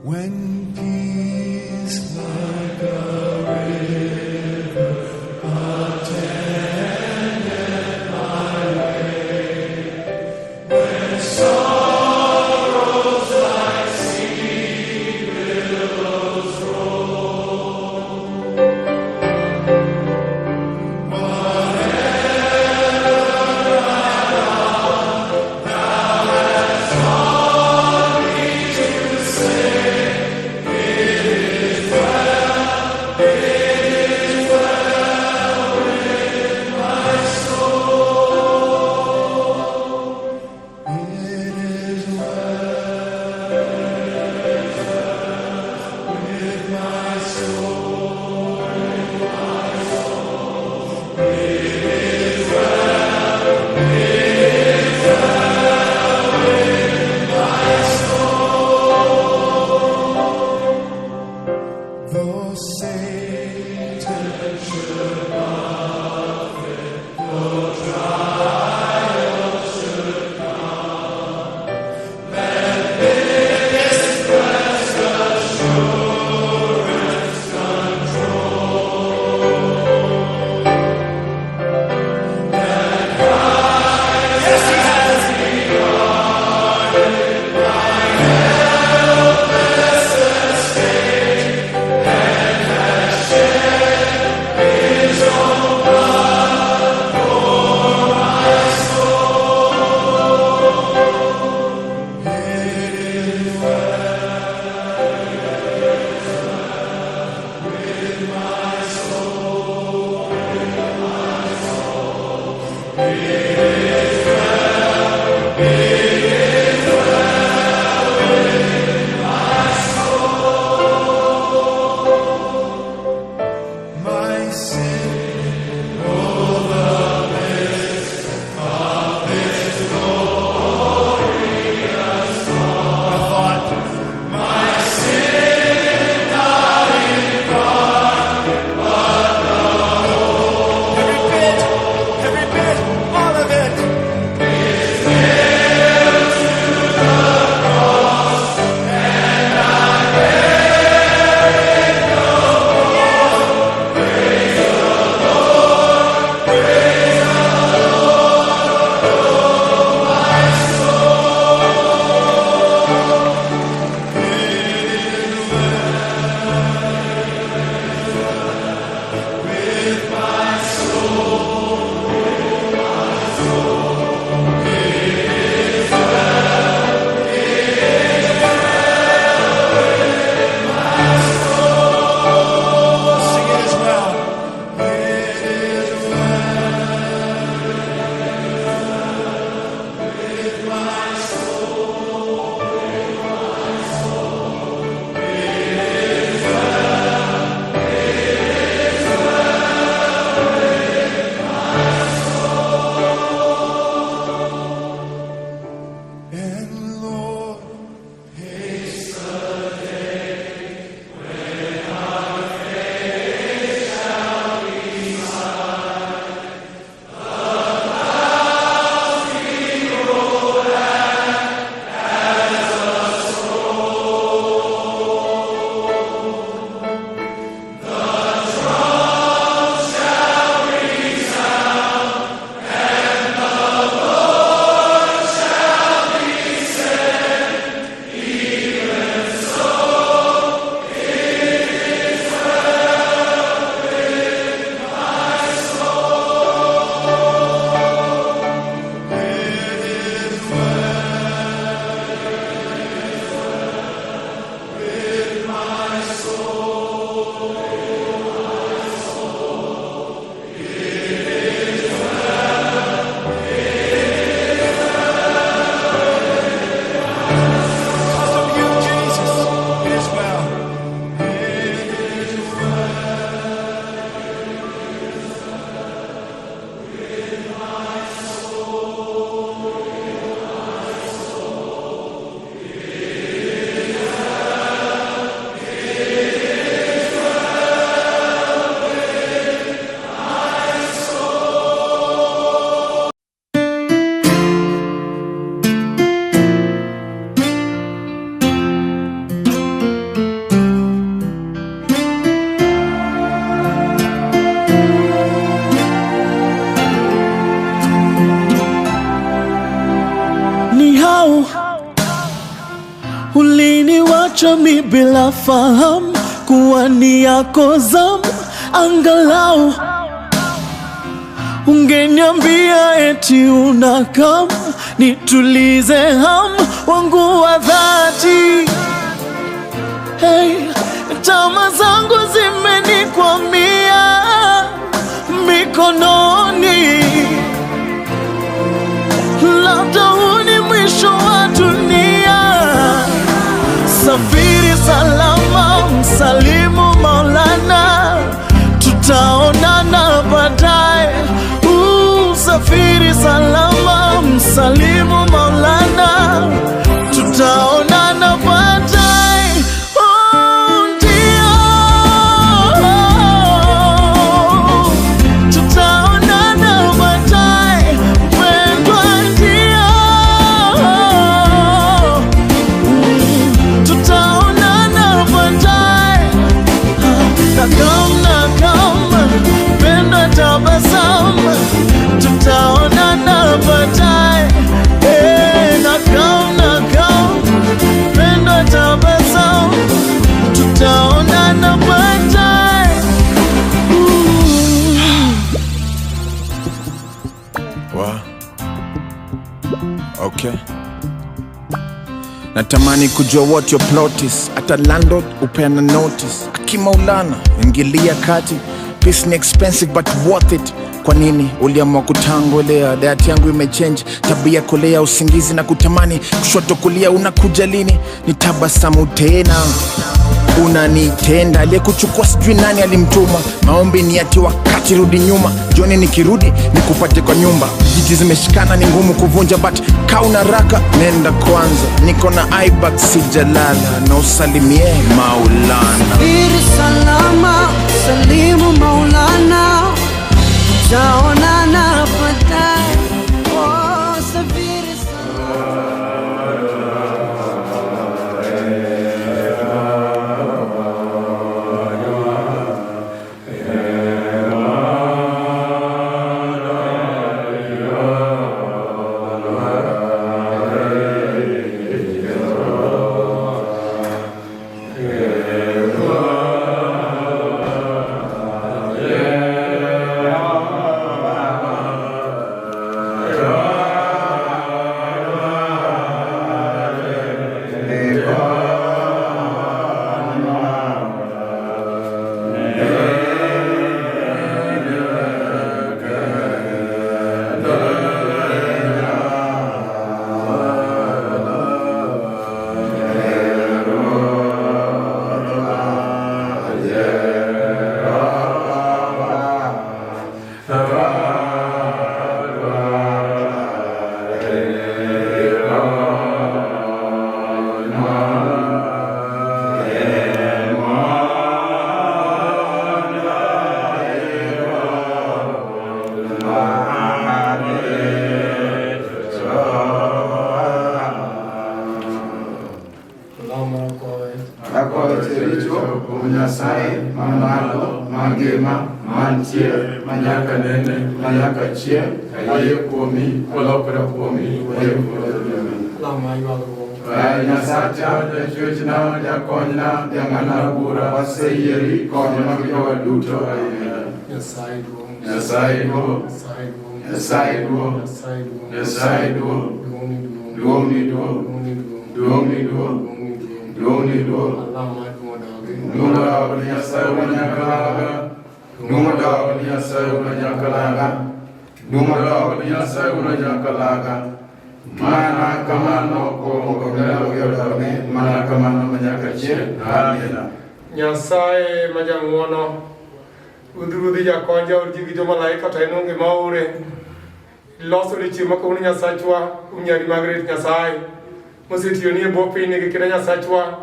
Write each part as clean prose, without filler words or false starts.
When peace like a river attended my way, when sorrows like sea billows roll, whatever I done, thou hast taught me to say, it is well. Uliniwacha mi bila fahamu kuwa ni yako zamu, angalau ungeniambia eti unakam nitulize hamu wangu wa dhati. Hey, tama zangu zimenikwamia mikononi, labda huu ni mwisho wa dunia. Safiri salama, msalimu Maulana, tutaonana baadaye. Safiri salama, msalimu Maulana, tutaonana baadaye. Ndio, tutaonana baadaye, mpendwa, ndio, tutaonana baadaye. Nakam, mpendwa, tabasamu, tutaonana baadaye. Nakam, mpendwa, tabasamu, tutaonana baadaye. Wow. Okay. Natamani kujua what your plot is. Ata landlord upeana notice. Akimaulana ingilia kati. Peace ni expensive but worth it. Kwa nini uliamua kutangolea? Diet yangu imechange, tabia kolea, usingizi na kutamani kushoto kulia. Unakuja lini? Nitabasamu tena, unanitenda. Aliyekuchukua sijui nani alimtuma. Maombi ni ati wakati rudi nyuma. Jioni nikirudi nikupate kwa nyumba. Jiji zimeshikana ni ngumu kuvunja, but kauna raka nenda kwanza. Niko na iBack sijalala, na usalimie Maulana. Safiri salama, salimu Maulana, tutaonana baadaye. Oh, safiri Mamalo, mangema, mantie, manyaka nene, manyaka chie, waye kuomi, walopera kuomi, waye kuomi. Lama yuago. Nyasata, da chujna, da konyna, da manabura, waseyeri, konyna kiyoga duto. Nyasaigo, Nyasaigo, Nyasaigo, Duomido, Duomido, Duomido. Numa waliya sayo manyakalaga, numa waliya sayo manyakalaga, numa waliya sayo manyakalaga. Mana kamano ko ngelo yodane, mana kamano manyakache. Amina. Nyasaye majangono, udrudi jakonja urjigi jo malaika tainonge maure. Loso le chima ko nyasachwa, unyari Margaret Nyasaye. Mosetiyo ni bope ne kira nyasachwa.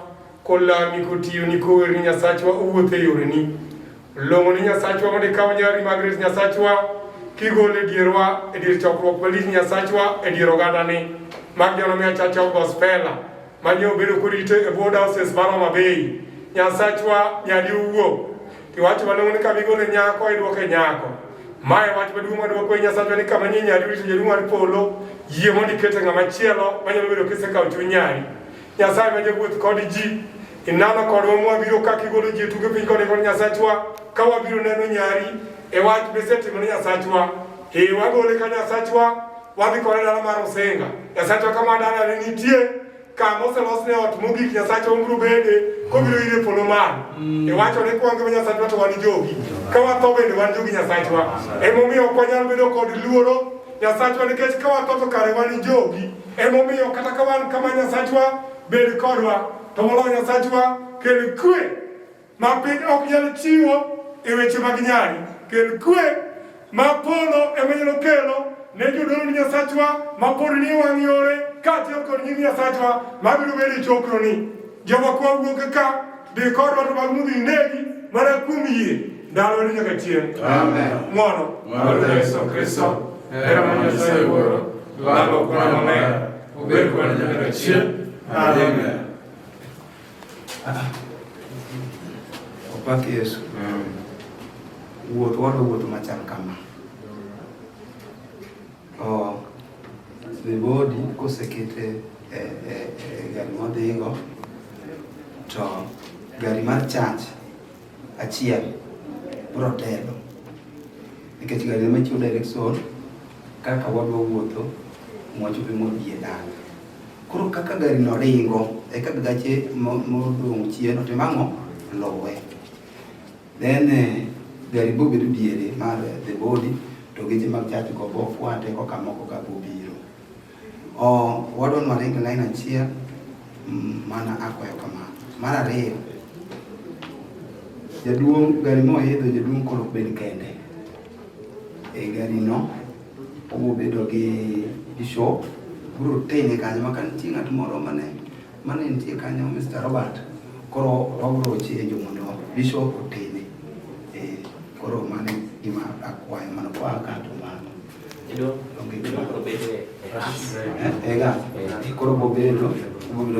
Kola mikutiyo ni ko ri nyasachwa uwote yoreni. Longo ni nyasachwa made kawnyari Margaret Nyasachwa. Kigole dierwa edir chokruok bali nyasachwa edir oganda ni. Magjono mia chacha gospela. Manyo bedo kurite e board houses Maroma Bay. Nyasachwa nyadi uwo. Tiwacho malongo ni kamigole nyako edwoke nyako. Mae wach maduong' madwoko nyasachwa ni kama nyinyi nyadi rito jaduong' mar polo. Yie mondo ikete ng'ama chielo manyalo bedo kisekawo chuny nyari. Nyasaye ma jawuoth kod ji inano kodwa mwabiro kaka igolo ji tuge piny kod Nyasachwa ka wabiro neno nyari e wach misetimone Nyasachwa wagole ka Nyasachwa wadhi kode dala mar Osenga. Nyasachwa kama dala ne nitie kama oselosne ot mogik Nyasachwa obiro bede kobiro ire polo malo wacho ne kwange Nyasachwa to wan jogi ka watho bende wan jogi Nyasachwa emomiyo ok wanyal bedo kod luoro Nyasachwa nikech ka watho to kare wan jogi emomiyo kata ka wan kama Nyasachwa bed kodwa to moloyo Nyasachwa kel kwe ma piny ok nyal chiwo e weche mag nyari kel kwe ma polo emanyalo kelo ne jodolo Nyasachwa ma pod ni wang' yore kaachiel kod nying Nyasachwa mabiro bedo e chokroni joma kwa wuok ka dhi kodwa to mag mudhi negi mana kuom yie ndalo ni nyaka chieng'. Amen. Ng'wono mar Yesu Kristo hera mar Nyasaye Wuoro lalo kwan maler obed kwan nyaka chieng'. Amen. Opak Yesu. Wuoth wado wuoth machal kama. The body kosekete gari modhigo to gari mar church achiel bro telo nikech gari machiwo direction kaka wadwa wuotho mwachope modhi e dala. Koro kaka gari no ringo eka gache modong' chien otimang'o lowe. Then gari bo bedo diere mar the body to geche mag church go bo kwate ko kamoko ka bo biro. Wadwa maringo line achiel mana akwayo kamano. Mar ariyo jaduong' gari moidho jaduong' koro bed kende e gari no obo bedo gi bishop bro tene kanyo ma kan nitie ng'at moro mane nitie kanyo Mr. Robert koro wabro chienjo mondo bishop otene koro mane gima akwayo mana kwa kato mano koro bo bedo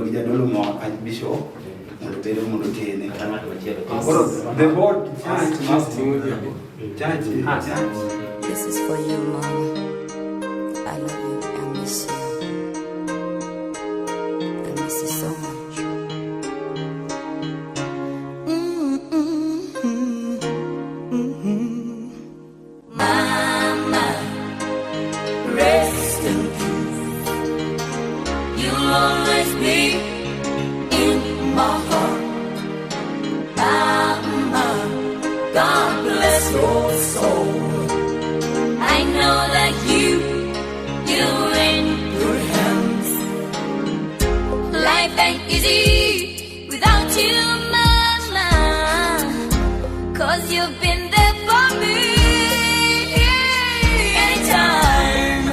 gi jadolo mo bishop mondo bedo mondo tene koro the board church. This is for you, Mom. I love you. I miss you. I miss you so much. Mama, rest in peace. You'll always be in my heart. Mama, God bless your soul. I know that you're in good hands. Life ain't easy without you, Mama, 'cause you've been there for me. Anytime,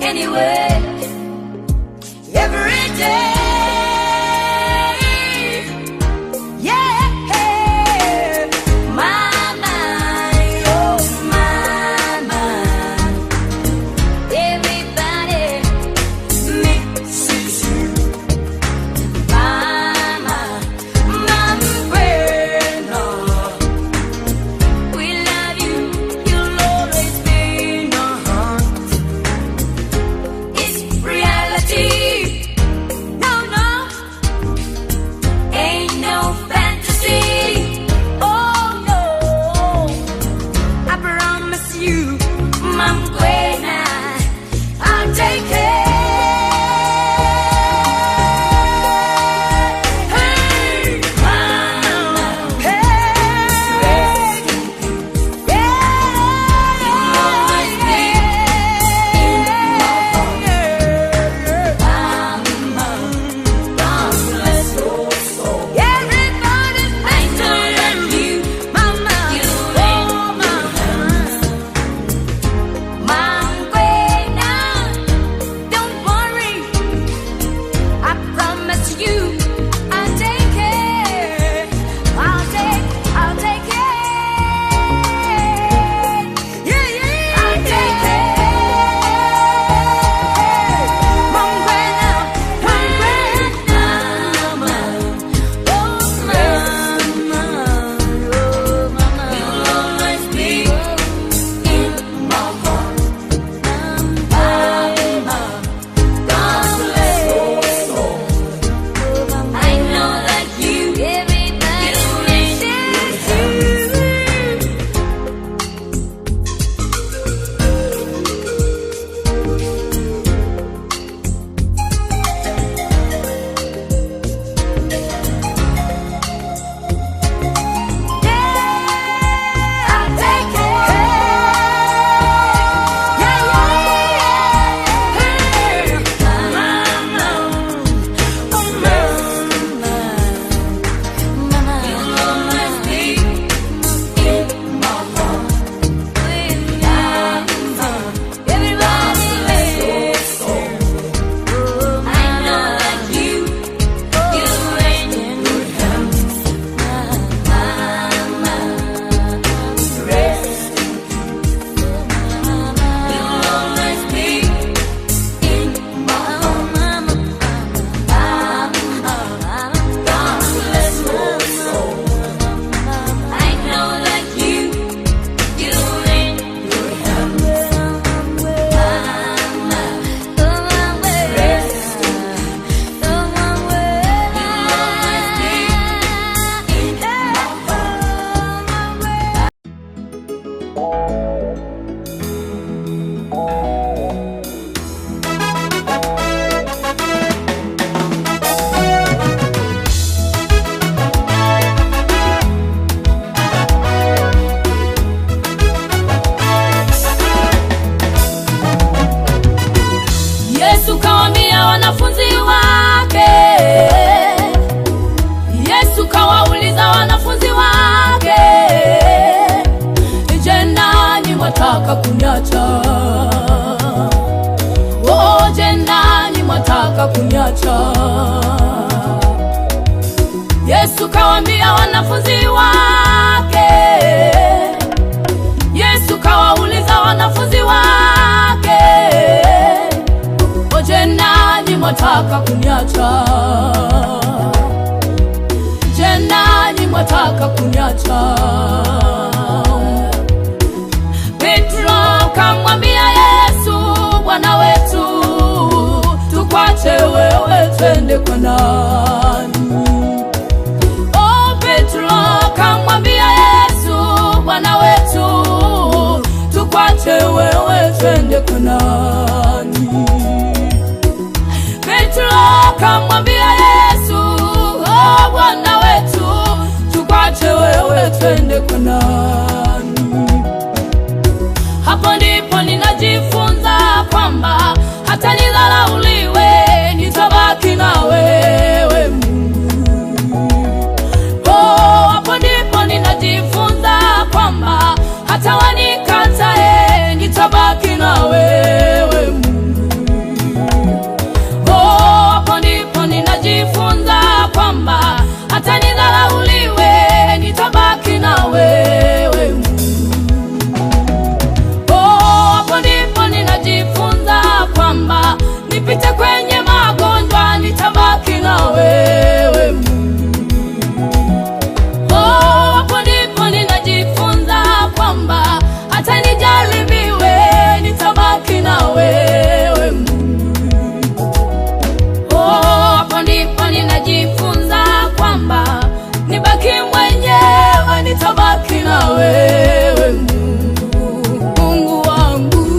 anywhere, every day. It's kuniacha. Yesu kawaambia wanafunzi wake, Yesu kawauliza wanafunzi wake, je, nani mwataka kuniacha? Je, nani mwataka kuniacha? Petro kamwambia Yesu, Bwana wetu, tukwache wewe twende kwa nani? Oh, Petro kamwambia Yesu, Bwana wetu, tukwache wewe twende kwa nani? Petro kamwambia Yesu, oh, Bwana wetu, tukwache wewe twende kwa nani? Hapo ndipo ninajifunza kwamba hata nidharauliwe nitabaki na wewe Mungu. Oh, hapo ndipo ninajifunza kwamba hata wanikatae nitabaki na wewe Mungu. Oh, hapo ndipo ninajifunza kwamba hata nidharauliwe nitabaki na wewe Mungu. Kwamba nipite kwenye magonjwa nitabaki na wewe Mungu. Oh, hapo ndipo ninajifunza kwamba hata nijaribiwe nitabaki na wewe Mungu. Oh, hapo ndipo ninajifunza kwamba nibaki mwenyewe nitabaki na wewe Mungu. Mungu wangu,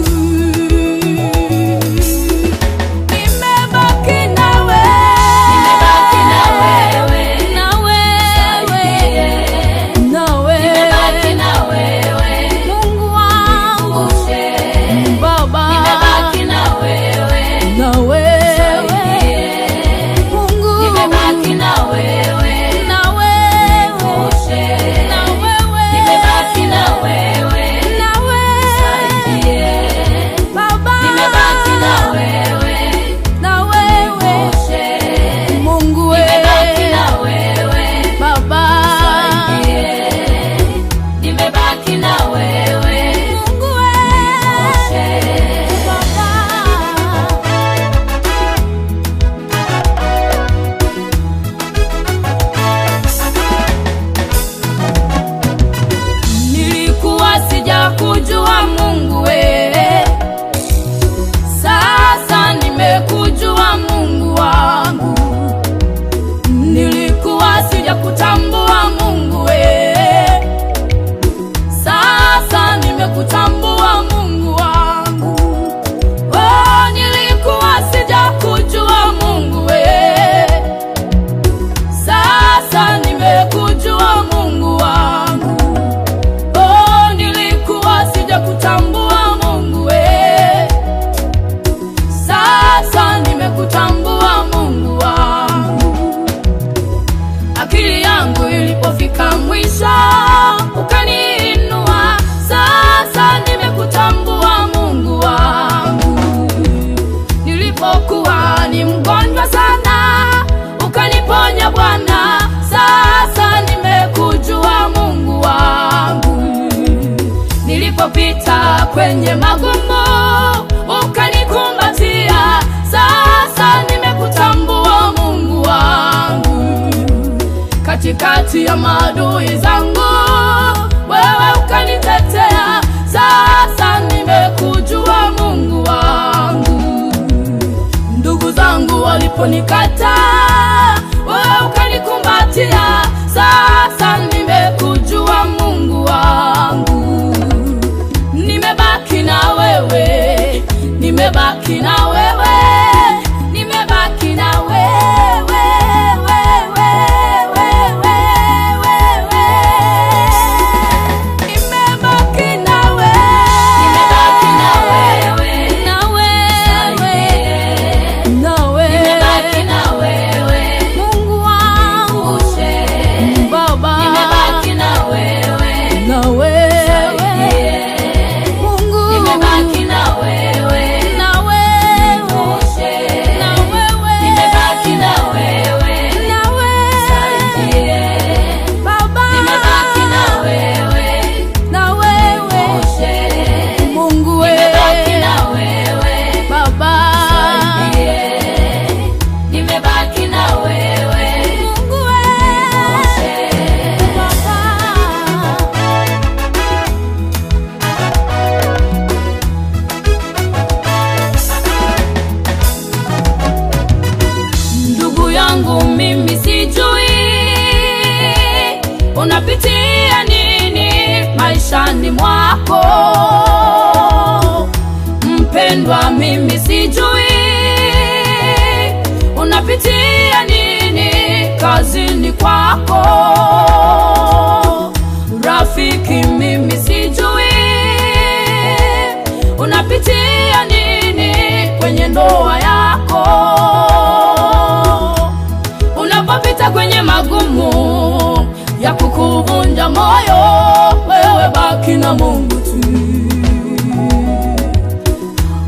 kujua Mungu we, sasa nimekujua Mungu wangu. Nilikuwa sija kutambua Mungu we, sasa nimekutambua Mungu wangu. Oh, nilikuwa sija kujua Mungu we, sasa nimekujua Mungu wangu. Kutambua Mungu we, sasa nimekutambua Mungu wangu. Akili yangu ilipofika mwisho ukaniinua, sasa nimekutambua Mungu wangu. Nilipokuwa ni mgonjwa sana ukaniponya Bwana, sasa nimekujua Mungu wangu. Nilipopita kwenye magumu ukanikumbatia, sasa nimekutambua Mungu wangu. Katikati ya maadui zangu wewe ukanitetea, sasa nimekujua Mungu wangu. Ndugu zangu waliponikataa wewe ukanikumbatia, sasa nimekujua Mungu wangu. Nimebaki na wewe, nimebaki na wewe, nimebaki na wewe, wewe, wewe, wewe. Nimebaki na wewe, nimebaki na wewe, na wewe, na wewe, nimebaki na wewe. kazini kwako. Rafiki, mimi sijui unapitia nini kwenye ndoa yako. Unapopita kwenye magumu ya kukuvunja moyo, wewe baki na Mungu tu.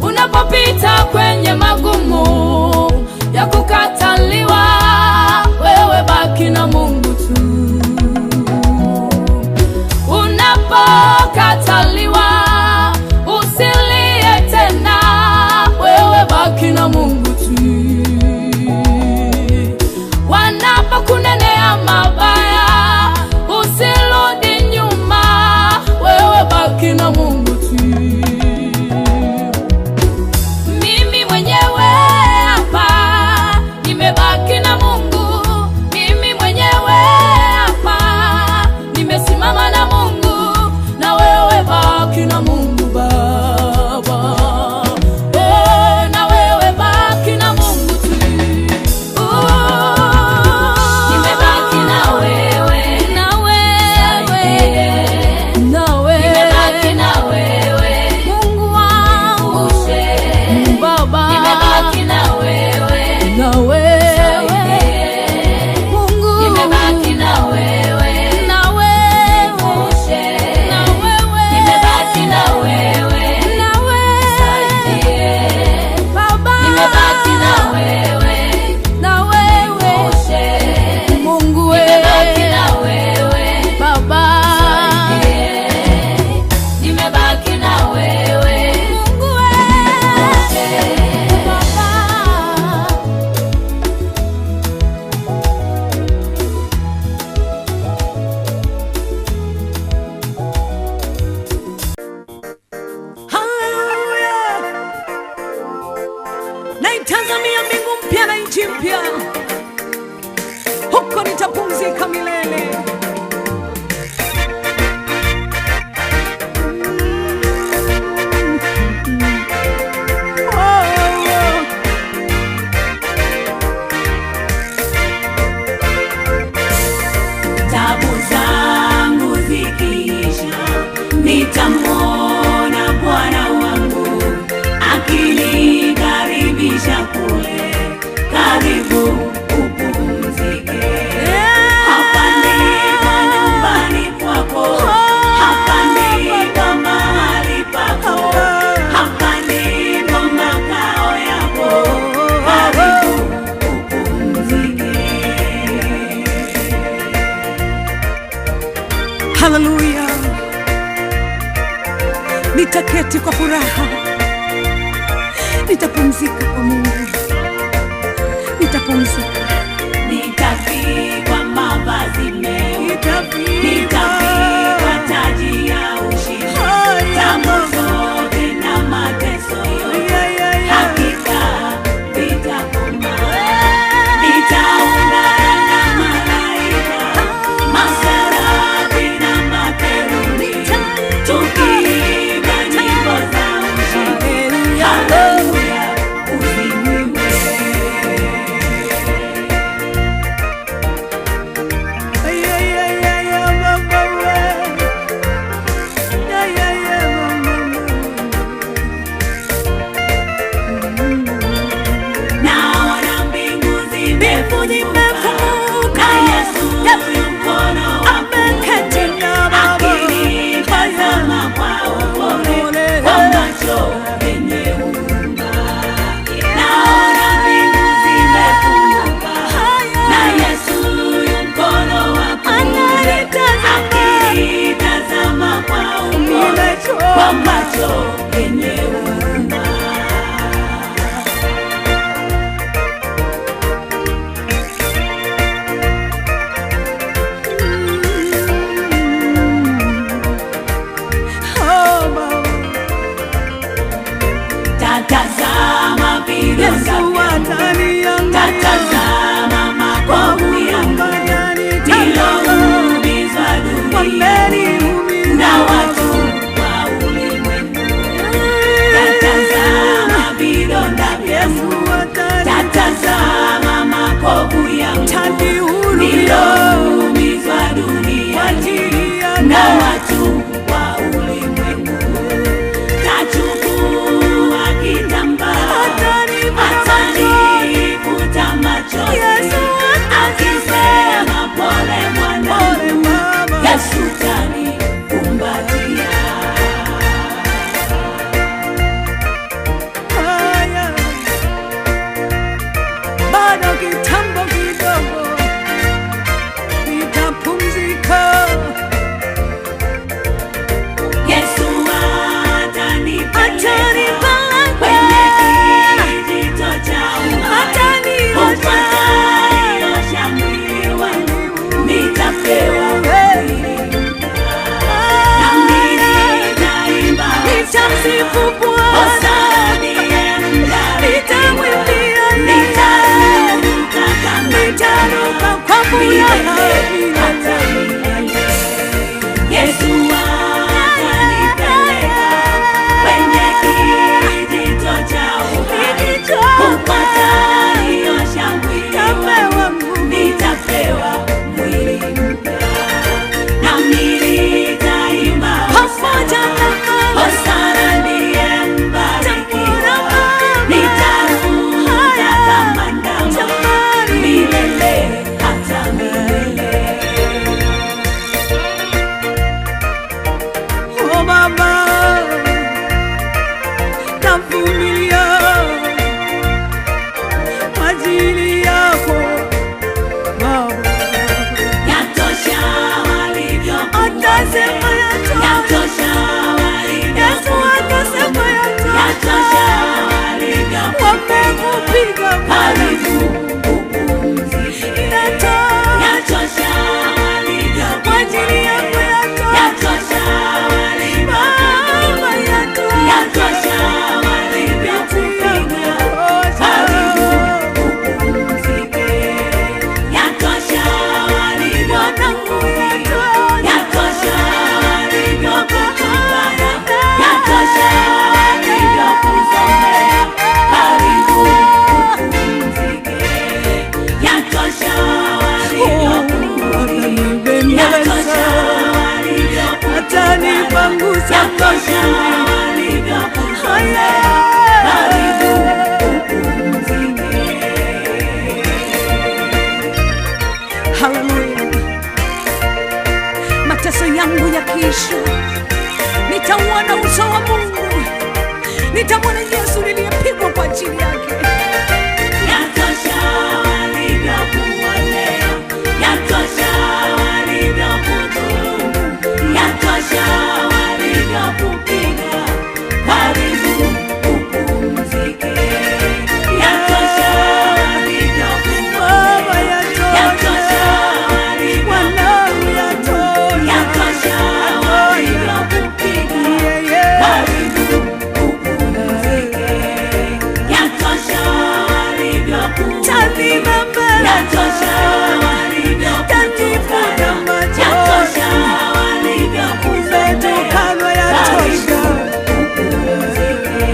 Unapopita kwenye magumu ya kukataliwa, wewe baki na Mungu tu. Unapokataliwa, usilie tena, wewe baki na Mungu tu. Wanapokunenea mabaya, usirudi nyuma, wewe baki na Mungu tu. Mimi mwenyewe hapa nimebaki na Mungu. Mimi mwenyewe hapa nimesimama na Mungu, na wewe baki na Mungu Baba. Na wewe baki na Mungu tu. Nimebaki na wewe, na wewe, na wewe, nimebaki na wewe Mungu wangu Baba. Nimebaki na wewe, na wewe Mungu. Nimebaki na wewe, na wewe, na wewe. Nimebaki na wewe, na wewe Baba. Nimebaki na wewe, na wewe Mungu. Nimebaki na wewe Baba. Nimebaki na wewe Mungu Baba. Hallelujah. Naitazamia mbingu mpya na nchi mpya, huko nitapumzika milele. Tabu zangu zikiisha, nitamwona Bwana wangu akinikaribisha kule. Karibu upumzike. Hapa ndipo nyumbani kwako, hapa ndipo mahali pako, hapa ndipo makao yako. Karibu upumzike. Hallelujah. Nitaketi kwa furaha, nitapumzika kwa Mungu, nitapumzika. Nitavikwa mavazi meupe, nitavikwa taji ya ushindi. Tabu zote na mateso yote hakika vitakoma. Nitaungana na malaika, maserafi na makerubi, tukiimba nyimbo za ushindi. Haleluya, uzimiwe. Naona mbingu zimefunguka, na Yesu yu mkono wa kuume, akinitazama kwa upole, kwa macho yenye huruma. Naona mbingu zimefunguka, na Yesu yu mkono wa kuume, akinitazama kwa upole, kwa macho yenye huruma. Tatazama vidonda vyangu, tatazama makovu yangu, niloumizwa dunia na watu wa ulimwengu. yatosha walivyokutendea, karibu upumzike. Hallelujah. Mateso yangu yakiisha, nitauona uso wa Mungu, nitamwona Yesu niliyepigwa kwa ajili yake. Yatosha walivyokuonea, yatosha walivyokudhulumu, yatosha walivyokupiga, karibu upumzike. Yatosha walivyokuonea, yatosha walivyokupiga, yatosha walivyokupiga, karibu upumzike. Yatosha walivyokuonea, yatosha walivyokutukana, yatosha walivyokuzomea, karibu upumzike.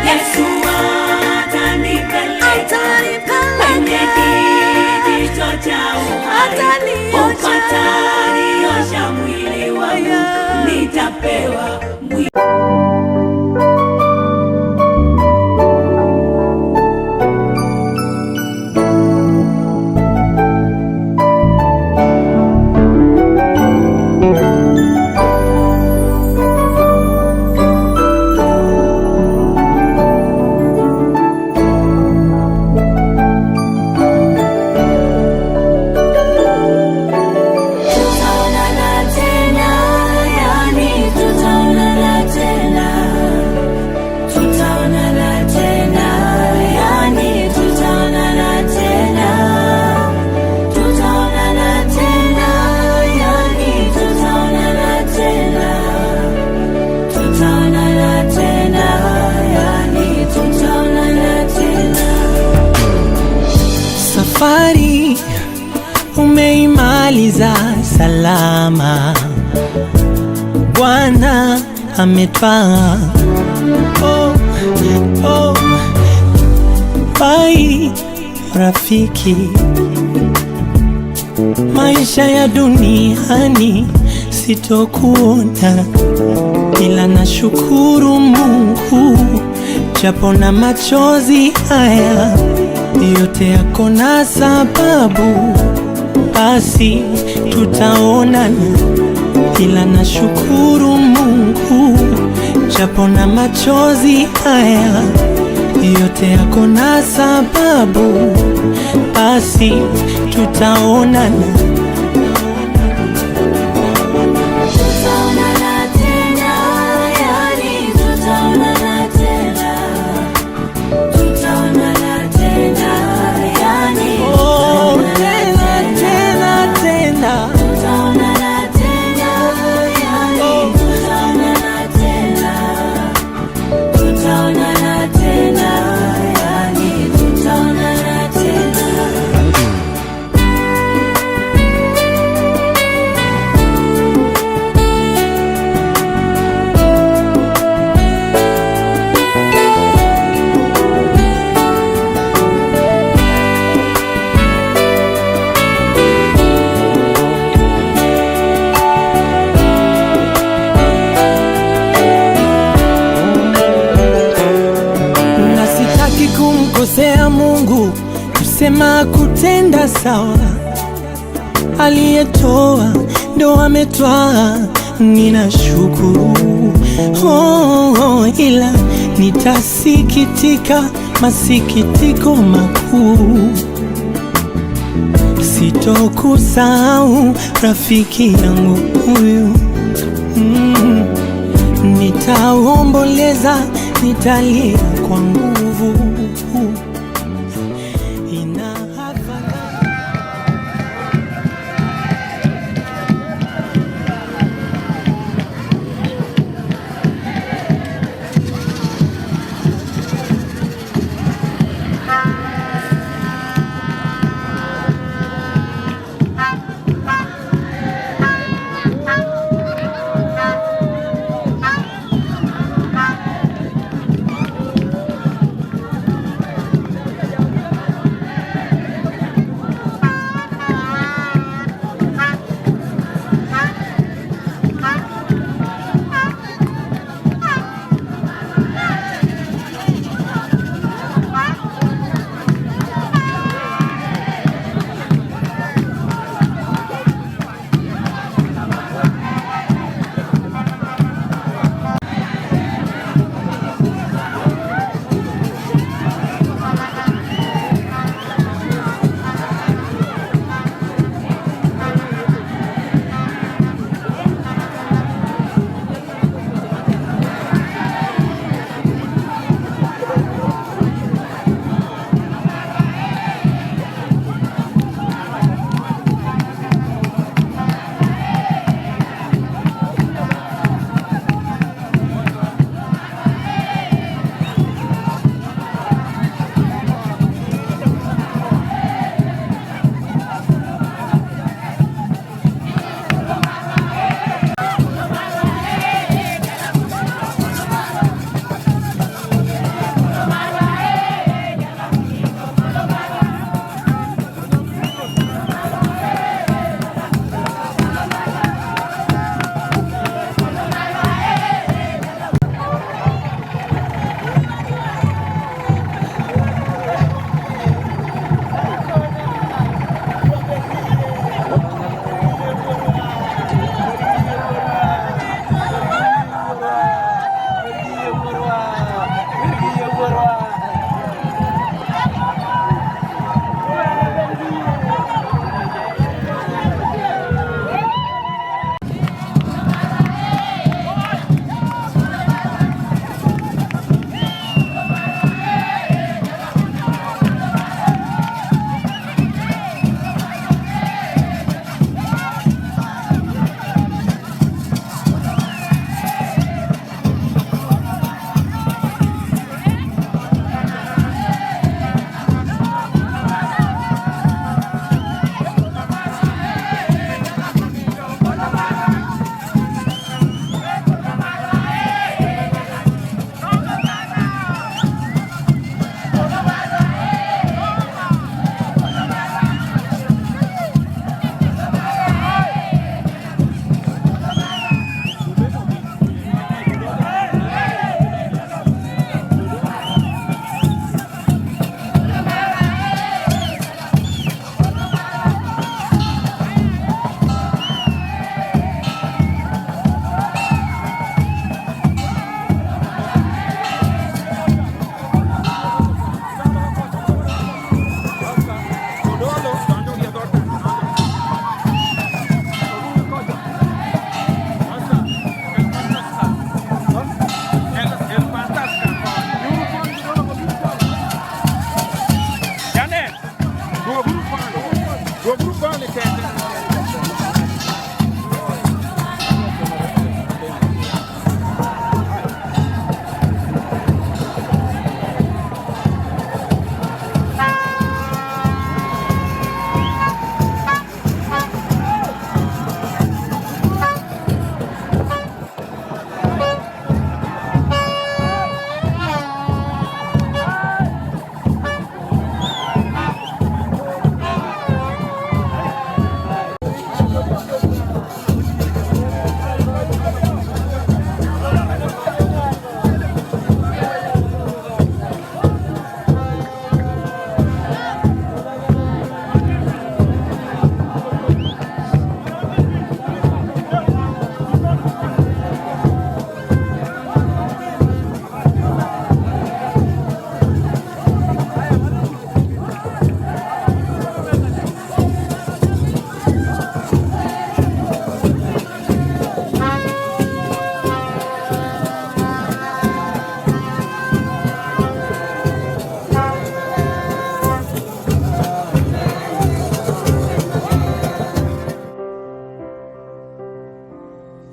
Yesu atanipeleka kwenye kijito cha uhai, huko ataniosha mwili wangu, nitapewa mwili. Tutaonana tena, yani tutaonana tena. Tutaonana tena, yani tutaonana tena. Tutaonana tena, yani tutaonana tena. Tutaonana tena, yani tutaonana tena. Safari umeimaliza salama, Bwana ametwaa. Oh, oh, bai rafiki, maisha ya duniani sitokuona, ila nashukuru Mungu, japo na machozi haya yote yako na sababu, basi tutaonana, ila nashukuru Mungu, japo na machozi haya yote yako na sababu, basi tutaonana. Tutaonana tena, yani tutaonana tena. Tutaonana tena, yani Oh, tena, tena, tena. tutaonana tena, yani tutaonana tena. Tutaonana tena, yani tutaonana tena. Na sitaki kumkosea Mungu, kusema kutenda sawa, aliyetoa ndo ametwaa, ninashukuru. Oh, ila nitasikitika masikitiko makuu, sitokusahau rafiki yangu huyu. Nitaomboleza, nitalia kwa nguvu.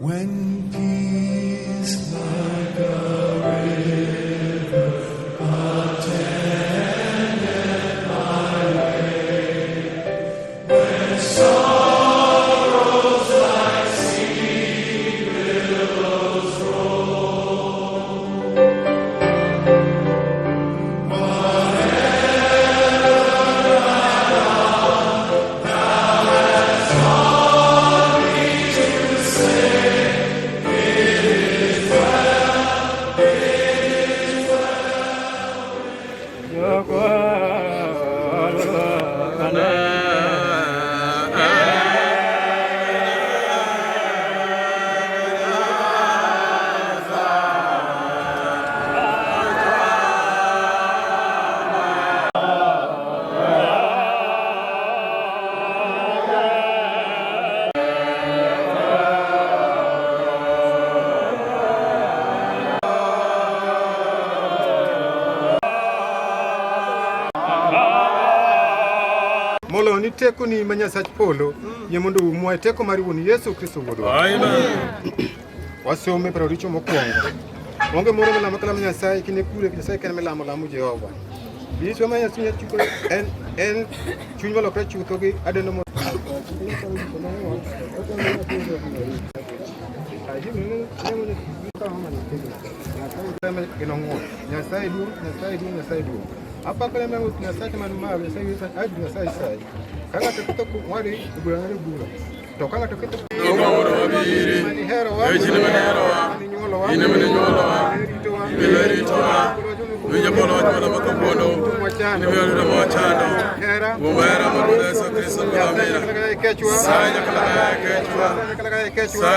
When peace like a river attended my way, when sorrows like sea billows roll, whatever thou hast taught me to say, Molo ni teko ni manyasach polo yemondo umwa teko mari woni Yesu Kristo wuodwa. Amen. Wasome para richo mokwongo. Onge moro mala makala manyasai kine kure Nyasaye kan melamo lamu Jehova. Biso manya sunya chuko en chuny malo kra chuto gi adeno mo. Nyasaye du. Apa kala mengu Nyasaye manu ma Nyasaye adu Nyasaye sai. Kanga tukito kumwari kubulana bula. Tokanga tukito ngoro wabiri. Manihero wa. Ine nyolo wa. Belerito wa. Wija bolo wa mala makombono. Ni wala mwachano. Umera maruda Yesu Kristo kulamira. Sanya kala kechwa.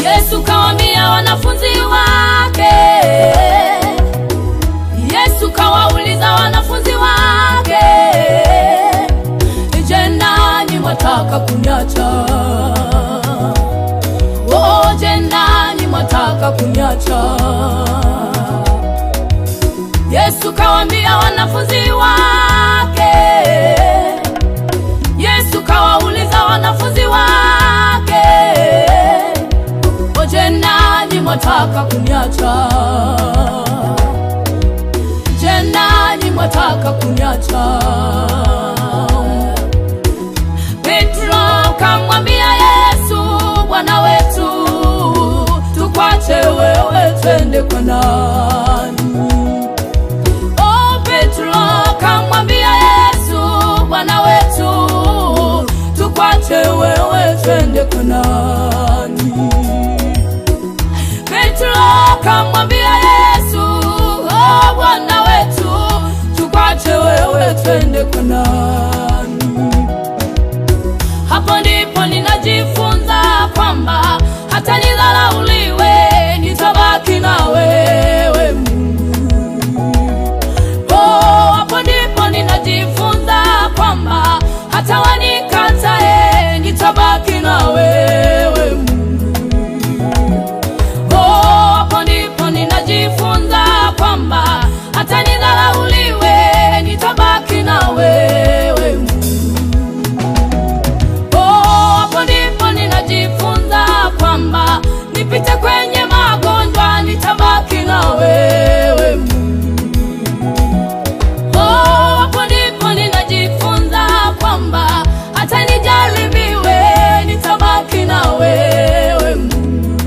Yesu kawaambia wanafunzi wake, Yesu kawauliza wanafunzi wake, je, nanyi mwataka kuniacha? Oh, je, nanyi mwataka kuniacha? Yesu kawaambia wanafunzi wake, Yesu kawauliza wanafunzi wake, je, nanyi mwataka kuniacha? Je, nanyi mwataka kuniacha? Petro kamwambia Yesu, Bwana wetu, tukwache wewe twende kwa nani? Oh, Petro kamwambia Yesu, Bwana wetu, tukwache wewe twende kwa nani? Petro kamwambia Yesu, oh, Bwana wetu, tukwache wewe twende kwa nani? Hapo ndipo ninajifunza kwamba hata nidharauliwe nitabaki na wewe Mungu. Oh, hapo ndipo ninajifunza kwamba hata wanikatae nitabaki na wewe Mungu. Oh, hapo ndipo ninajifunza kwamba hata nidharauliwe nitabaki na wewe Mungu. Oh, hapo ndipo ninajifunza kwamba nipite kwenye magonjwa nitabaki na wewe Mungu. Oh, hapo ndipo ninajifunza kwamba hata nijaribiwe nitabaki na wewe Mungu.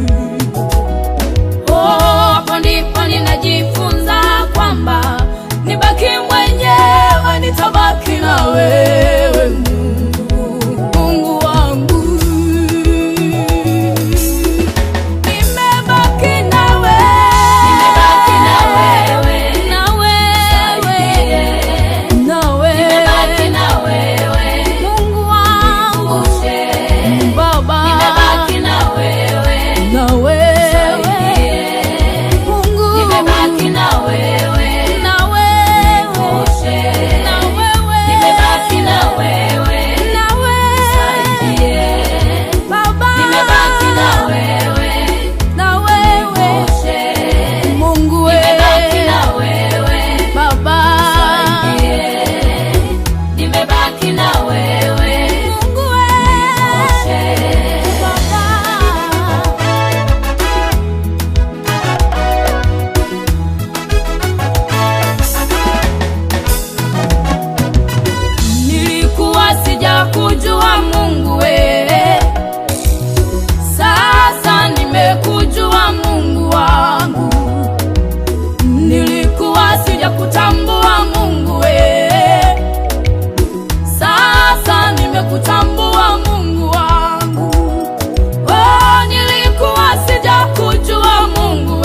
Oh, hapo ndipo ninajifunza kwamba nibaki mwenyewe nitabaki na wewe Mungu. Mungu wangu, nimebaki na wewe, na wewe, na wewe, na wewe, Mungu wangu, Baba, nimebaki na wewe, na wewe, Mungu, nimebaki na wewe, na wewe, na wewe, nimebaki na wewe, na wewe, Baba, nimebaki na wewe, na wewe, Mungu, nimebaki na wewe, Baba, nimebaki na wewe, Mungu, Baba. Nilikuwa sijakujua Mungu sasa nimekujua Mungu wangu. Nilikuwa sijakutambua Mungu sasa nimekutambua Mungu wangu. Oh, nilikuwa sijakujua Mungu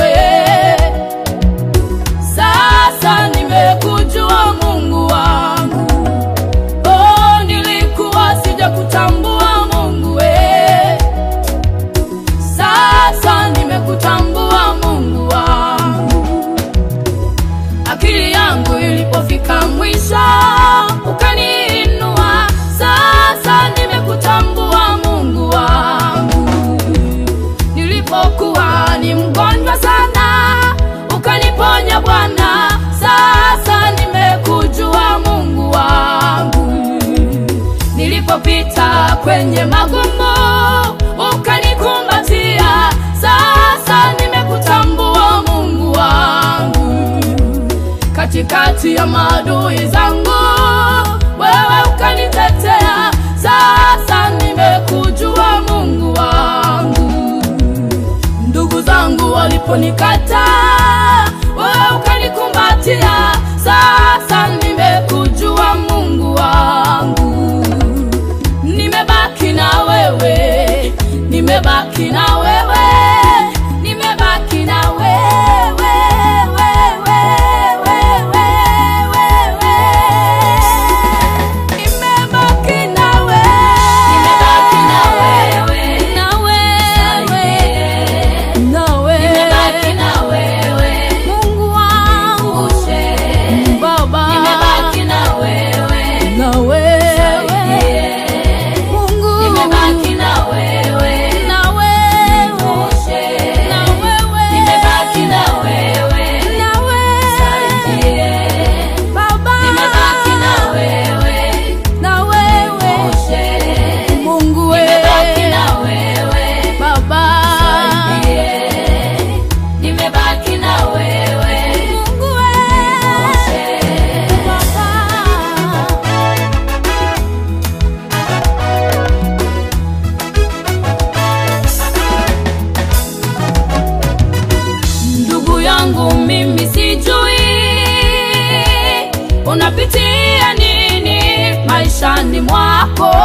sasa nimekujua Mungu wangu. Oh, nilikuwa sijakutambua Mungu sasa nimekutambua Mungu wangu. Akili yangu ilipofika mwisho ukaniinua, sasa nimekutambua Mungu wangu. Nilipokuwa ni mgonjwa sana ukaniponya Bwana, sasa nimekujua Mungu wangu. Nilipopita kwenye magumu ukanikumbatia, sasa nimekutambua Mungu wangu. Katikati ya maadui zangu wewe ukanitetea, sasa nimekujua Mungu wangu. uliponikataa, wewe ukanikumbatia. Sasa nimekujua Mungu wangu, nimebaki na wewe, nimebaki na wewe, nimebaki na wewe, wewe, wewe, wewe. Nimebaki na wewe, nimebaki na wewe, na wewe, na wewe, nimebaki na wewe, Mungu wangu, Baba, nimebaki na wewe, na wewe. Mimi sijui unapitia nini maishani mwako,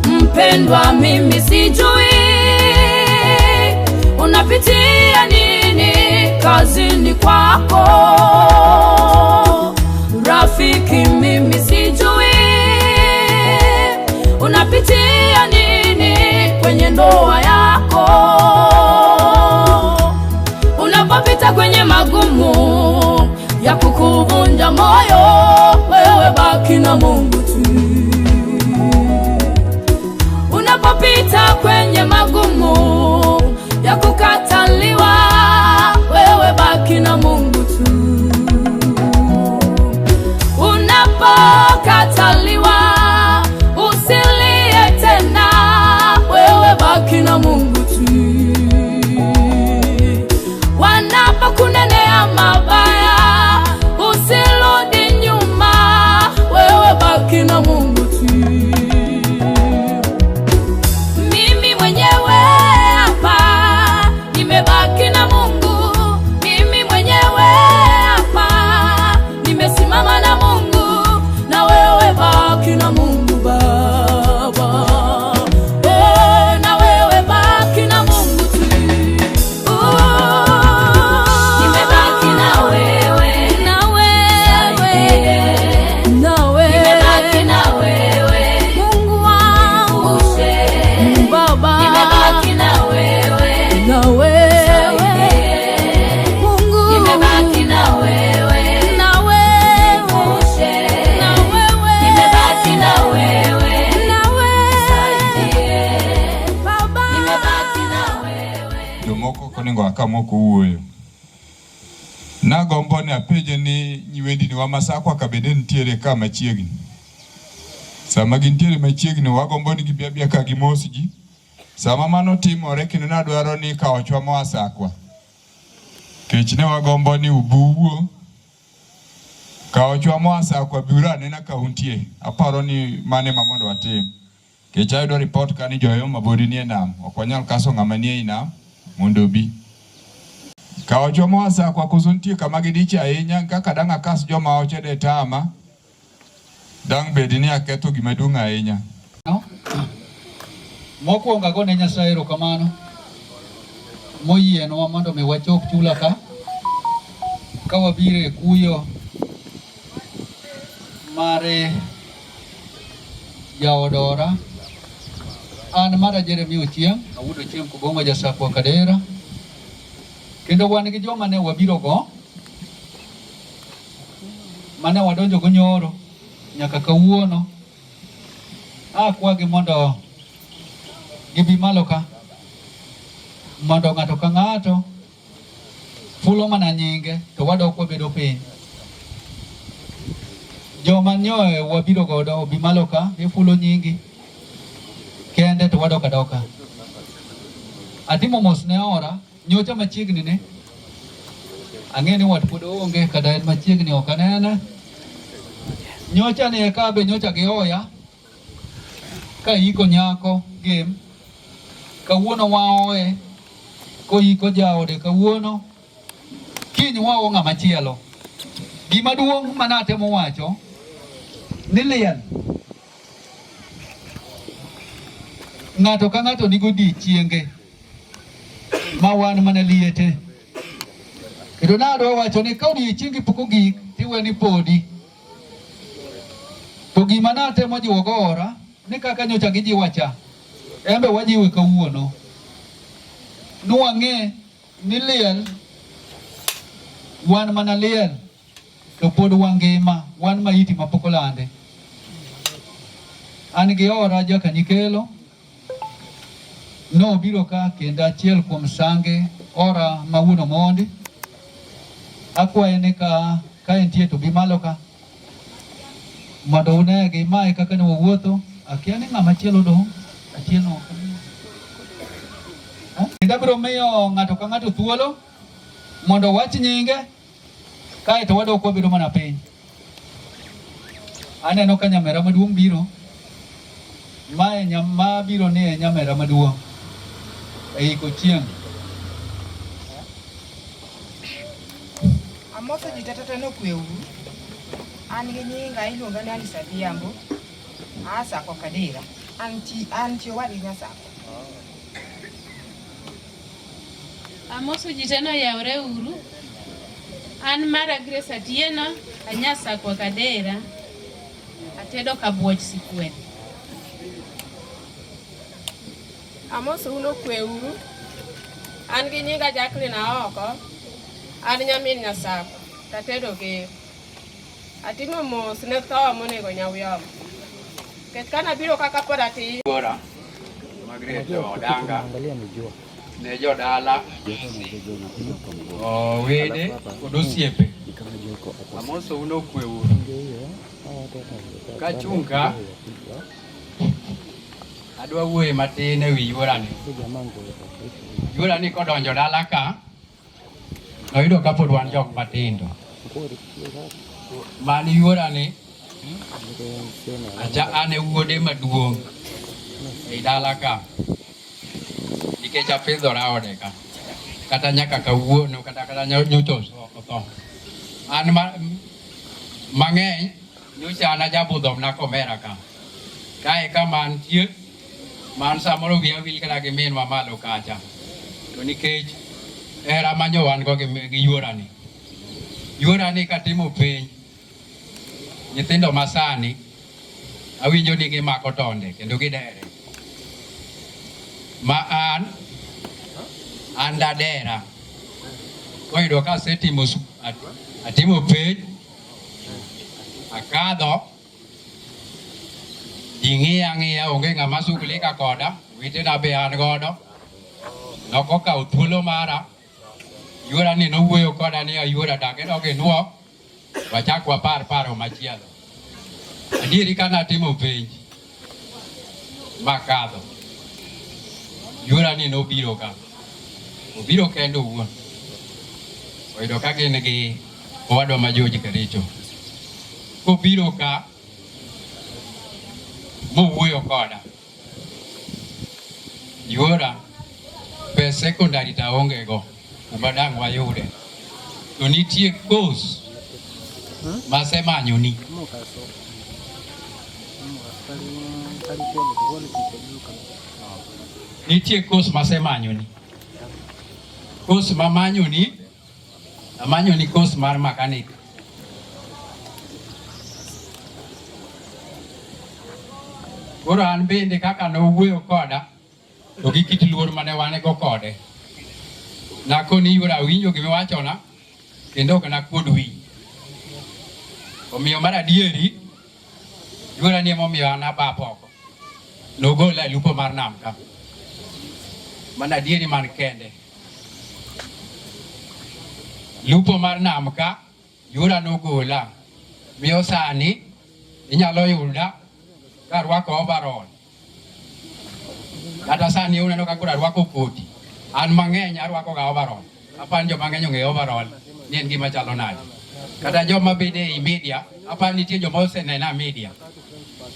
mpendwa. Mimi sijui unapitia nini kazini kwako, rafiki. Mimi sijui unapitia nini kwenye ndoa yako, unapopita kwenye magumu ya kukuvunja moyo, wewe baki na Mungu tu. Unapopita kwenye magumu ya kukataliwa, wewe baki na Mungu tu. Unapokataliwa usilie tena, wewe baki na Mungu tu. Wanapokunenea mabaya usirudi nyuma, wewe baki na Mungu tu. Mimi mwenyewe hapa nimebaki na Mungu, mimi mwenyewe hapa nimesimama na Mungu, na wewe baki na Mungu Baba, na wewe baki na Mungu tu. Akamoko uoyo na gombo ne apeje ni nyiwendi ni wamasakwa kabede ntiere kama chiegni sama gintiere machiegni wagombo ni gibiabia ka gimosiji sama mano timore kendo na dwaro ni ka ochwa wasakwa kechne wagombo ni ubuwo ka ochwa wasakwa biura nena kauntie aparo ni mane mamondo atim kecha do report kani joyo mabodi ni enam okwanyal kaso ngamanie ina mondo bi ka jomo asa kwa kuzunti kama gidicha ahinya kaka danga kas joma ochede tama dang bedini aketo gimedunga ahinya no mokwonga gone Nyasaye erokamano moyienwa mondo mi wachop chula ka wabire kuyo mare jaodora an mara Jeremia Ochieng awudo Chieng Kubongo jasakwa Kadera kendo wan gi joma ne wabiro go mane wadonjo go nyoro nyaka kawuono akwagi mondo gibi malo ka mondo ng'ato ka ng'ato fulo mana nyinge to wadok wabedo piny. Joma nyoe wabiro godo obi malo ka ifulo nyingi kende to wadok adoka. Atimo mos ne ora nyocha machiegni ne ang'eni wat pod onge kada en machiegni ok anene. Nyocha ne kabe nyocha gioya ka iko nyako game kawuono waoe koiko jaode kawuono kiny wawo ng'ama chielo. Gima duong' manatemo wacho ni liel ng'ato ka ng'ato nigo odiechienge ma wan mana liete. Kendo nadwa wacho ni ka odiechiengi pok ogik tiwe ni podi. To gima natemo jiwo gora ni kaka nyocha gijiwa cha, embe wajiwe kawuono. Nuwang'e ni liel wan mana liel to pod wangima, wan maiti mapok olande. An gi ora jakanyikelo no biro ka kendo achiel kuom sange ora mawuono mondi. Akwaye ni ka entie to bi malo ka mondo unegi mae kaka ne wawuotho. Akia ni ng'ama chielo dong', achiel no. Kendo abiro miyo ng'ato ka ng'ato thuolo mondo wach nyinge kae to wadok wabedo mana piny. Aneno ka nyamera maduong' biro. Mae nyama biro ni nyamera maduong' eiko chieng'. Amoso ji tete no kwe uru. An gi nyinga iluonga ni Alisa Diambo. Asako Kadira. Anti wadi Nyasako. Amoso ji teno yawre uru. An Margaret Atieno Anyasako Kadira. Atedo kabuoch sikwen. Amoso uno kwe uru. An gi nyinga Jacqueline Aoko. An nyamin Nyasako. Tatedo ge. Atimo mos ne thawa monego nyawiyamo. Ket kana biro kaka pod ati. Ora. Margaret Odanga. Ne jodala. Wede kod osiepe. Amoso uno kwe uru. Kachunga. Adwa wuoye matin ewi yuorani. Yuorani kodonjo dala ka. Noyudo ka pod wan jok matindo. Mani yuorani acha ane wuode maduong' ei dala ka. Nikech apidhora ode ka. Kata nyaka kawuono kata nyocha otho. An mang'eny nyocha an ajabudho na komera ka. Kae kama antie man samoro wiya wil kata gi min mamalo kacha. To nikech hera manyo wan go gi yuorani. Yuorani katimo piny. Nyithindo masani awinjo ni gimako tonde kendo gidere. Ma an dadera. Koyudo ka atimo piny. Akadho. Ing'iya onge ng'ama suglika koda. Witena be an godo. Nokokawo thuolo mara. Yuorani nowuoyo koda ni ayuora dage doge nuo. Wachak wapar paro machielo. Adieri kana atimo penj makadho. Yuorani nobiro ka. Obiro kendo wuon. Oyudo ka gin gi owadwa ma George Karicho. Kobiro ka mowuoyo koda. Yuora pe secondary ta onge go. Kuma dang' wayude. To nitie course masemanyoni. Nitie course masemanyoni. Course mamanyoni. Amanyoni course mar mechanic. Koro an bende kaka nowuoyo koda to gi kit luor mane wane go kode. Nakoni yuora winjo gimiwachona kendo ok nakuod wi. Omiyo mar adieri yuorani emomiyo an abap oko. Nogola e lupo mar nam ka. Mana adieri man kende. Lupo mar nam ka yuora nogola. Miyo sani inyalo yuda ka arwako overall. Kata sani uneno ka koro arwako koti. An mang'eny arwako ga overall. Apan jo mang'eny ong'e overall ni en gima chalo nade. Kata joma bede ei media, apan nitie joma osenena media.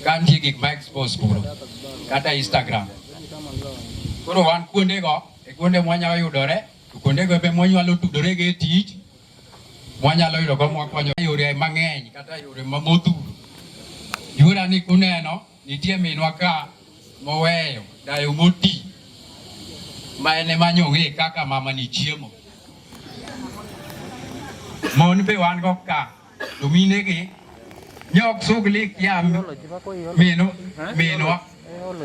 Ka nitie gik ma expose puro. Kata Instagram. Koro wan kuonde go e kuonde mwanya yudore kuonde go be mwanyalo tudore ge tich mwanyalo yudo go mwakonyo yore mang'eny kata yore mamodhuro. Yura ni kuneno nitie minwa ka moweyo dayo moti ma ene manyong'e kaka mama ni chiemo. Mon be wan go ka to mine gi nyok sugli yam minwa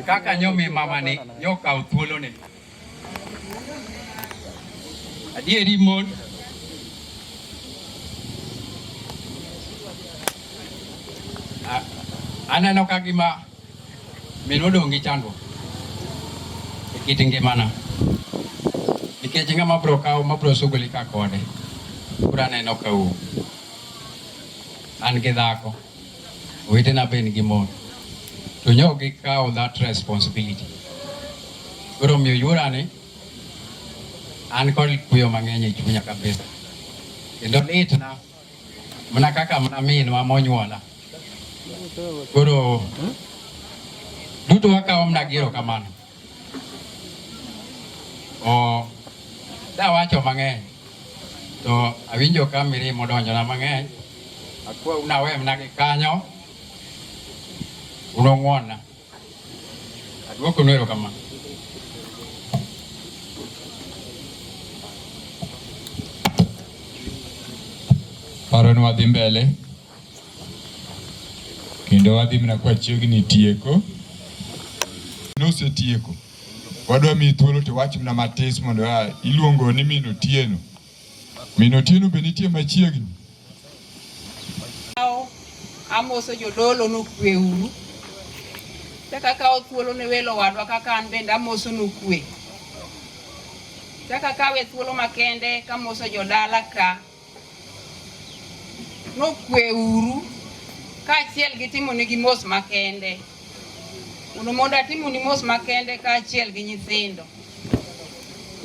kaka nyomi mama ni yokaw thuolo ne. Adieri mon aneno ka gima minwa dong' gi chandruok e kit ngimana nikech ng'ama bro kawo mabro sugli ka kode. Kura aneno ka an gi dhako owetena be nigi mon to nyok gikawo that responsibility. Koro miyo yurani an kod kuyo mang'eny e chunya kabisa kendo litna mana kaka mana minwa monyuola. Koro duto wakawo mna giro kamano. Dawacho mang'eny to awinjo ka mirimo donjona mang'eny. Akwa unawe mna gi kanyo unong'wona. Aduoko nwero kamano. Paro ni wadhi mbele kendo wadhi mna kwa chiegni tieko. Nosetieko wadwa mi thuolo to wach mna matis mondo iluongo ni Minotieno. Minotieno be nitie machiegni. Amoso jodolo nokwe uru. Kaka thuolo ne welo wadwa kaka an bende amoso nokwe. Kaka kawe thuolo makende kamoso jodala ka nokwe uru kaachiel gi timo negi mos makende. Uno mondo atimo ni mos makende kaachiel gi nyithindo.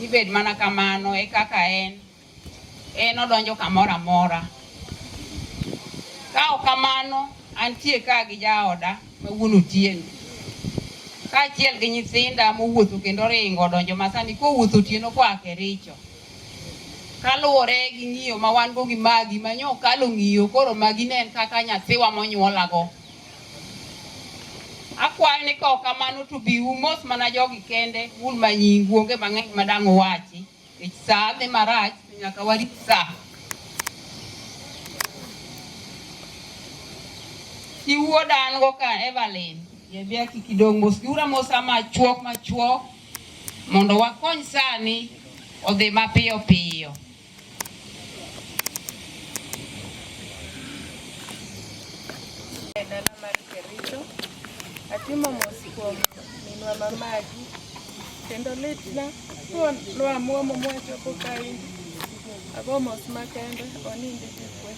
Ibed mana kamano e kaka en odonjo kamoro amora. Ka ok kamano antie ka gi jaoda ma wuon Otieno. Kaachiel gi nyithinda mowuotho kendo ringo odonjo masani kowuotho Otieno koa Kericho. Kaluwore gi ng'iyo ma wan go gi Magi manyo kalo ng'iyo koro Magi ne en kaka nyathiwa monyuolago. Akwayo ni ka ok kamano to bi umos mana jogi kende ul manyingu onge mang'eny madang' wachi. E sa dhi marach nyaka warit sa. Kiwuoda an go ka Evelyn yebia kikidong mos giura mosa machuok mondo wakony sani odhi mapiyo piyo. Dala mar Kericho atimo mos kuom minwa mamagi kendo litna lwa muomo mwachopo kae ago mos makende oninde kwe.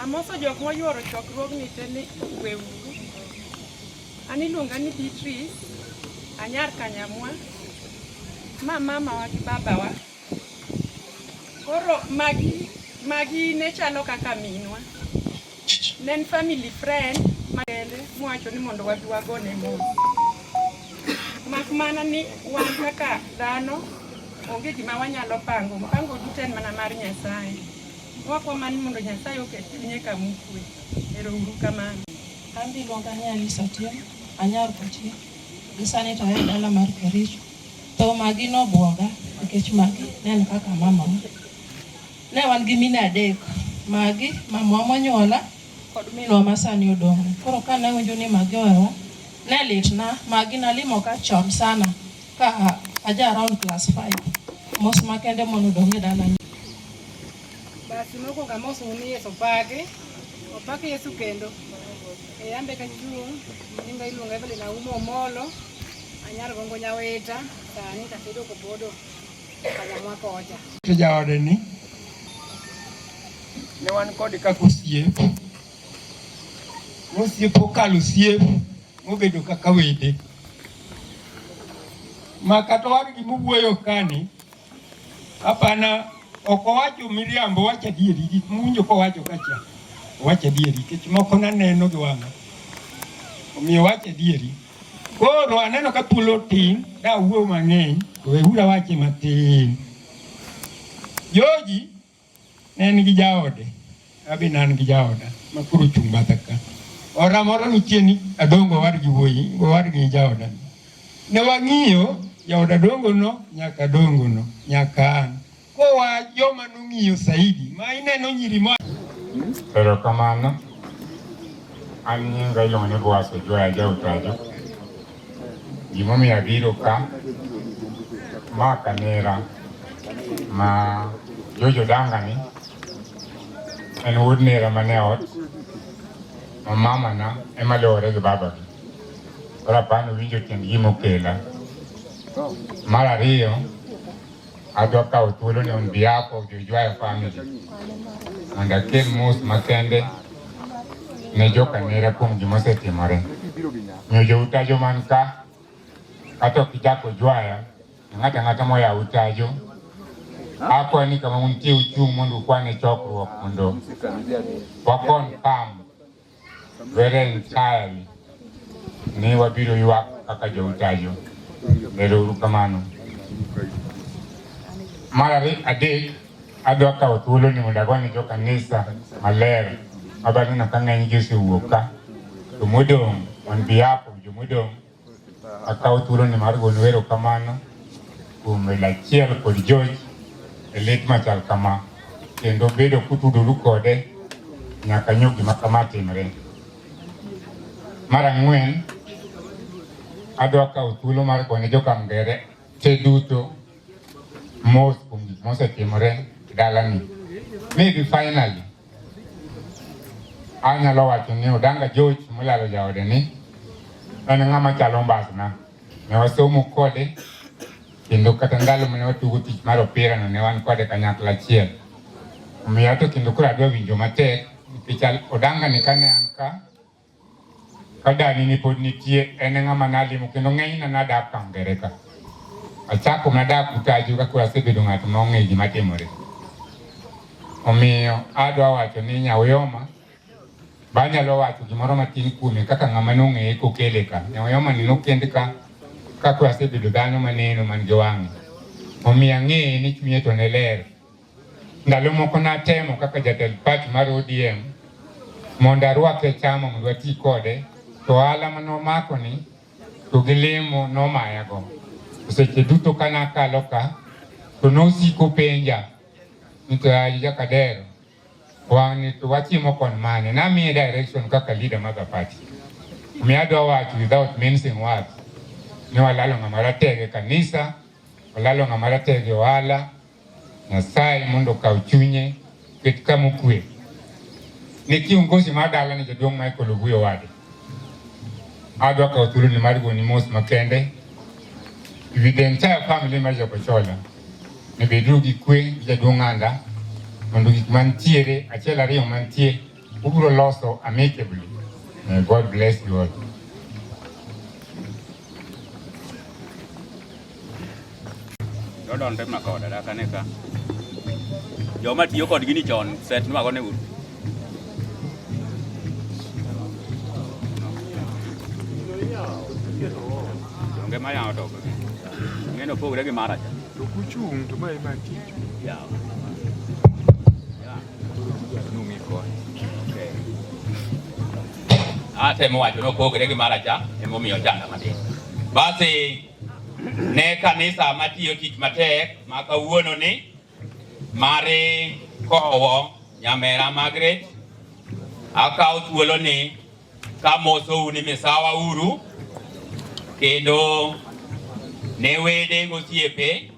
Amoso jok moyuoro chokruogni te ni okwe uru. An iluonga ni Beatrice anyar Kanyamwa ma mamawa gi babawa. Koro Magi ne chalo kaka minwa. Nen family friend makende mwacho ni mondo wabi wagone mos. Mak mana ni wan kaka dhano onge gima wanyalo pango duto en mana mar Nyasaye. Wakwa mani mondo Nyasaye oket chunye kamukwe. Ero uru kamano. Kambi luonga ni Alisa Otieno anyar Kochi. Gisani to en dala mar Kericho. To Magi nobuoga nikech Magi ne en kaka mama. Ne wan gi mine adek. Magi mama monyuola kod minwa masani odong'. Koro ka ne winjo ni Magi owewa ne litna. Magi nalimo ka chon sana ka aja around class 5. Mos makende mondo odong' e dala. Basi mokwongo amoso ni Yesu opake Yesu kendo. Ambe ka chuo nyinga iluonga Evelyn Aumo Omolo anyar gongo nyaweta sani tatedo kobodo Kanyamwa kocha. Jaode ni ne wan kod kaka osiep. Osiep okalo osiep mobedo kaka wede. Makato wan gi muwuoyo kani apana ok owacho miriambo, wacho adieri. Gik muwinjo kowacho kacha wacho adieri nikech moko naneno gi wang'a. Omiyo wacho adieri. Koro aneno ka thuolo tin da wuo mang'eny we hura wache matin. Joji ne en gi jaode, abi nan gi jaoda makuru chung batha ka. Ora moro nitie ni Adongo wadgi wuoyi, wadgi jaoda. Ne wang'iyo jaoda Adongo no nyaka Adongo no nyaka an. Kowa joma nong'iyo saidi ma ineno nyiri mo. Erokamano. An nyinga iluongo ni Boaso Joya Jautajo. Gimomiyo abiro ka ma kanera ma Jojo Odanga ni en wuod nera mane ot ma mama na ema lewore gi baba gi. Koro apani winjo tiend gimokela. Mar ariyo, adwa kawo thuolo ni on behalf of the Joya family mondo akel mos makende ne jokanera kuom gimosetimore. Miyo joutajo man ka kata kijako Joya ng'ata ng'ata moya utajo akwa ni kama untie uchung mondo kwane chokruok mondo wakon pam very entirely ni wabiro ywak kaka joutajo. Ero kamano. Mar adek adwa kawo thuolo ni mondo agone jo kanisa maler mabaneno ka ng'eny gi osewuok ka to modong' on behalf of jomodong' akawo thuolo ni mar goyo erokamano kuom achiel kod George e lit machal kama kendo bedo kutudoru kode nyaka nyugi gima kama timre. Mar ang'wen, adwa kawo thuolo mar gone jokamgere te duto mos kuom gik mosetimore dalani. Maybe finally anyalo wacho ni Odanga George molalo jaode ni en ng'ama chalo mbasna. Ne wasomo kode kendo kata ndalo mane watugo tich mar opira no ne wan kode kanyakla achiel. Omiyo to kendo koro adwa winjo matek nikech Odanga ni kane an ka dani ni pod nitie en ng'ama nalimo kendo ng'enyna nadak kamgere ka. Achako nadak Utajo ka koro asebedo ng'at ma ong'e gima timore. Omiyo adwa wacho ni Nyaoyoma banyalo wacho gimoro matin kuome kaka ng'ama nong'eye kokele ka. Nyaoyoma ni nokend ka koro asebedo dhano maneno man gi wang'e. Omiyo ang'eye ni chunye to ne ler. Ndalo moko natemo kaka jatend party mar ODM mondo arwake chama mondo ati kode to ohala manomako ni to gi lemo nomayago. Seche duto kanakalo ka to nosiko penja ni to Jakadero wang'ni to watimo kon mane. Namiye direction kaka leader mag party. Omiyo adwa wacho without mincing words ni walalo ng'ama ratege kanisa, walalo ng'ama ratege ohala. Nyasaye mondo kaw chunye ket kama okwe. Ni kiongozi mar dala ni jaduong' Michael Oguyo wade. Adwa kawo thuolo ni mar goni mos makende with the entire family mar Jokochola. Ne bedru gi kwe gi jaduong' Anda mondo gik mantiere achiel ariyo mantie ubiro loso amicably. May God bless you all. Dodon tem nakoda daka neka. Joma tiyo kod gini chon set nwago ne uru. Donge ma yawo to. Ngeno pogre gi mara cha. To kuchung to mai mantie. Ya. Nungi ko. Okay. Atemo wacho no pogre gi mara cha emomiyo chanda matin. Basi ne kanisa matiyo tich matek ma kawuono ni mare kowo nyamera Margaret akawo thuolo ni kamoso ni misawa uru kendo ne wede gosiepe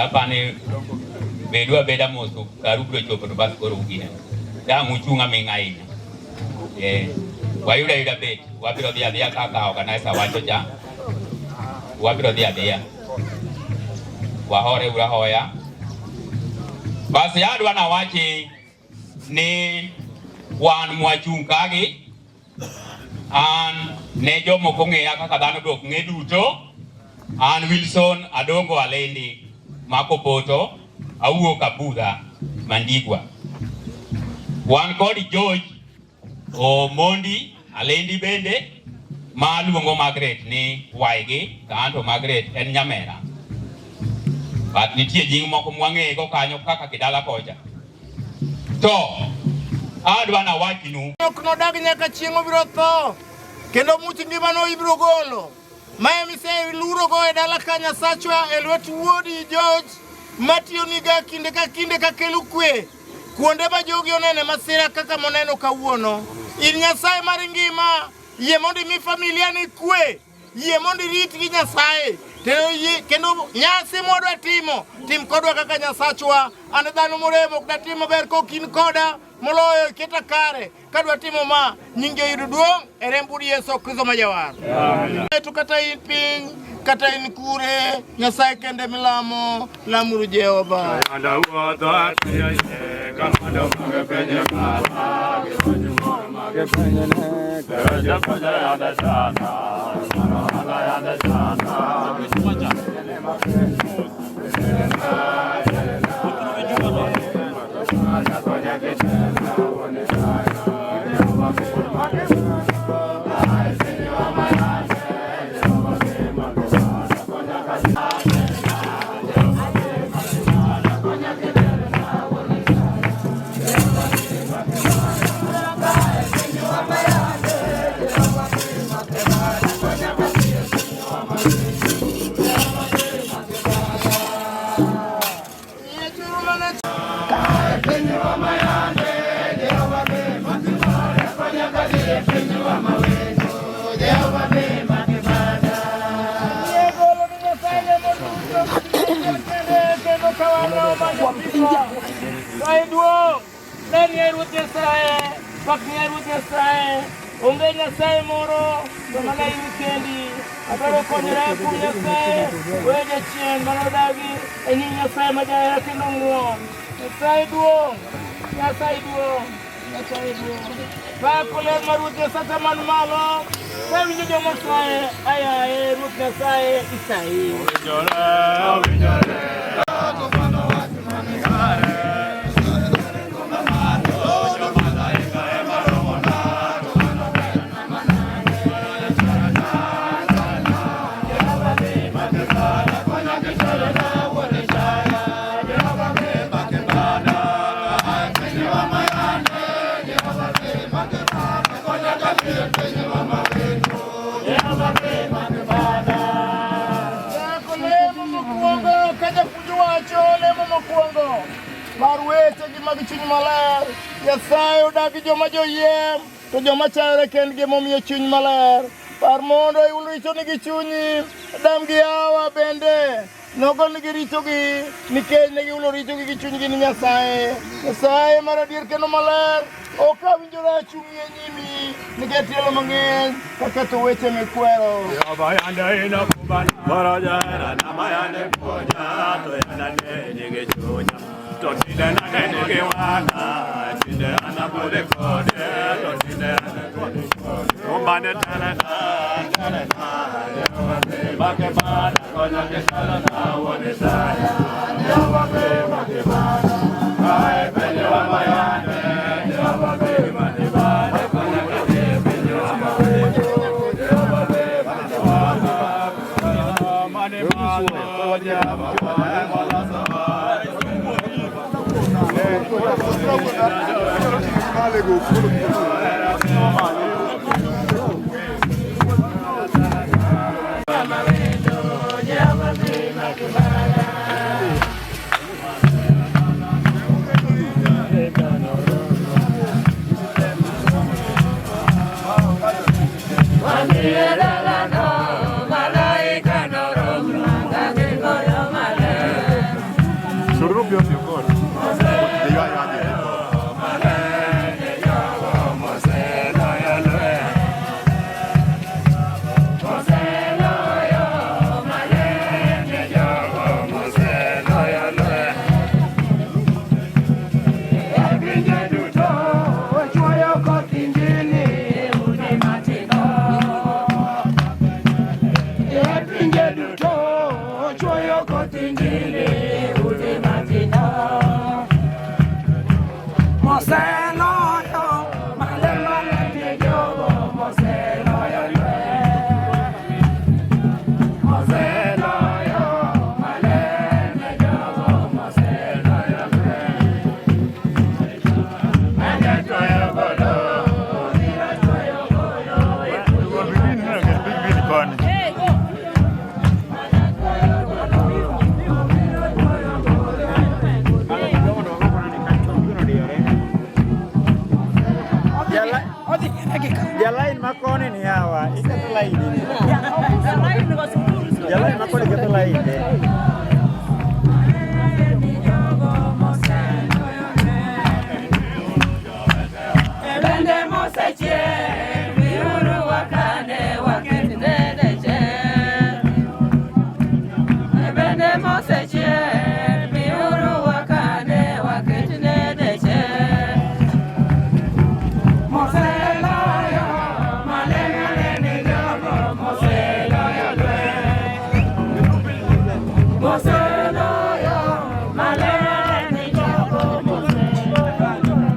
apane bedu abeda moso karu bro chopo to bas koro ugine da muchunga mengaina wayuda bet wabiro dia kaka organizer wacho ja wabiro dia wahore ura hoya basi adwa na wache ni wan mwachung kagi an ne jomo kong'eya kaka dhano dok ng'e duto an Wilson Adongo Alendi makopoto awuok Abudha Mandigwa wan kod George Omondi alendi bende maluongo Margaret ni waigi kanto Margaret en nyamera. But nitie jing moko mwang'ego kanyo kaka kidala koja. To adwa na wachinu ok nodag nyaka chieng' obiro tho kendo much ngimano ibiro golo. Mae mise luro go e dala ka Nyasachwa e lwet wuodi George matiyo niga kinde ka kelo kwe kuonde ma jogi onene masira kaka moneno kawuono. In Nyasaye mar ngima yie mondo mi familia ni kwe, yie mondo rit gi Nyasaye kendo nyasi modwa tim kodwa kaka Nyasachwa. An dhano moremo da timo ber kokin koda moloyo keta kare kadwa timo ma nyinge yudo duong' e remb Yesu Kristo ma jawar. To kata in piny kata in kure Nyasaye kende milamo lamuru Jehova. Onge Nyasaye moro to mana in kendi adwaro konyra kuom Nyasaye weyo jachien manodagi e nying Nyasaye ma jahera kendo ng'uon. Nyasaye duong', Nyasaye duong', Nyasaye duong'. Pako ler mar Ruoth Nyasaye man malo kawinjo joma saye ayaye Ruoth Nyasaye isayi. Marwete gi mag chuny maler Nyasaye odagi joma joyiem to joma chayore kendgi momiyo chuny maler. Par mondo iul richo nigi chunyi dam gi yawa bende nogol nigi richogi nikech negi ulo richogi gi chunygi ni Nyasaye. Nyasaye mar adier kendo maler ok awinjore achung'ie nyimi nikech tielo mang'eny kaketho weche mikwero. To tinde nigi wana, tinde anabude kode, to tinde anabude kode. Umbane talana, bake bana, konya kesala na wone saya. Bake bana, ay penye wa mayane, bake bana, konya kesala penye wa mayane, bake bana, mane mane, konya bake Jalain makoni ni hawa, ikato laini. Jalain makoni ikato laini. Ebende moseche, miuru wakane wakindedeche. Ebende moseche, miuru wakane wakindedeche. Moseloyo, malengale ni jogo, moseloyo lwe. Moseloyo, malengale ni jogo, moseloyo lwe.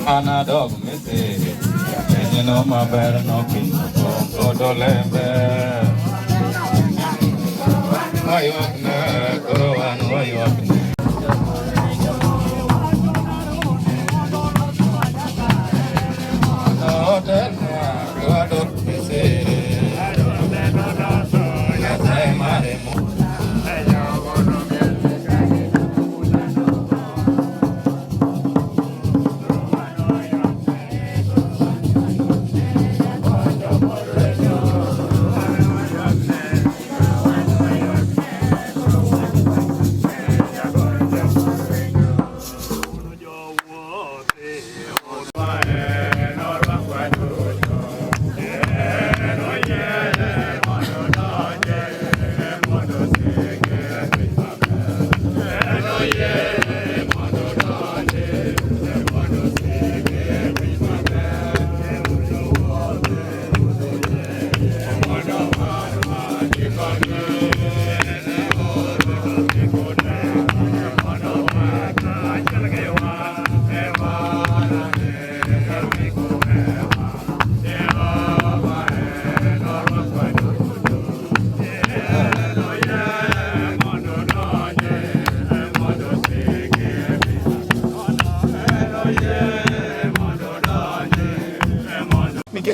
Ana dog mese, you know my better no king, go lembe. Why you up there? Go on, why you up there? No, tell me, go dog mese. Yes, I'm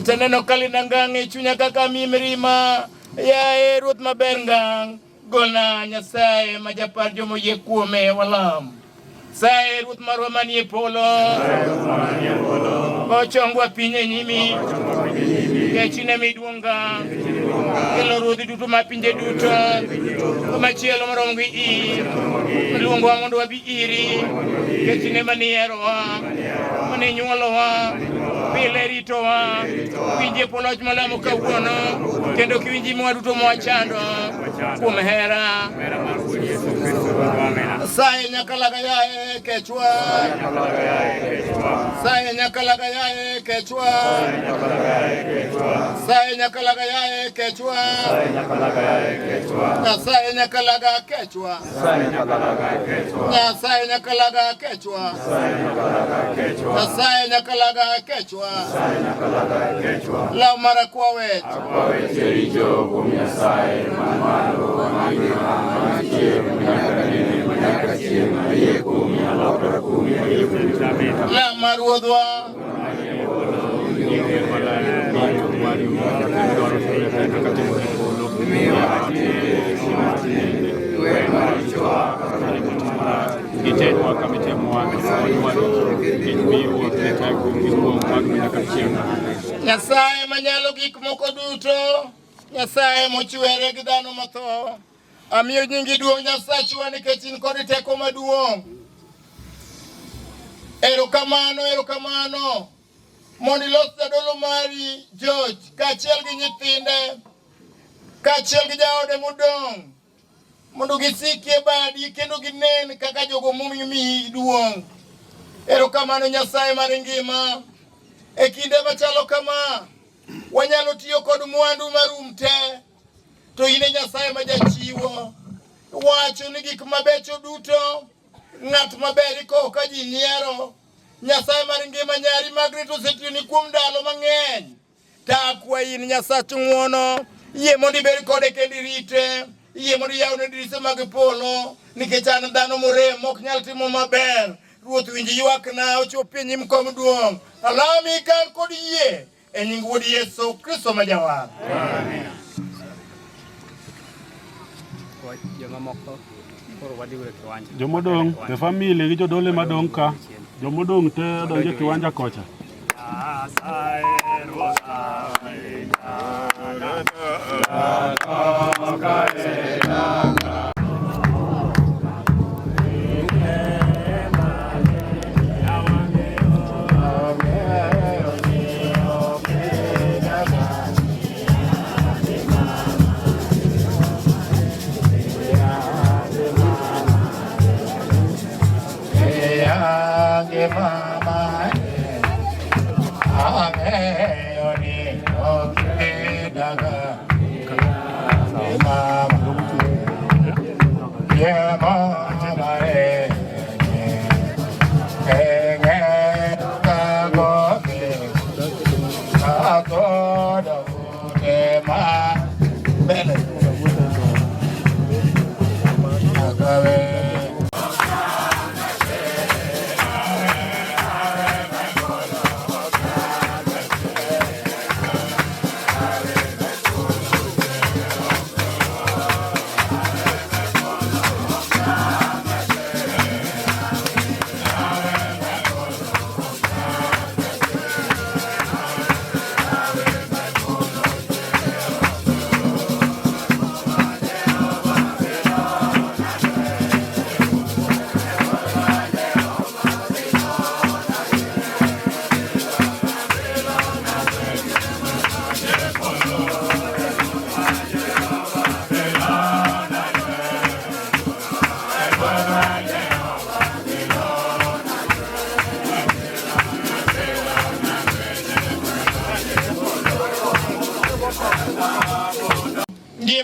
Teneno kalinangang chunya kaka mimrima ya Ruth mabengang gona Nyasaye majapar jomo ye kuome walam Sae Ruth marwaman ye polo Ochongwa pinye nyimi Kechine midwonga Kelo Ruthi duto mapinje duto Kumachielo marongwi i Mluongo wa mundu wa biiri Kechine maniero wa Mani nyuolo wa Pile rito wa Pinje polo chmalamo kawuono Kendo kiwinji mwa duto mwa chando Kumehera Sae nyakalaga yae kechwa Sae nyakalaga yae kechwa Sae nyakalaga yae kechwa Sae nyakalaga kechwa Sae nyakalaga kechwa Sae nyakalaga kechwa La mara kwa wetu Chericho kumya sae mamalo La maruodwa Nyasaye manyalo gik moko duto Nyasaye mochwere gi dhano matho Amiyo nyingi duong' Nyasachwa nikech in kod teko maduong'. Erokamano. Mondo ilos jadolo mari George kaachiel gi nyithinde kaachiel gi jaode modong' mondo gisiki e badi kendo ginen kaka jogo momiyi duong'. Erokamano Nyasaye mar ngima. E kinde machalo kama wanyalo tiyo kod mwandu marum te. To ine Nyasaye ma jachiwo wacho ni gik mabecho duto ng'at maber iko ka ji nyiero Nyasaye mar ngima nyari Margaret osetiyoni kuom ndalo mang'eny ta akwayi in Nyasach ng'wono yie mondo ibed kode kendo irite yie mondo iyawne dirise mag polo nikech an dhano morem ok nyal timo maber Ruoth winj ywakna ochopi e nyim kom duong' alami kan kod yie e nying Wuod Yesu Kristo ma jawar amen. Jomodong te family gi jodole madong ka jomodong te donje kiwanja kocha Mama, Ame, okay, Daga, Mama, yeah, Mama,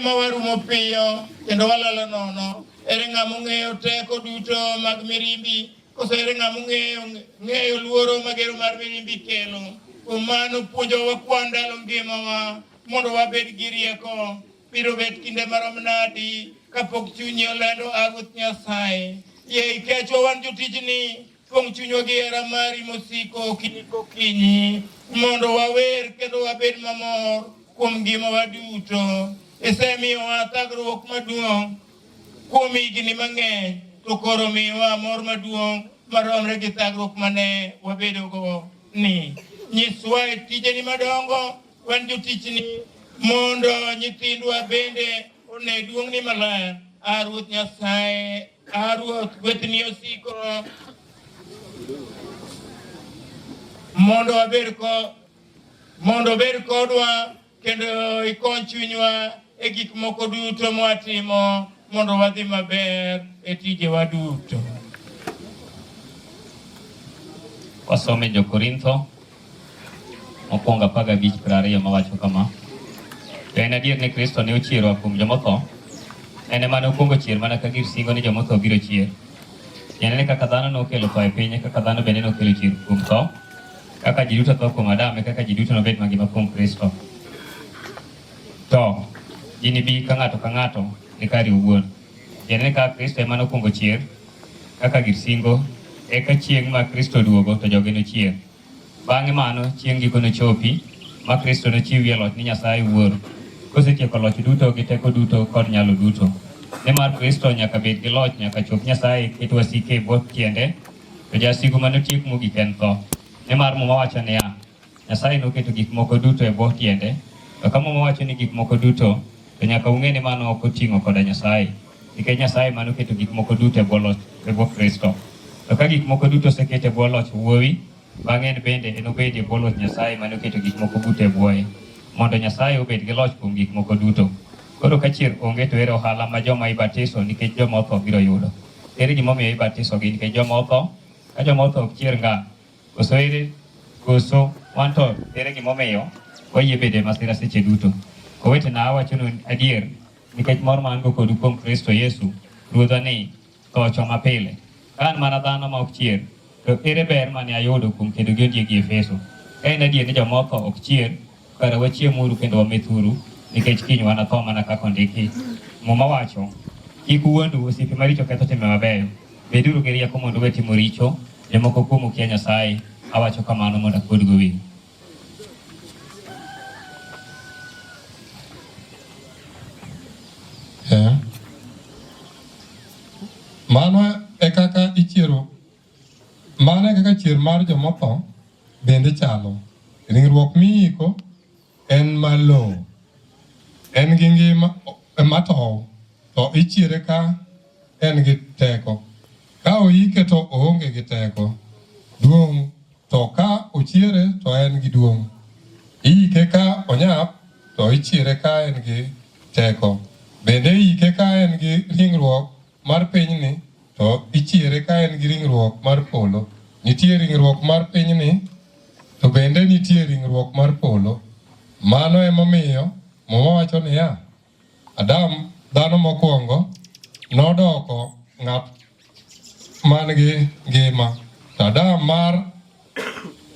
ma warumo piyo kendo walalo nono. Ere ng'ama ong'eyo teko duto mag mirimbi, koso ere ng'ama ong'eyo luoro magero mar mirimbi kelo. Kuom mano puonjowa kwan ndalo ngimawa mondo wabed gi rieko. Biro bet kinde marom nadi kapok chunyi olendo aguth Nyasaye. Yie ikechwa wan jotijni, pong' chunywa gi hera mari mosiko okinyi kokinyi, mondo wawer kendo wabed mamor kuom ngimawa duto. Isemiyowa thagruok maduong' kuom higni mang'eny, to koro miyowa mor maduong' maromre gi thagruok mane wabedogo ni. Nyiswa e tijeni madongo wan jotichni, mondo nyithindwa bende one duong'ni maler. Ruoth Nyasaye, Ruoth gwethni osiko mondo bed kodwa kendo ikony chunywa e gik moko duto mwatimo mondo wadhi maber e tijewa duto. Wasome Jo-Korintho mokwongo 15:20 mawacho kama: to en adier ni Kristo ne ochiero kuom jomotho, en ema ne okwongo chier mana ka gir singo ni jomotho biro chier. Tiende ni kaka dhano nokelo tho e piny, kaka dhano bende nokelo chier kuom tho. Kaka ji duto tho kuom Adam, kaka ji duto nobed mangima kuom Kristo. To gini bi ka ng'ato ni kari owuon. Tiende ni kaka Kristo ema nokwongo chier kaka gir singo, eka chieng' ma Kristo duogo to joge nochier. Bang'e mano chieng' giko nochopi ma Kristo nochiwie loch ni Nyasaye Wuoro, kosetieko loch duto gi teko duto kod nyalo duto. Nimar Kristo nyaka bed gi loch nyaka chop Nyasaye ket wasike e bwo tiende, to jasigu manotiek mogik en tho. Nimar Muma wacho niya, Nyasaye noketo gik moko duto e bwo tiende. To ka Muma wacho ni gik moko duto, to nyaka ung'e ni mano ok oting'o koda Nyasaye, nikech Nyasaye manoketo gik moko duto e bwo Kristo. To ka gik moko duto oseket e bwo loch Wuowi, bang'e en bende enobed e bwo loch Nyasaye manoketo gik moko duto e bwoye, mondo Nyasaye obed gi loch kuom gik moko duto. Koro ka chier onge, to ere ohala ma joma ibatiso nikech joma otho biro yudo? Ere gimomiyo ibatisogi nikech joma otho? Ka joma otho ok chier nga, koso wan to ere gimomiyo wayie bede masira seche duto? Owetena, awachonu adier, nikech mor ma an go kodu kuom Kristo Yesu Ruodhwa ni tho choma pile. Ka an mana dhano ma ok chier, to ere ber mane ayudo kuom kedo gi ondiegi Efeso? Ka en adier ni joma otho ok chier, kara wachiemuru kendo wamethuru, nikech kiny wanatho mana kaka ondiki. Muma wacho, kik uwuondu, osiepe maricho ketho timbe mabeyo. Beduru gi rieko mondo uwe timo richo, jomoko kuomu kia Nyasaye. Awacho kamano mondo akuodgo wiu. Mano e kaka ichiero, mano e kaka chier mar jomotho bende chalo. Ringruok miiko en malo, en gi ngima matow, to ichiere ka en gi teko. Ka oike to oonge gi teko. Duong' to ka ochiere to en gi duong'. Iike ka onyap to ichiere ka en gi teko. Bende iike ka en gi ringruok mar pinyni, to ichiere ka en gi ringruok mar polo. Nitie ringruok mar pinyni, to bende nitie ringruok mar polo. Mano emomiyo Muma wacho niya, Adam, dhano mokwongo, nodoko ng'at man gi ngima. To Adam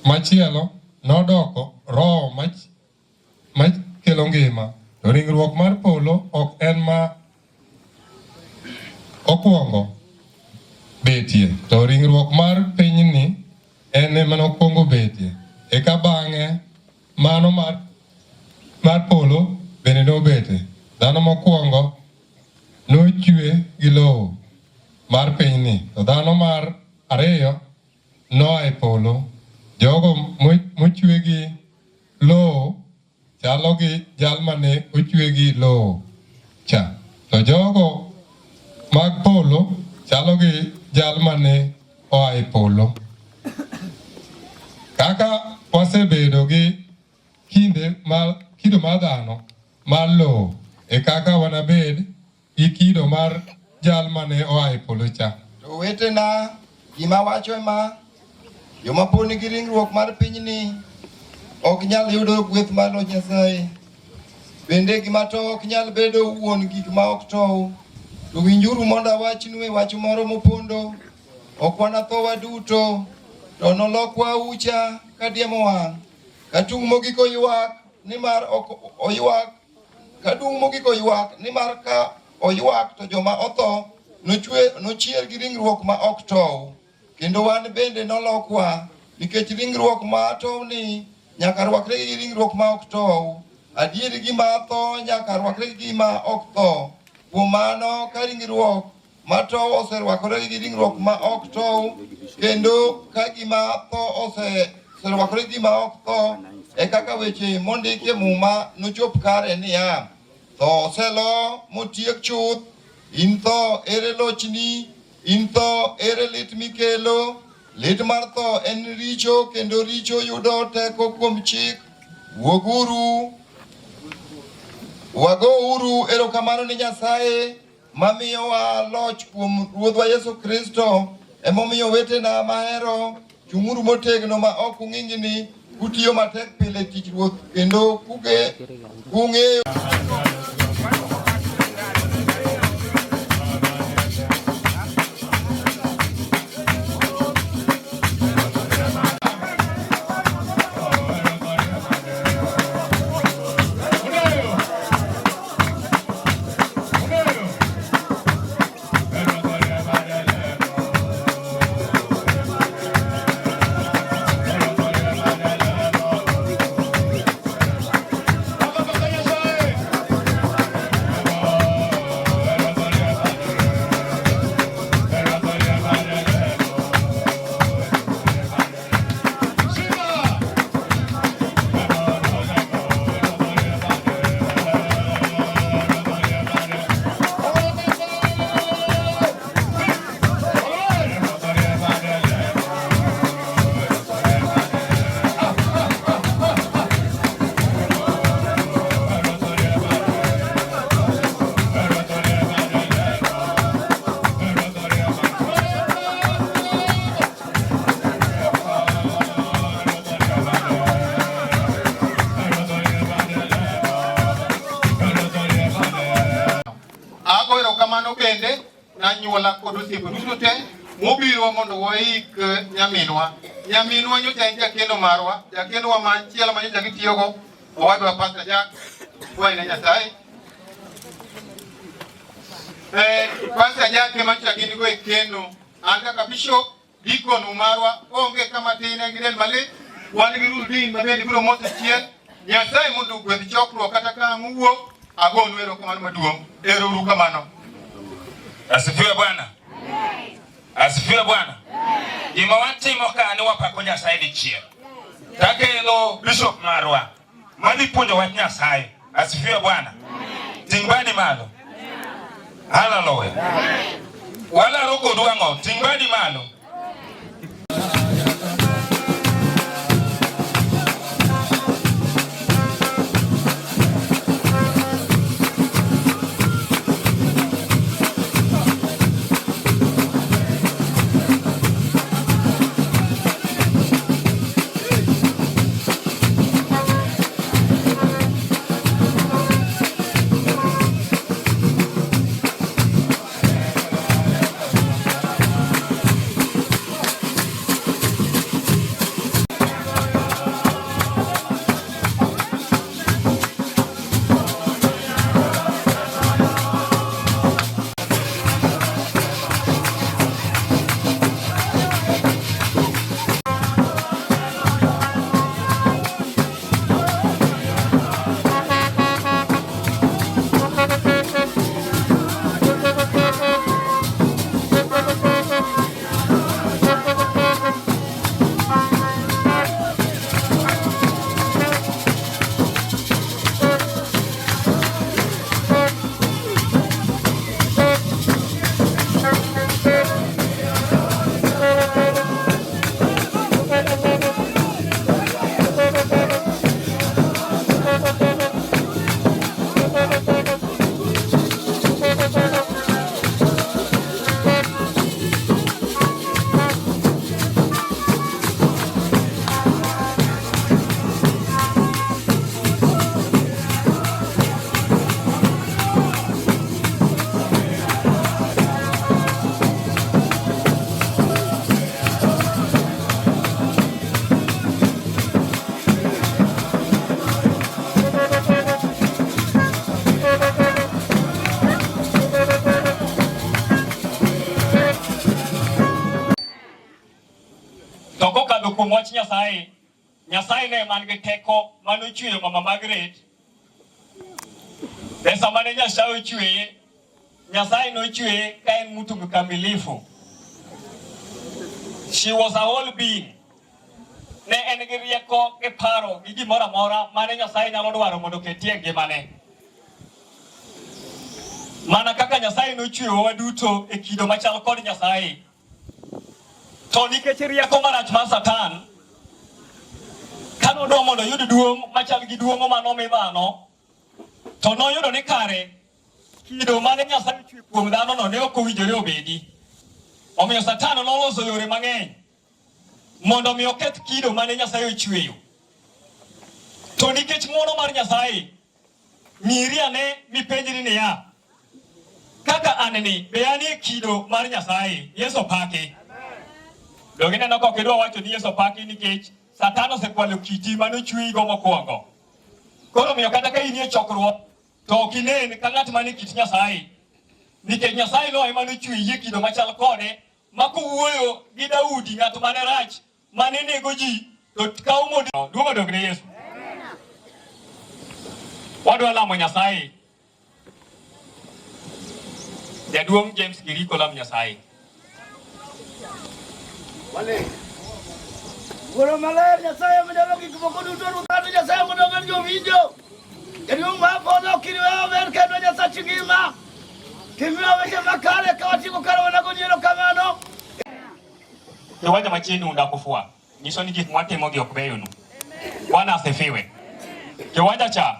machielo nodoko roho makelo ngima. To ringruok mar polo ok en ma okwongo betie, to ringruok mar pinyni en ema nokwongo betie. Eka bang'e mano mar polo bende nobete. Dhano mokwongo nochwe gi lowo mar pinyni, to dhano mar ariyo noa e polo. Jogo mochwe gi lowo chalo gi jal mane ochwe gi lowo cha, to jogo mag polo chalo gi jal mane oa e polo. Kaka wasebedo gi kido mar dhano mar lowo, e kaka wanabed gi kido mar jal mane oa e polo cha. To wetena, gima wacho ema, joma pod nigi ringruok mar pinyni ok nyal yudo gweth mar loch Nyasaye. bende gima to ok nyal bedo wuon gik ma ok tow. To winjuru mondo awachnu e wach moro mopondo, ok wanathowa duto, to nolokwa ucha kadiemo wang', katung' mogik oywak, nimar ok oywak, kadung' mogik oywak, nimar ka oywak to joma otho nochier gi ringruok ma ok tow. Kendo wan bende nolokwa, nikech ringruok ma tow ni nyaka rwakre gi ringruok ma ok tow. Adier gima tho nyaka rwakre gi gima ok tho. Kuom mano ka ringruok ma tow oserwakore gi ringruok ma ok tow, kendo ka gima tho oserwakore gi gima ok tho, e kaka weche mondiki e muma nochop kare niya, tho oselo motiek chuth, in tho ere lochni, in tho ere lit mikelo. Lit mar tho en richo, kendo richo yudo teko kuom chik. Wuoguru, wagouru erokamano ni Nyasaye mamiyowa loch kuom Ruodhwa Yesu Kristo. Emomiyo wetena mahero, chung'uru motegno ma ok ung'ing'ni, kutiyo matek pile tich Ruoth, kendo kung'eyo bende nanyuola kod osiepe duto te mobiro mondo waik nyaminwa. Nyaminwa nyocha en jakeno marwa, jakenowa machielo ma nyocha gitiyogo, owadwa Pastor Jack, kwaine Nyasaye. Pastor Jack ema nyocha gin go e keno. An kaka bishop, deacon marwa, onge kama tin en gi del malit, wan gi rudin ma bende biro mose chien. Nyasaye mondo ogwedh chokruok kata ka ang' wuok, agonu erokamano maduong'. Erouru kamano. Asifiwe Bwana. Asifiwe Bwana. Gima watimo ka ni wapako Nyasaye dichiel. Takelo bishop marwa madhi puonjo wach Nyasaye. Asifiwe Bwana. Tingbani malo. Hallelujah. Wala roko duango. Tingbani malo. To kokadho kuom wach Nyasaye, Nyasaye ne man gi teko manochweyo mama Margaret. Pesa mane Nyasaye ochweye, Nyasaye nochweye ka en mtu mkamilifu. She was a whole being. Ne en gi rieko gi paro gi gimoro amora mane Nyasaye nyalo dwaro mondo oketie e ngimane. Mana kaka Nyasaye nochweyowa duto e kido machal kod Nyasaye. To nikech rieko marach mar Satan, kanodwa mondo oyud duong' machal gi duong' manomi dhano, to noyudo ni kare kido mane Nyasaye ochweyo kuom dhano no ne ok owinjore obedi. Omiyo Satan noloso yore mang'eny mondo mi oketh kido mane Nyasaye ochweyo. To nikech ng'wono mar Nyasaye, miria ne mipenjri niya, kaka anni be anie kido mar Nyasaye? Yesu pake. Donge ineno kok idwa wacho ni Yesu pake nikech Satan osekwalo kiti manochweyigo mokwongo. Koro miyo kata ka inie chokruok to ok inen ka ng'at manie kit Nyasaye. Nikech Nyasaye no ema nochweyi kido machal kode, ma kowuoyo gi Daudi, ng'at mane rach, mane nego ji, to kawo mondo duogo dog ne Yesu. Wadwa lamo Nyasaye. Jaduong' James Giriko lam Nyasaye. Wale. Goro maler Nyasaye manyalo gik moko duto rukati Nyasaye mondo obed jowinjo. Jaduong' ma podho kiriweyo ber kendo Nyasachi ngima. Kimiyo weche makare ka watimo kare wanago nyiero kamano. Kiwanja machiegni undakufua. Nyiso ni gik mwatimo gi ok beyo nu. Bwana asifiwe. Kiwanja cha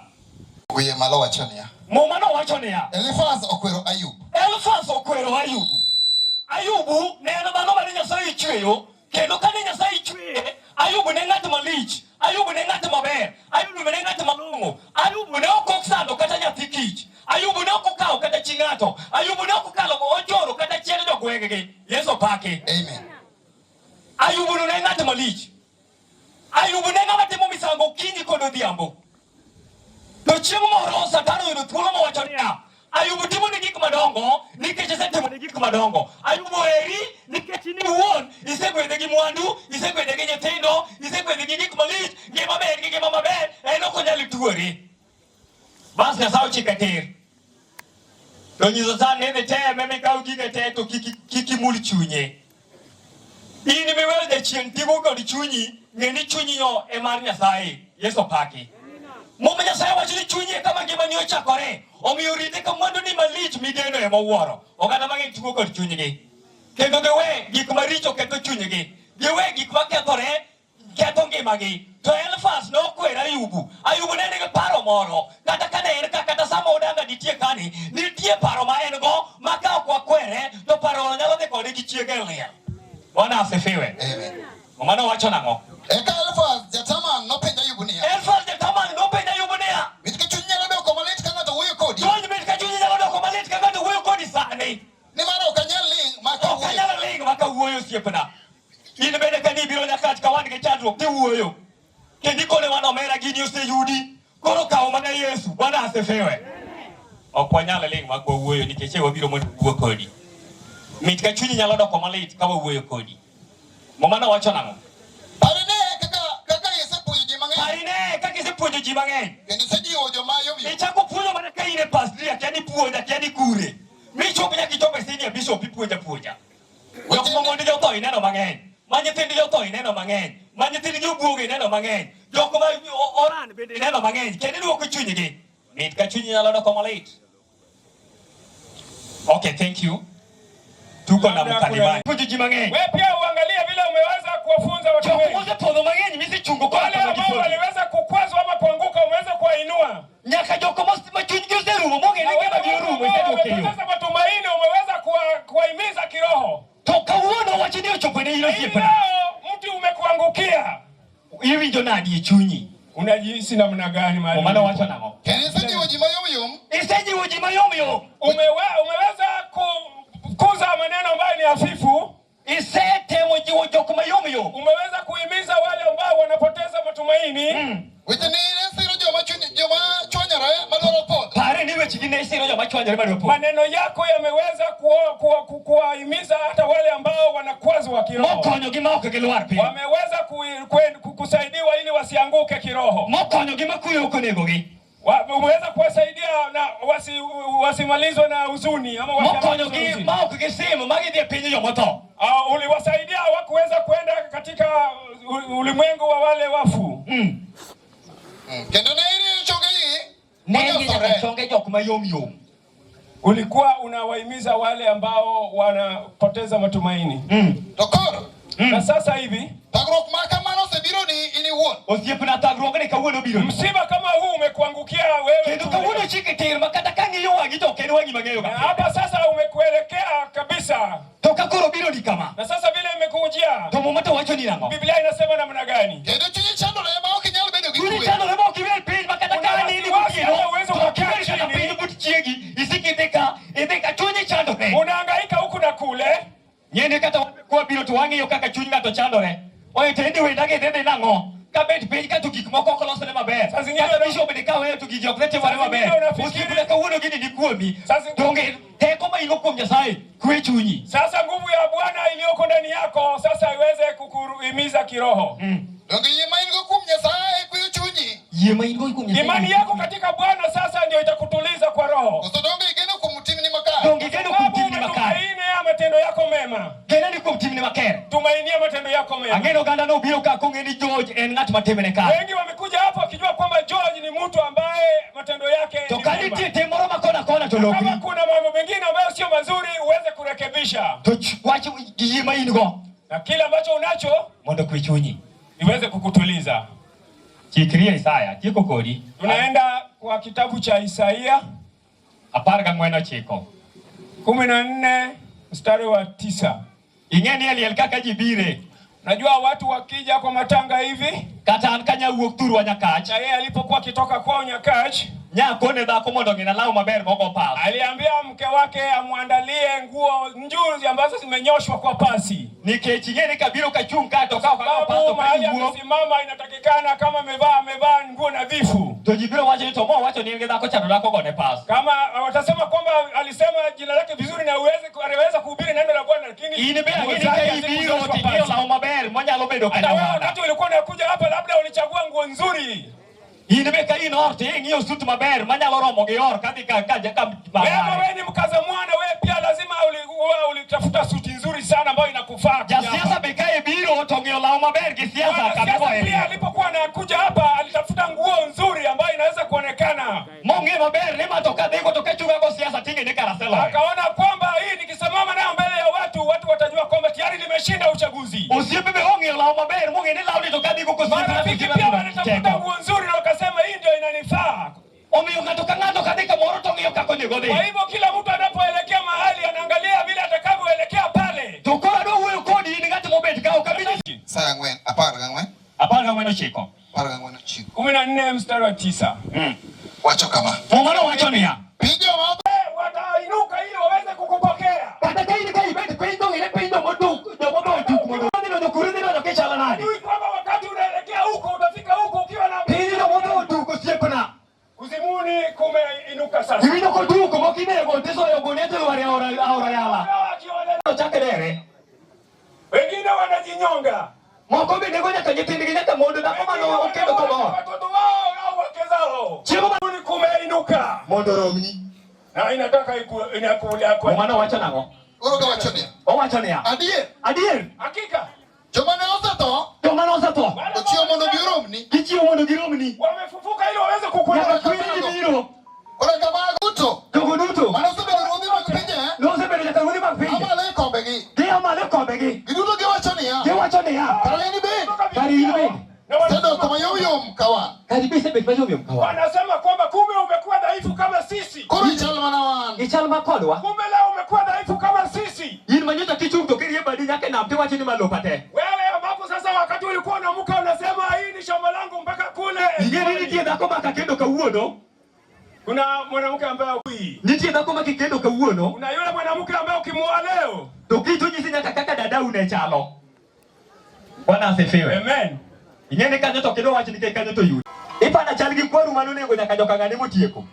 Kuye malo wacho niya. Muma nowacho niya. Elifaz okwero Ayub. Elifaz okwero Ayubu. Ayubu ne en dhano mane Nyasaye chweyo, kendo kane Nyasaye chweye, Ayubu ne ng'at malich, Ayubu ne ng'at maber, Ayubu ne ng'at malong'o, Ayubu ne ok oksando kata nyathi kich, Ayubu ne ok okawo kata chi ng'ato, Ayubu ne ok okalo ojoro kata chiel jogweng'gi. Yesu pake. Amen. Ayubu ne ng'at malich. Ayubu ne ng'ama timo misango okinyi kod odhiambo. To chieng' moro Satan oyudo thuolo mowacho niya, Ayubu timo ni gik madongo nikech isetimo ni gik madongo. Ayubu eri nikech in iwuon isegwedhe gi mwandu, isegwedhe gi nyithindo, isegwedhe gi gik malich, ngima ber gi ngima maber, en ok onyal tuori. Bas Nyasaye ochike tir. To nyiso Satan ni dhi teme mikaw gige te to kik imul chunye. In miweyo jachien tigo kod chunyi, ng'e ni chunyi no e mar Nyasaye. Yesu paki. Muma Nyasaye wacho ni chunyi kama ngimani ochakore. Omiyo rite ka mwandu ni malich migeno ema wuoro. Oganda mang'eny tugo kod chunygi. Kendo giwe gik maricho ketho chunygi. Giwe gik makethore ketho ngimagi. To Elifaz nokwero Ayubu. Ayubu ne nigi paro moro. Kata ka ne en ka kata sama Odanga nitie kani, nitie paro ma en go ma ka ok wakwere to paro nyalo dhi kode gi chiege liel. Bwana asifiwe. Amen. Mama nowacho nang'o? Eka Elifaz jataman nopenjo Ayub niya. Elifaz jataman nopenjo Ayub niya. Mit ka chuny nyalo doko malit ka ng'ato wuoyo kodi. Chuny mit ka chuny nyalo doko malit ka ng'ato wuoyo kodi sani. Nimar ok anyal ling' ma ka wuoyo. Ok anyal ling' ma ka wuoyo osiepna. In bende ka nibiro nyakach ka wan gi chandruok tiwuoyo. Kendo ikone wan omera gini oseyudi. Koro kawo mana Yesu. Bwana asifiwe. Ok wanyal ling' ma ka wuoyo nikech wabiro mondo wuo kodi. Mit ka chuny nyalo doko malit ka wuoyo kodi. Mama nowacho nang'o? Parine kaka isepuonjo ji mang'eny. Parine kaka isepuonjo ji mang'eny. Kendo isejiwo joma yomyom. Ichako puonjo mana ka in e pastri akia ni puonja akia ni kure. Michop nyaka ichop e senior bishop ipuonja puonja. Jok mamondi jotho ineno mang'eny. Ma nyithind jotho ineno mang'eny. Ma nyithind jobuogo ineno mang'eny. Jok ma oran bende ineno mang'eny. Kendo iduoko chunygi. Mit ka chunyi nyalo doko malit. Okay, thank you. Tuko na mkalimani. Puonjo ji mang'eny. Wewe pia uangalie vile umeweza kuwafunza watu wengi. Chokoza podho mang'eny misi chungo kwa wale ambao waliweza kukwazwa ama kuanguka umeweza kuwainua. Nyaka joko machunyi oserumo monge ni kama biorumo isedokeyo. Sasa matumaini umeweza kuwahimiza kiroho. To kawuono wacho ni ochopo ne ilo siepna. Mtu umekuangukia. Iwinjo nadi e chunyi. Unajihisi namna gani mahali? Mama wacho nang'o? Isejiwo ji mayomyom. Isejiwo ji mayomyom. Umeweza kukuza maneno ambayo ni hafifu. Isetemo jiwo jok mayomyom. Umeweza kuhimiza wale ambao wanapoteza matumaini. Weche ni siro joma chwanyore madwaro podho. Pare ni weche gi ne siro joma chwanyore madwaro podho. Maneno yako yameweza kuwahimiza hata wale ambao wanakwazwa kiroho. Wameweza kusaidiwa ili wasianguke kiroho. Umeweza kuwasaidia na wasimalizwe na huzuni ama uliwasaidia hawakuweza kwenda katika ulimwengu wa wale wafu. Ulikuwa unawahimiza wale ambao wanapoteza matumaini. Na sasa hivi msiba kama huu umekuangukia wewe. Na hapa sasa umekuelekea kabisa. Na sasa vile imekujia. Biblia inasema namna gani? Unahangaika huku na kule. Nyene kata kwa biro tuwangi yo kaka chuny ngato chandore. Oye tendi we ndage dede nango. Kabet pej ka tukik moko kolose ne maber. Sasa ngine bisho bedeka we tukijokre te wale maber. Usikule ka wono gini ni kuomi. Sasa donge teko ma ilo kuom Nyasaye kwe chunyi. Sasa nguvu ya Bwana iliyoko ndani yako sasa iweze kukuhimiza kiroho. Donge yema ingo kuom Nyasaye kwe chunyi. Yema ingo kuom Nyasaye. Imani yako katika Bwana sasa ndio itakutuliza kwa roho. Usodonge igeno kumtimi ni makara. Donge igeno kumtimi ni makara. Matendo yako mema. Gena ni kumtimi ni makere. Tumainia matendo yako mema. Ageno ganda no biro ka kongeni George en ngat matemene ka. Wengi wamekuja hapo wakijua kwamba George ni mtu ambaye matendo yake ni mema. Tokani tete moro makona kona toloki. Kama kuna mambo mengine ambayo sio mazuri uweze kurekebisha. Wacha yima ingo. Na kile ambacho unacho mondo kwichunyi iweze kukutuliza. Chikiria Isaya, chiko kodi. Tunaenda kwa kitabu cha Isaia 14:9. 14 mstari wa 9. Ingeni aliel kaka jibire. Najua watu wakija kwa matanga hivi. Kata ankanya wuok turu wa Nyakach. Yeye alipokuwa kitoka kwao Nyakach. Nyako ne dhako mondo ngina lau maber moko pas. Aliambia mke wake amuandalie nguo nzuri ambazo zimenyoshwa kwa pasi. Nikech ingeni kabiro kachung ka to ka paso mahali amesimama inatakikana kama amevaa nguo nadhifu. To jibiro wacho ni to mo wacho ni dhako chano dhako gone pas. Kama watasema kwamba alisema jina lake vizuri na uweze kuhubiri neno la Bwana, lakini inebe ngeni ka ibiro tikio lau maber monyalo bedo kana. Wakati ulikuwa unakuja hapa labda ulichagua nguo nzuri. Inebe ka inorte ngio suit maber manyalo romo gi or kadhi ka wewe ni mkaza mwana, wewe pia lazima ulitafuta suti nzuri sana ambayo inakufaa. Siasa bekae biro to ngio lao maber gi siasa kabisa. Pia alipokuwa anakuja hapa alitafuta nguo nzuri ambayo inaweza kuonekana. Monge maber ni matoka dego to kachuga go siasa tinge ni karasela. Akaona kwamba hii nikisimama nayo mbele ya watu watajua kwamba tayari nimeshinda uchaguzi. Usibebe ngio lao maber monge ni lao to kadhi go ko siasa. Pia wanatafuta nguo nzuri na wakasema hii ndio inanifaa. Omiyo ng'ato kadika moro to ng'iyo kako nego dhi. Kwa hivyo kila mtu anapoelekea mahali anaangalia vile atakavyoelekea pale. To koro adwa wuoyo kodi in ng'at mobet ka ok abidi. Saa 14. 14:9. 14:9. 14 mstari wa 9. Wacho kama. Mumano wacho niya. Pijo watainuka ili waweze kukupokea. Kata kaini kai bet pendo ile pendo moduk do modo tuk modo. Ndio kurudi ndio keshala nani. Hujui kwamba wakati unaelekea huko utafika huko ukiwa na pendo modo tuk usiekona. Kuzimuni kumeinuka sasa. Hivyo kwa tu como kinego teso yo bonete wale ahora yala. Chakere. Wengine wanajinyonga. Moko bende ngoja kajitindikanya kama mondo na kama no okendo kama. Watoto wao au wake zao. Chimo kumeinuka. Mondo romni. Na inataka inakulia kwa. Mwana wacha nango. Oroga wacho ni. O wacha ni. Adier. Hakika. Jomane oseto. Ochio mondo giromni. Kichio mondo giromni. Wamefufuka ili waweze kukuona. Ora kama guto. Duto. Mano sebedo ruodhi mag pinje. No sebedo jaka ruodhi mag pinje. Amale kombegi. Amale kombegi. Giduto giwacho niya. Karayini be. Sedo kama yoyom kawa. Karibisa bet yom kawa. Wanasema kwamba kumbe umekuwa dhaifu kama sisi. Koro ichal mana wan. Ichal makodwa. Kumbe leo umekuwa dhaifu kama sisi. Yin manyota kichung to kiri badi yake na mte wachi ni malopate. Wewe ambapo sasa wakati ulikuwa unaamka unasema hii ni shamba langu mpaka kule. Ngeni nitie dhako makakendo kawuono. Kuna mwanamke ambaye hui. Nitie dhako makikendo kawuono. Kuna yule mwanamke ambaye ukimuoa leo. To kitu nyisi nyaka kaka dada unechalo. Bwana asifiwe. Amen. Ingene kanyo to kendo wachi ni kanyo to yudi. Ipana chalgi kwaru mano nego nyaka joka ngani motieko.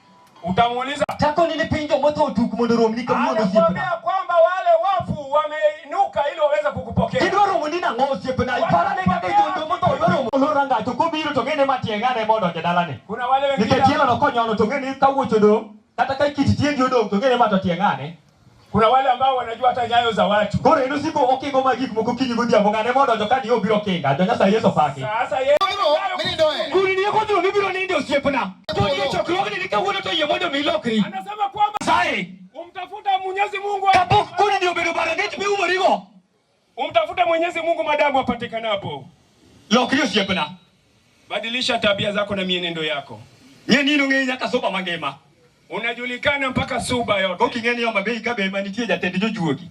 Utamuuliza. Tako nilipinjo moto tukumondo mnika mwono siepna. Anakuambia kwamba wale wafu wameinuka ili waweze kukupokea. Kidwaro mundina ngo siepna. Ipara neka kito moto yoro oloranga to kubiro to ngene matiengane mondo kedalane. Kuna wale wengine. Niketiela no konyo no to ngene kawuocho do. Kata kai kititiendi odong to ngene mato tiengane. Kuna wale ambao wanajua hata nyayo za watu. Kore eno siko okingo magik moko kinyi godia bongane mondo to kadi obiro kinga. Jo Nyasaye Yesu paki. Sasa yeye kuri ni ko dro biro ni ndio siepna. To ye chokro ni nikawuono to ye mondo milokri. Anasema kwamba sai umtafuta Mwenyezi Mungu. Kapo kuri ndio bedo barangeti mi umorigo. Umtafuta Mwenyezi Mungu madamu apatikanapo. Lokri siepna. Badilisha tabia zako na mienendo yako. Nye nino ngenya kasoba mangema. Unajulikana mpaka suba yote. Ukingeni yo mabei kabe manitie jatende jojuogi.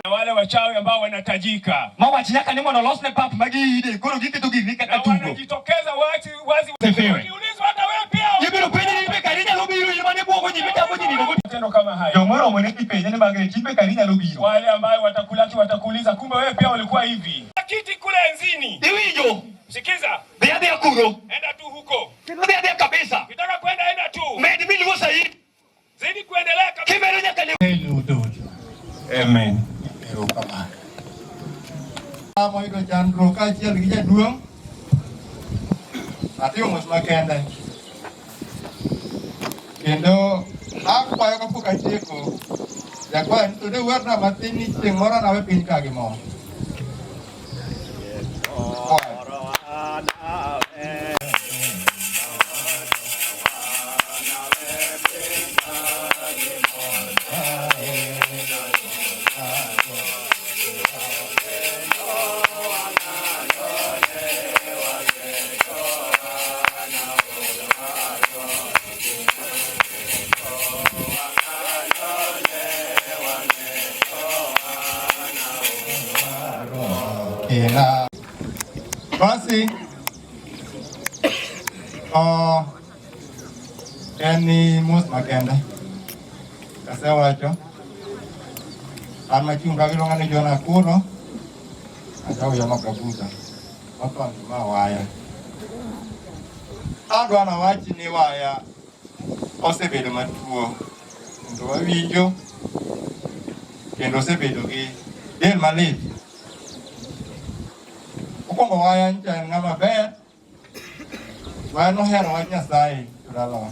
Na wale wachawi ambao wanatajika. Mawachiyaka ni mwana lost pap magi ide koro gike to girika katugo. Wanajitokeza wazi. Niulizwa hata wewe pia. Yibiro penye ni pekarinya lobiro yimane bwogo nyimita boji ni logo. Tendo kama haya. Yomoro mwene kipenye ni Margaret pekarinya lobiro. Wale ambao watakuuliza kumbe wewe pia ulikuwa hivi. Kiti kule enzini. Diwijo. Sikiza. Bia kuro. Enda tu huko. Bia kabisa. Ukitaka kwenda enda tu. Medi mili wosa hii. Zidi kuendelea kabisa. Kimero nyaka leo. Amen. Amo ito chandro ka chiel gi jaduong'. Atiyo mos makende. Kendo akwayo kapok atieko. Jakwayo ni to de werna matin ni chieng' moro nawe piny ka gi mor. Na basi ni mos makende kasewacho an machunga giluonga ni Jona Kuro akawiya makabuta otongi ma waya adwa na wachi ni waya osebedo matuo kendo wawinjo kendo osebedo gi del malit. Kuongo waya ncha en ng'ama ber. Waya nohero wach Nyasaye dalawa.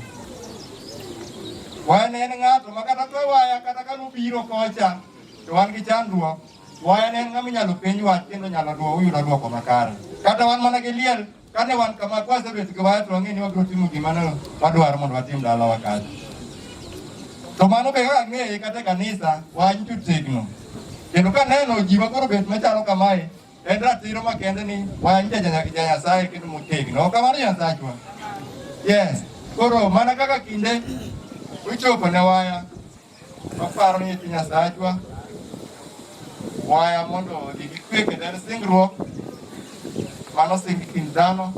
Waya ne en ng'ato ma kata ka waya kata ka nobiro kocha to wan gi chandruok. Waya ne en ng'ama inyalo penj wach kendo nyalo yudo duoko makare. Kata wan mana gi liel kane wan kama kwasebet gi waya to wang'e ni wabiro timo gima ne wadwaro mondo watim dalawa kacha. To mano be ang'eye kata kanisa wan jotegno. Kendo kaneno ji makoro bet machalo kamae en ratiro makende ni wan Nyasaye kendo motegno. Kamano Nyasachwa. Yes. Koro mana kaka kinde uchopo ne waya waparo ni Nyasachwa waya mondo odhi gi kwe kendo en singruok mano singi kind dhano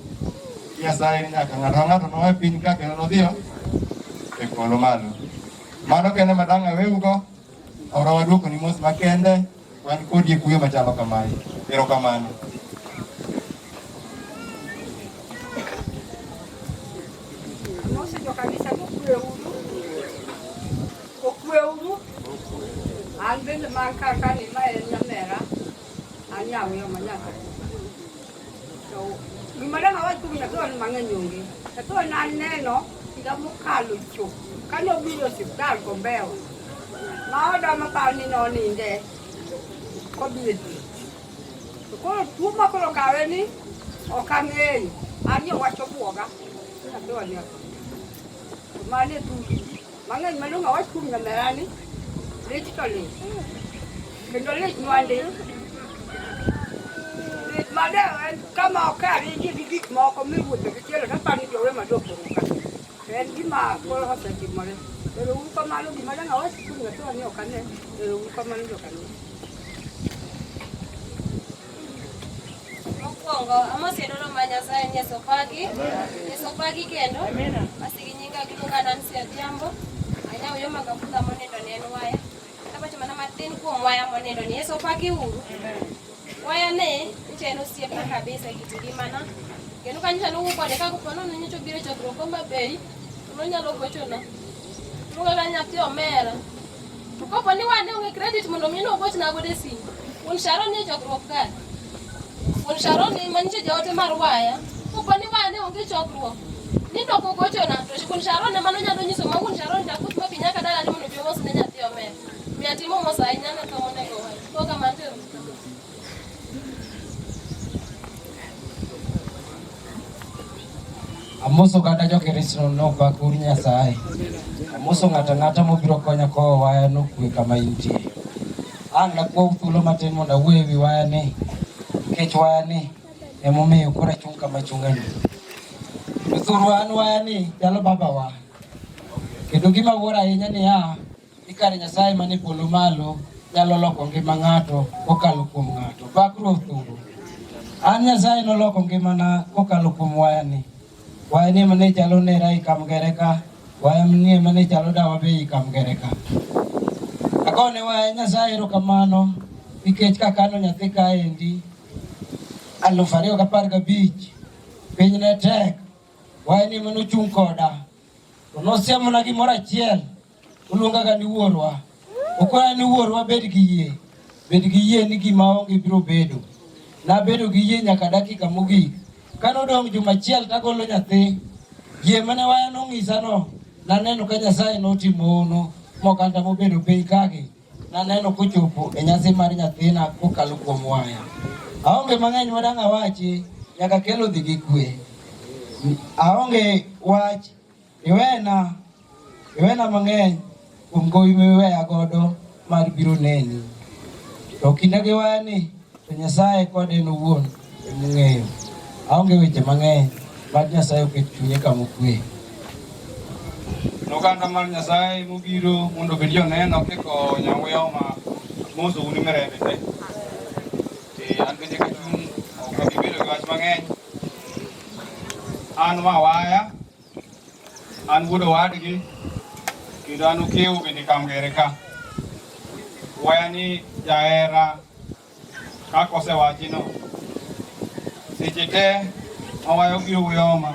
Nyasaye ni nyaka ng'ato nowe piny ka kendo nodhiyo e polo malo. Mano kende madang' aweugo ora waduoko ni mos makende wan kodi e kuyo machalo kamae. Erokamano. Mose jo kanisa okwe uru an bende man kaka ni ma en nyamera an yawiyo manyaka to gima dang' awach kuom nyathoni mang'eny onge to nan neno higa mokalo chup kane obiro osiptal Kombeo ma oda maparo ni noninde kobiro to koro tuo makoro kawe ni ok ang'eyo an yo wacho buoga nyathoni mane tugi mang'eny malong'o awach kuom nyamerani lich to lich kendo lich nwande lich made en kama okari gi gik moko miwuotho gi tielo taparo ni jowe madoporo ka en gima koro osetimore. Ero uru kamano gima dang' awach kuom nyathoni ok ane. Ero uru kamano jokanisa. Mokwongo amosedolo ma Nyasaye Yesu pagi kendo asigi nyinga giluonga Nancy Adhiambo anyawiyo makabuta monindo ni en waya abacho mana matin kuom waya monindo ni Yesu pagi uru waya ne nicha en osiepna kabisa kit ngimana kendo kanyicha nowuok kode ka kopo nono nyocha obiro chokruok Homa Bay to nonyalo gochona Mungala nyathi omera. Kopo ni wane unge credit mondo mino goch na gode simu. Un Sharon ni chokruok ka. Un Sharon ni manche jote mar waya. Kopo ni wane unge chokruok. Ni doko gocho na to kun Sharon ne mano nyalo nyiso ma kun Sharon ja kut ma pinya ka dala ni mondo bi mos ne nyathi omera. Mi atimo mos ahinya na to monego waya. To kamano. Amoso gada jo Kristo no pa kur Nyasaye. Amoso ngata mobiro konya ko waya no kwe kama intie. An la ko thulo matin mondo wewi waya ni. Kech waya ni emomiyo kora chung kama chungani. Thurwan waya ni jalo baba wa. Kendo gima wora ahinya ni ikare Nyasaye mani polo malo nyalo loko ngima ng'ato kokalo kuom ng'ato. Bakro thuro. An Nyasaye noloko ngimana kokalo kuom waya ni. Waya ni mane chalo nera ikam gereka, waya ni mane chalo dawa be ikam gereka. Akone waya Nyasaye erokamano nikech kakano nyathi kaendi 2015 piny ne tek. Waya ni mane ochung' koda nosiemona gimoro achiel oluongaga ni wuorwa. Okoya ni wuorwa bed gi yie ni gima onge biro bedo. Nabedo gi yie nyaka dakika mogik. Kanodong juma achiel tagolo nyathi, yie mane waya nong'isa no, naneno ka Nyasaye notimo ono, mokanta mobedo piny kagi, naneno kochopo e nyasi mar nyathina kokalo kuom waya. Aonge mang'eny madang' awachi, nyaka kelo dhi gi kwe. Aonge wach, iwena mang'eny kuom gowi miweya godo mar biro neni. To kinda gi waya ni, to Nyasaye kode owuon emong'eyo. Aonge weche mang'eny, mad Nyasaye oket chunye kama okwe. Oganda mar Nyasaye mobiro mondo obed joneno kiko nyaweyo ma moso uni merembe te. An bende kachung' ok abi bedo gi wach mang'eny. An ma waya, an wuod owadgi, kendo an okiewo bende kam gere ka. Waya ni jahera kaka osewachino. Seche te mawaya obiro weyoma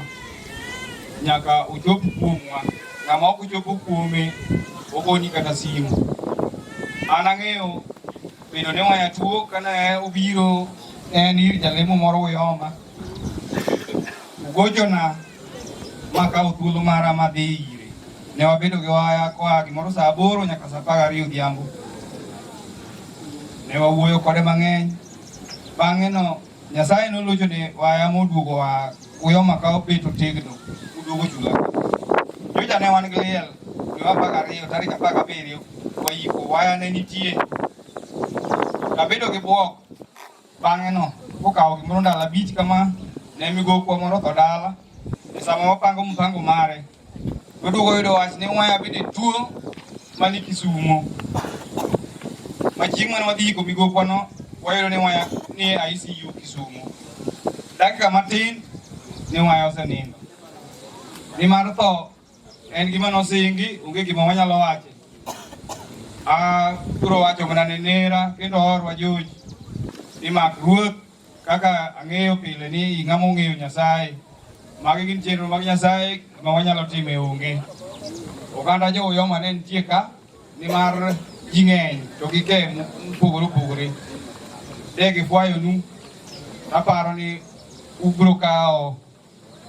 nyaka ochop kuomwa. Ng'ama ok ochopo kuome ogoni kata simu. An ang'eyo bedo ne waya tuo kana obiro en ir jalemo moro weyoma. Ugochona makawo thuolo mara madhi ire. Ne wabedo gi waya koa gimoro saa 8 nyaka saa 12 odhiambo. Ne wawuoyo kode mang'eny. Bang'e no Nyasaye nolocho ne waya moduogo wa weyoma ka obeto tegno uduogo chula. Joja ne wan gi liel dwe mar 12 tarik 17 wayiko waya ne nitie. Abedo gi buok. Bang'e no kokawo gimoro ndalo 5 kama ne migo kwa moro to dala. E sama wapango mpango mare. Waduogo yudo wach ni waya bende tuo mani Kisumo. Machieng' mane wadhi yiko migo kwa no wayudo ni waya ni ICU Kisumo. Dakika matin ni waya osenindo. Ni mar tho en gima nosingi onge gima wanyalo wache. Kuro wacho mana ne nera kendo orwa George ni mak ruoth kaka ang'eyo pile ni ng'ama ong'eyo Nyasaye. Magi gin chenro mag Nyasaye ma wanyalo time onge. Oganda jo Oyoma ne nitie ka ni mar ji ng'eny to gike mopogore. Degi fwayo nu aparo ni ubro kao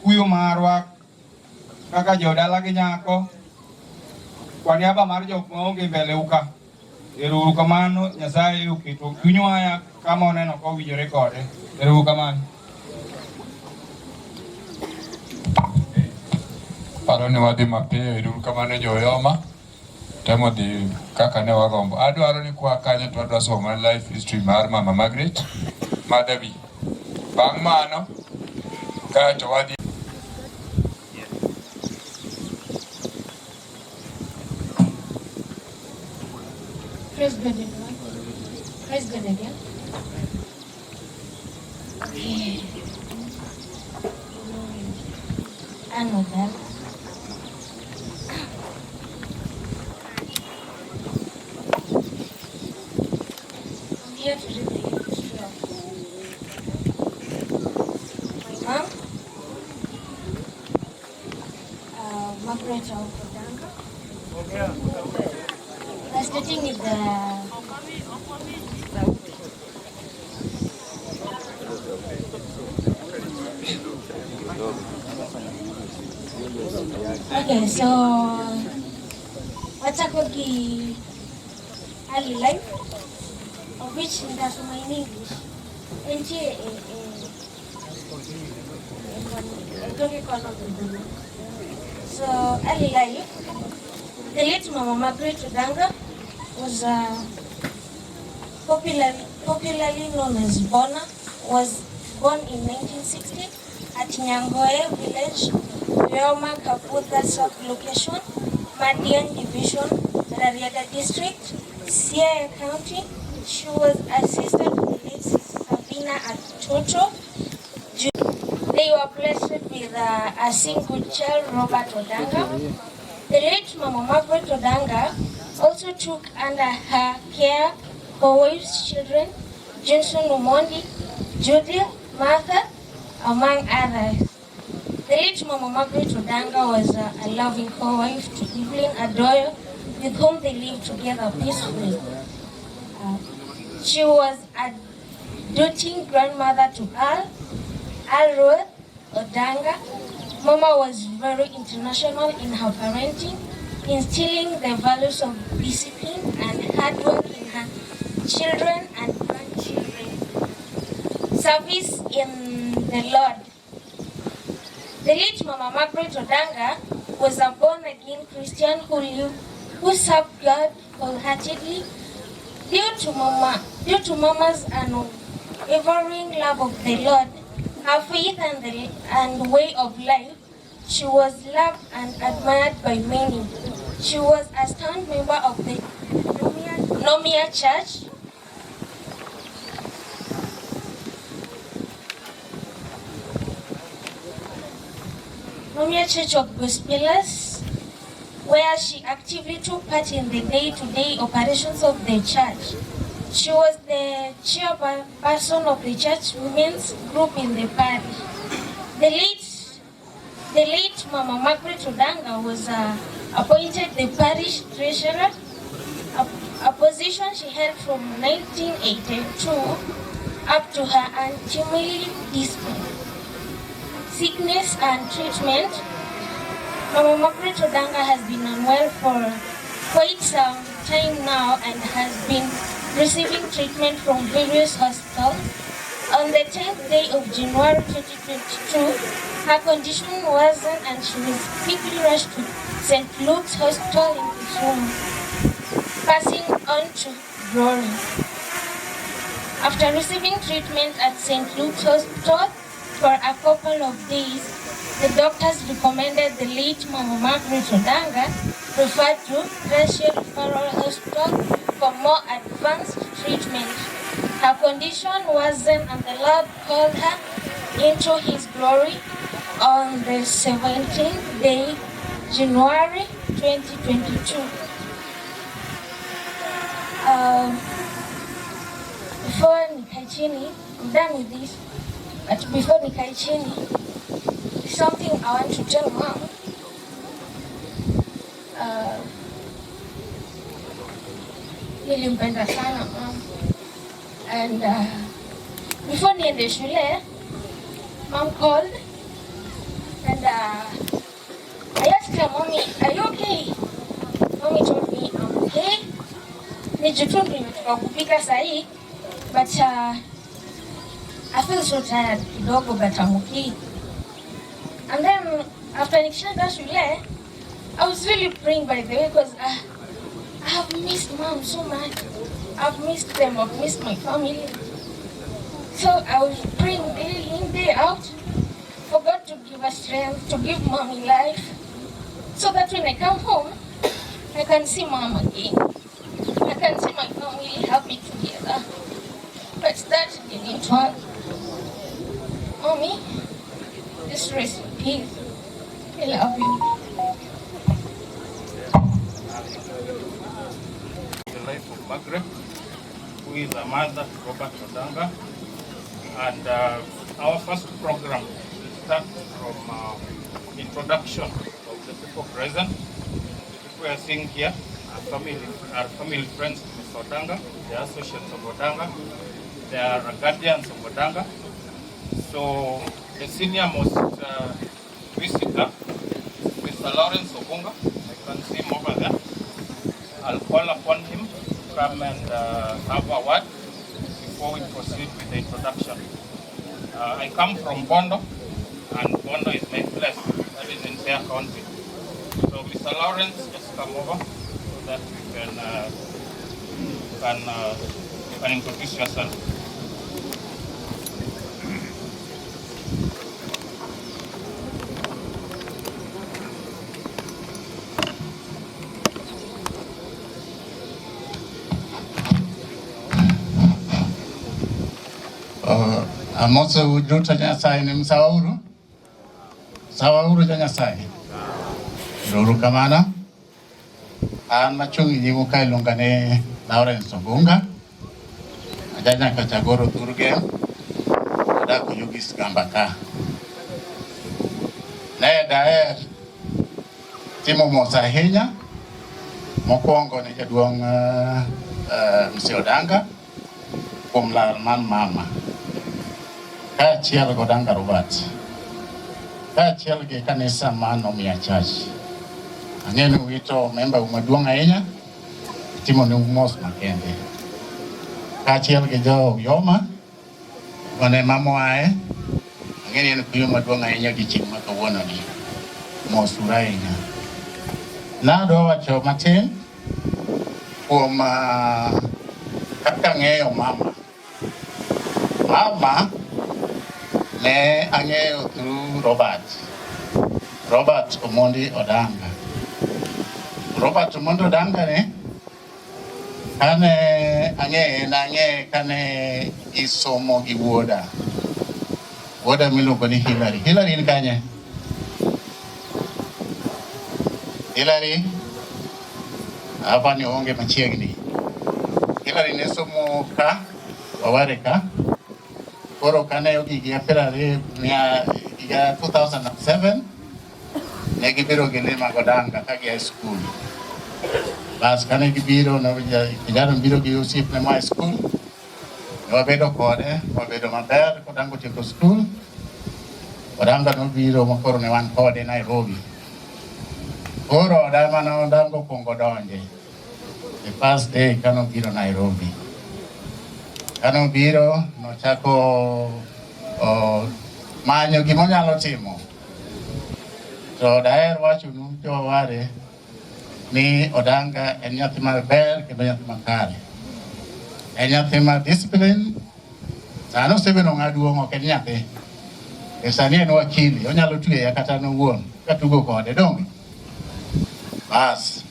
kuyo marwa kaka jodala gi nyako kwa niaba mar jok maonge mbele uka. Ero kamano Nyasaye oketo chunywa kama oneno ka owinjore kode. Ero kamano. Paro ni wadhi mapiyo ero kamano jo Oyoma. Temo dhi kaka ne wagombo. Adwaro ni kwa kanyo to adwa somo life history mar Mama Margaret Madabi. Bang' mano kato wadhi Praise God everyone. Praise God again. Okay. I know that. I'm here to read the history of my mom, Margaret of Odanga. starting with the okay, so what's up with the early life, of which that's my English. And here, so early life, the late Mama Margaret Odanga was popularly known as Bona, was born in 1960 at Nyangoe village, Leoma Kaputha sub-location, Madian division, Rariaga district, Siaya county. She was a sister to the late Sabina Atoto. They were blessed with a single child, Robert Odanga. The late Mama Margaret Odanga also took under her care her wife's children, Johnson Umondi, Judith, Martha, among others. The late Mama Margaret Odanga was a loving co-wife to Evelyn Adoyo, with whom they lived together peacefully. She was a doting grandmother to Ruth Odanga. Mama was very international in her parenting, instilling the values of discipline and hard work in her children and grandchildren. Service in the Lord. The late Mama Margaret Odanga was a born-again Christian who served God wholeheartedly. Due to Mama's unwavering love of the Lord, her faith and way of life, she was loved and admired by many. She was a stand member of the Nomia Church. Nomia Church of Gospelers, where she actively took part in the day-to-day operations of the church. She was the chairperson of the church women's group in the parish. The late Mama Margaret Odanga was appointed the parish treasurer, a position she held from 1982 up to her untimely sickness and treatment. Mama Margaret Odanga has been unwell for quite some time now and has been receiving treatment from various hospitals. On the 10th day of January 2022, her condition worsened and she was quickly rushed to St. Luke's Hospital in Kisumu, passing on to glory. After receiving treatment at St. Luke's Hospital for a couple of days, the doctors recommended the late Mama Margaret Odanga referred to Tertiary Referral Hospital for more advanced treatment. Her condition worsened and the Lord called her into His glory on the 17th day, January 2022. Before nikae chini, I'm done with this, but before nikae chini, something I want to tell Mom. Nilimpenda sana Mom. And before niende shule, Mom called and I asked her, Mommy, are you okay? Mommy told me I'm okay. Nijitu nimetoka kupika sahi, but I feel so tired kidogo, but I'm okay. And then after nikishaenda shule, I was really praying, by the way, because I have missed Mom so much. I've missed them, I've missed my family. So I was praying day in, day out for God to give us strength, to give Mommy life, so that when I come home, I can see Mom again. I can see my family happy together. But that didn't work. Mommy, just rest in peace. I love you. The life of Margaret, who is a mother to Robert Odanga. And our first program will start from introduction of the people present. The people are seeing here, are family friends of Mr. Odanga, they are associates of Odanga, they are guardians of Odanga. So the senior most visitor, Mr. Lawrence Obunga, I can see him over there. I'll call upon him to come and have a word before we proceed with the introduction. I come from Bondo, and Bondo is my place, that is in Fair County. So Mr. Lawrence, just come over so that we can introduce yourself. Amoso ujuta Nyasaye ni msawauru. Sawauru ja Nyasaye. Ruru kamana. An machungi nyimu kai lungane Lawrence Obunga. Ajanya kachagoro Durge. Ada kuyugis gambaka. Ne daer timo mosa henya. Mokwongo ni jaduong Mr. Odanga. Kumlar man mama. Kachiel Odanga Robert. Kachiel ge kanisa man Omia Church. Ang'eni wito member maduong' ahinya timo ni mos makende. Kachiel ge jo Yoma one mamoae. Ang'eni en kuyo maduong' ahinya gi chieng' ma kawuono ni. Mos ahinya. Nado wacho matin kuom kaka ng'eyo mama. Mama ne ang'eyo through Robert Omondi Odanga. Robert Omondi Odanga ne kane ang'e kane isomo gi wuoda miluongo ni Hillary. Hillary ni kanye? Hillary hapa ni onge machiegni. Hillary ne somo ka Waware ka. Koro kane ogi apirare ya 2007 ne gibiro Gelema Odanga ka gi school. Bas kane gibiro na kijana biro gi Yusuf ne my school. Wabedo kode, wabedo maber Odanga tieko school. Odanga no biro makoro ne wan kode Nairobi. Koro Odanga pongo donje. The first day kano biro Nairobi. Kano biro no chako manyo gimonyalo timo. To daher wacho nu joware ni Odanga en nyathi maber kendo nyathi makare. En nyathi ma discipline. Sano sebeno ng'aduong' ok en nyathi. Sani en wakili, onyalo tweya kata nowuon katugo kode donge. Bas,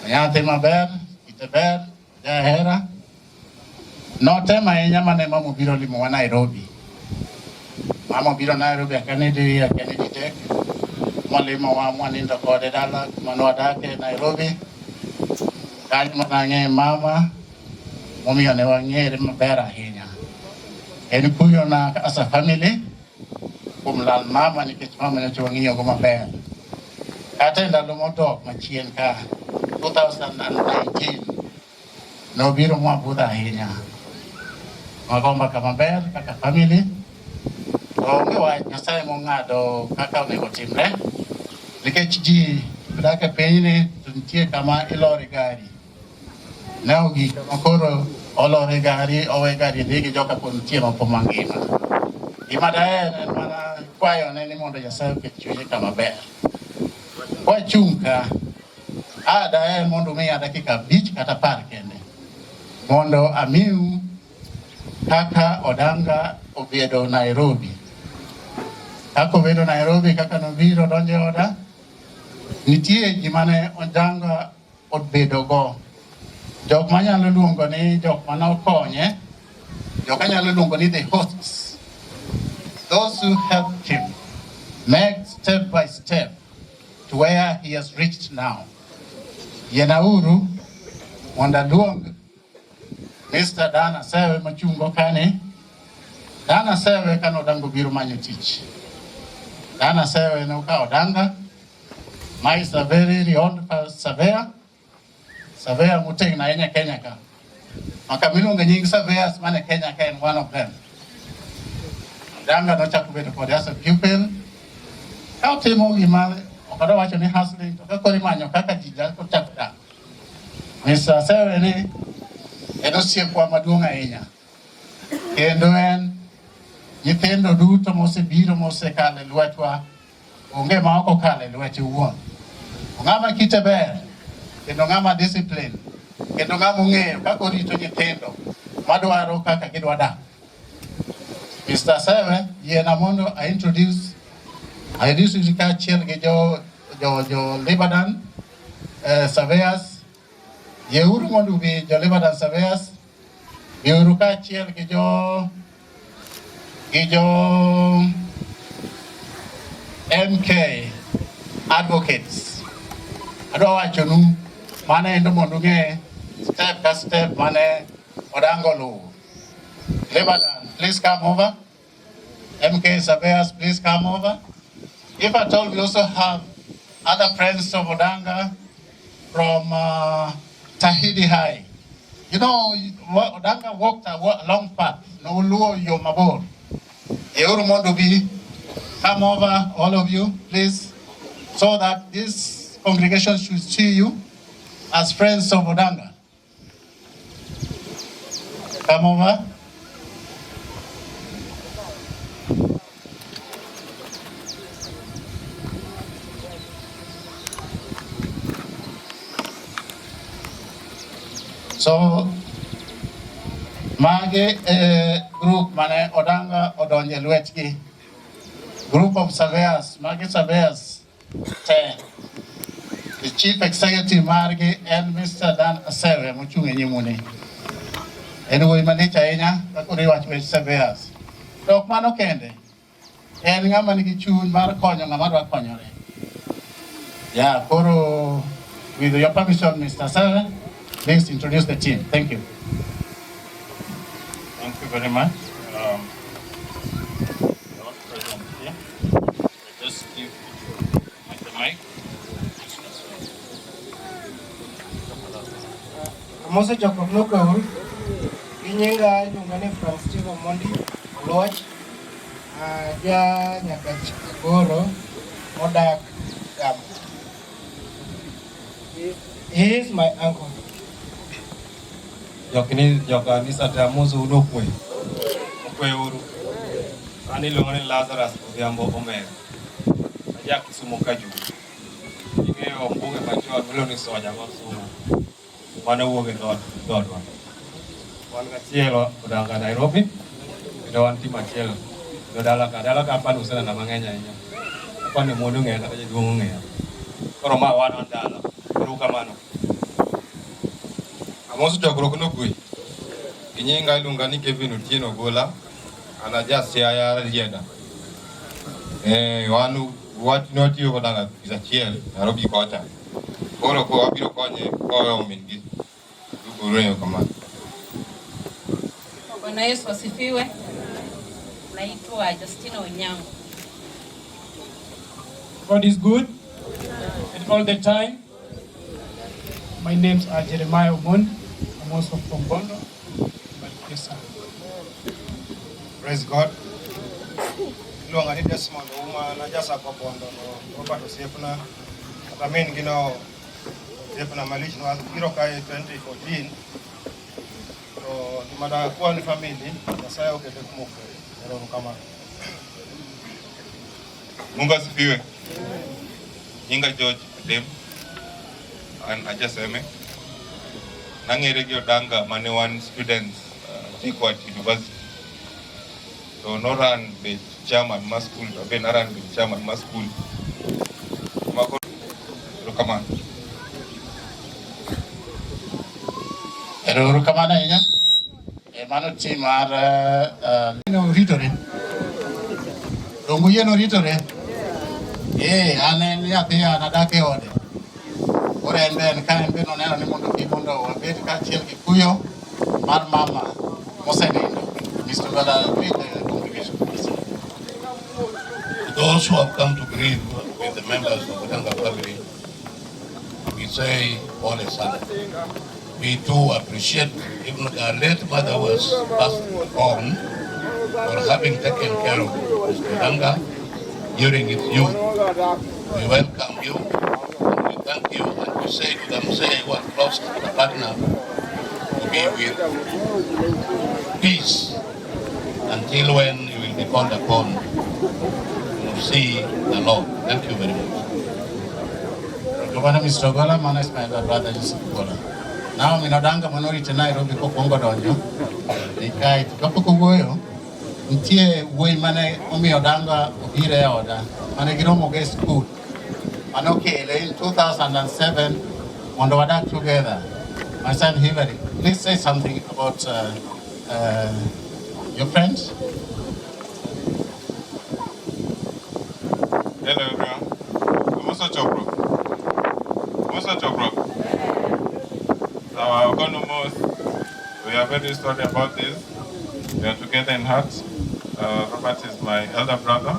nyathi maber, ite ber, jahera. Notema ahinya mane mama biro limowa Nairobi. Mama biro Nairobi Kennedy Tech. Mwalimowa mwanindo kode dala manwadake Nairobi. Kanyo manang'e mama momiyo ne wang'ere maber ahinya. En kuyo na as a family kuom lal mama nikech mama ne wang'iyo go maber. Kata ndalo modok machien ka 2019 no biro mwabudha ahinya. Magomba kama maber kaka family. Onge wach Nyasaye mong'ado kaka onego timre. Nikech ji dake piny ni nitie kama ilore gari. Ne ogi kama koro olore gari, owe gari dhi gi joka pod nitie mapo mangima. Gima daher en mana kwayo ne ni mondo Nyasaye oket chunye kama ber. Wachung' ka daher mondo miya dakika 5 kata 10 kende mondo amiu kaka Odanga obedo Nairobi. Kaka obedo Nairobi, kaka nobiro donje oda, nitie gimane Odanga obedo go. Jok manyalo luongo ni jok manokonye, jok anyalo luongo ni the hosts. Those who helped him make step by step to where he has reached now. Yenauru, Wanda Luong, Mr. Dana Sewe Machungo Kane. Dana Sewe kan Odanga biro manyo tich. Dana Sewe no ka Odanga. My very renowned surveyor. Surveyor Muteng na enya Kenya ka. Makamilunga nyingi surveyors mane Kenya ka and one of them. Odanga no chakubedo kode as a pupil. Kao timo gima okada wacho ni hustling to kakori manyo kaka jija ko chakda. Mr. Sewe ni eno siepwa maduong' ahinya. Kendo en nyithindo duto mosebiro mosekalo e lwetwa onge ma ok okalo e lwete owuon. Ng'ama kite ber kendo ng'ama discipline kendo ng'ama ong'eyo kaka orito nyithindo madwaro kaka gidwa dak. Mr. Sewe yiena mondo I introduce kaachiel gi jo Lebanon surveyors. Yeuru mondo ubi jo Lebanon surveyors. Yeuru kaachiel gi jo MK advocates. Adwa wachonu mane endo mondo ng'e step by step mane Odanga luwo. Lebanon, please come over. MK surveyors, please come over. If at all, we also have other friends of Odanga from Tahidi High. You know, Odanga walked a long path. No luo yo mabor. Yeuru mondobi, come over, all of you, please, so that this congregation should see you as friends of Odanga. Come over. So, mage group mane Odanga odonje lwetgi. Group of surveyors, mage surveyors 10. The chief executive marge and Mr. Dan Asewe mochung' e nyimuni. En wuoyi malich ahinya kaka oriwach wech surveyors. Dok mano kende, en ng'ama nigi chuny mar konyo ng'ama dwa konyore. Yeah, koro with your permission, Mr. Asewe, please introduce the team. Thank you. Thank you very much. Not present here. I just give the mic. Mose chokruok nokweur gi nyinga iluongo ni Frank Steve Mondi Oloch ja nyaka Goro modak Gamo. He is my uncle. Jokanisa te amoso uno okwe uru. An iluongo ni Lazarus Odhiambo Omera. Aja Kisumu ka juu. Ing'eyo mbuge machon miluongo ni Soja ma Kisumu. Mane wuok e dhodwa. Wan gachielo Odanga Nairobi. Kendo wan tim achiel. Dala ka apani usenena mang'eny ahinya. Apani muodo ng'eyo kata jaduong' ong'eyo. Koro ma wan dala. Uru kamano. Amoso chokruok nokwe. Gi nyinga iluonga ni Kevin Otieno Gola. An aja Siaya Rieda. Wan wach notiyo Odanga tich achiel Nairobi kocha. Koro ko wabiro konye koyo min gi. Uru kamano. Bwana Yesu asifiwe. Naitwa Justina Onyango. God is good and all the time. My names are Jeremiah Omon. I'm also from Bondo. Praise God. Luonga ni Desmond Uma na jasa kwa Bondo no Robert Osiepna. Katamin gino Osiepna malich no biro kai 2014. So nimada kuwa ni family na saya okete kumukwe. Nero kama. Mungu asifiwe. Nyinga George Dem. An ajaseme. Nang'ere gi Odanga mane wan students Jikwat University. So no run the chairman ma school, ben run the chairman ma school. Mako rokaman. Ero rokaman ahinya. Mano team mar no ritore. Dongo yeno ritore. Ane nyathi an adak e ode. Ore en ben ka en ben oneno ni mondo wabed kaachiel gi kuyo mar mama mosenindo. Mr. Bala, read the congregation, please. Those who have come to grieve with the members of the Odanga family, we say all is well. We too appreciate even our late mother was passed on for having taken care of Mr. Odanga during his youth. We welcome you, and we thank you, and we say to them, say what lost the partner to be with peace until when you will be called upon to see the Lord. Thank you very much. Governor Mr. Gola, man is my brother Yusuf Gola. Now in Odanga minority Nairobi ko Kongo donjo. Ikai kapo kugoyo. Ntie woi mane omi Odanga obire oda. Mane giromo ge school. Manokele in 2007 mondo wadak together. My son Hillary, please say something about your friends. Hello everyone. Musa Chokro. Our economists, we are very sorry about this. We are together in heart. Robert is my elder brother.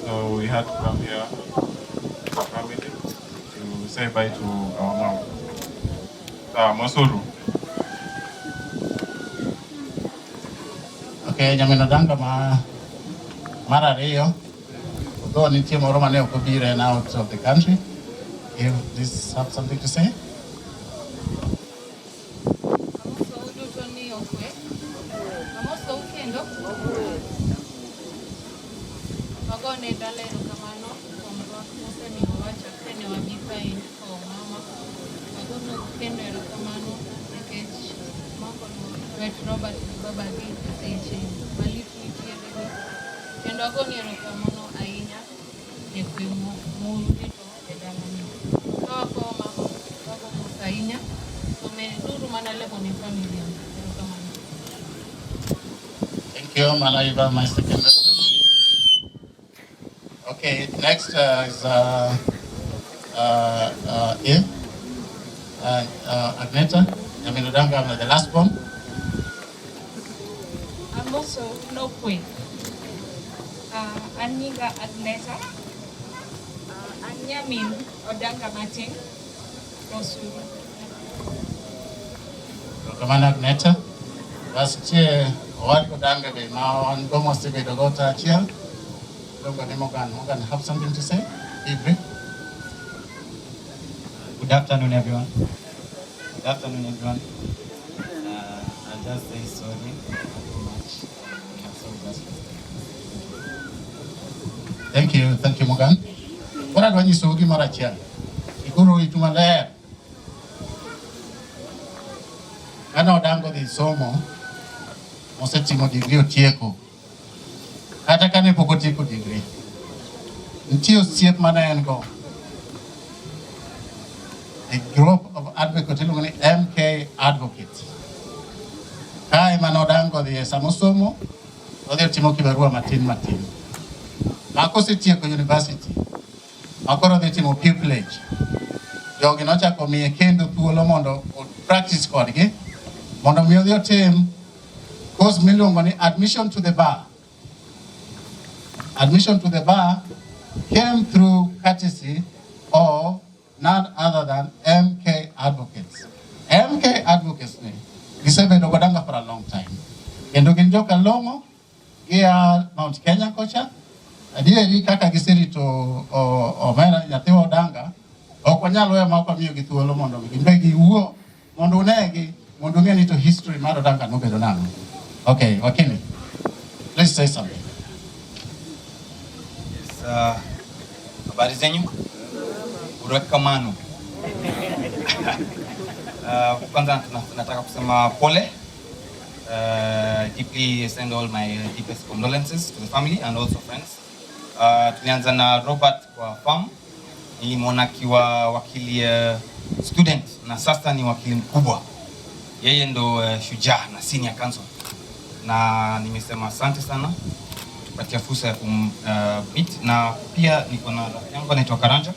So we had to come here as a family to say bye to our mom. Mosuru. Okay, Nyamin Odanga Mara Rio. Though Nitia Moromane Okobire and out of the country. If this have something to say? Thank you, Malaiva, my second. Okay, next is Agneta. Nyamin Odanga, the last one. I'm also no queen. Aniga Agneta. Nyamin Odanga Martin. Mosuru. Kamana Agneta. Last year, what Odanga be now on almost a bit of water here. Morgan have something to say? Be brief. Good afternoon, everyone. I'll just say sorry too much. We have so much mistake. Thank you, Morgan. What are you so Maracha? Iguru itumale. Ana Odanga di somo. Mosetimo degree tieko. Hata kane pokotiko degree. Ntio siep mana engo. A group of advocates, MK Advocates. Kai Odanga di Samosomo, other Timoki Barua Martin. Mako Sitiako University. Makoro de Timo pupillage. Yoginocha komi kendo tuolo mondo practice kodgi. Mondo miodio team course million admission to the bar. Admission to the bar came through courtesy of none other than MK Advocates. MK Advocates this have been Odanga for a long time. Kendo Ginjoka Longo, Gia Mount Kenya Kocha, Adiri Kaka Gisiri to Omera Yateo Odanga, Okwanyalo ya Mako Miogi to Olomondo, Gimbegi Uo, Mondonegi, Mondongeni to history, Marodanga no Bedonano. Okay, Wakini, please say something. Yes, habari zenyu? Urweka manu. Kwanza nataka kusema pole. Deeply send all my deepest condolences to the family and also friends. Tulianza na Robert kwa farm. Nilimwona akiwa wakili student na sasa ni wakili mkubwa. Yeye ndo shujaa na senior counsel. Na nimesema asante sana tupatia fursa ya meet na pia niko na rafiki yangu anaitwa Karanja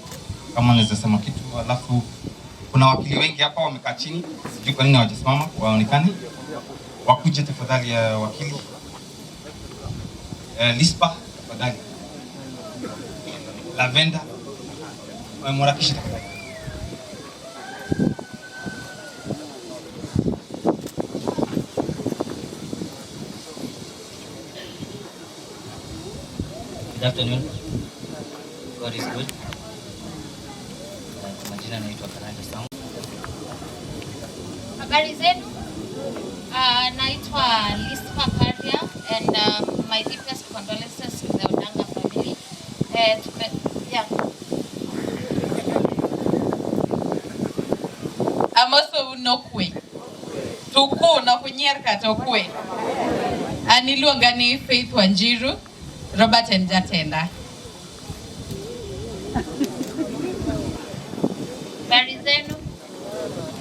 kama naweza sema kitu, alafu kuna wakili wengi hapa wamekaa chini, sijui kwa nini hawajasimama waonekane. Wakuje tafadhali wakili. Lispa tafadhali. Lavenda mwarakisha tafadhali. afternoon. God is good. Majina naitwa Karanja Sound. Habari zenu. Naitwa Lispa Karia, and my deepest condolences to the Odanga family. Amoso unokwe. Tuku na kunyer katokwe. Aniluonga ni Faith Wanjiru, Robert and Jatenda. Habari zenu.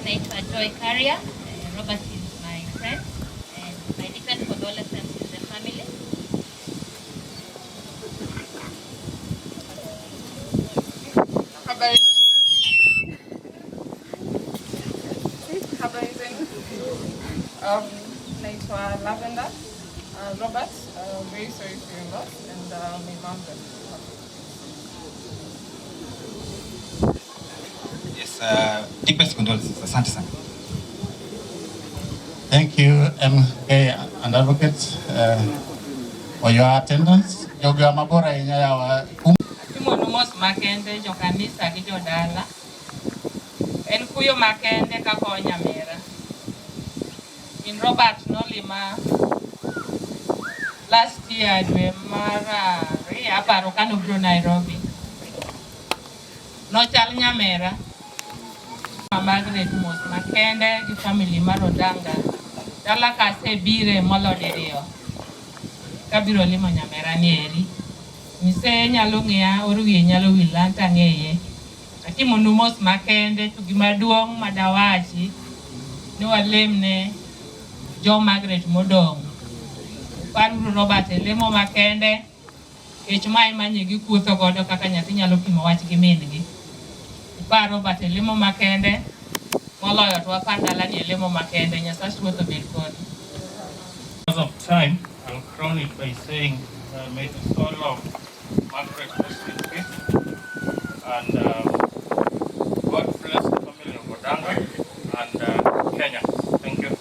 Naitwa Joy Karia. Robert is my friend, and my deepest condolences to the family. Habari zenu. Naitwa Lavender. Robert, very sorry for your loss, and my mom. Yes, deepest condolences. Asante sana. Thank you, MK and advocates, for your attendance. Yoga mabora inyawa. Timos makende jo kanisa gi jo dala. En kuyo makende kako nyamera. In Robert nolima last year dwe mara aparo kano bro Nairobi. No chal nyamera. Margaret mos makende gi family mar Odanga. Dala kase bire molodiriyo. Kabiro limo nyamera nieri. Nise nyalo ng'eya orugi nyalo wilanta ng'eye. Atimo numos makende to gimaduong' madawachi ni walemne jo Margaret modong'. Paru Robert lemo makende kech mai manye gi kuotho godo kaka nyathi nyalo pimo wach gi min gi. Paru Robert lemo makende moloyo to wapandala ni lemo makende Nyasaye ruoth obed kodi. Because of time, I'll crown it by saying, may the soul of Margaret rest in peace, and God bless the family of Odanga and Kenya. Thank you.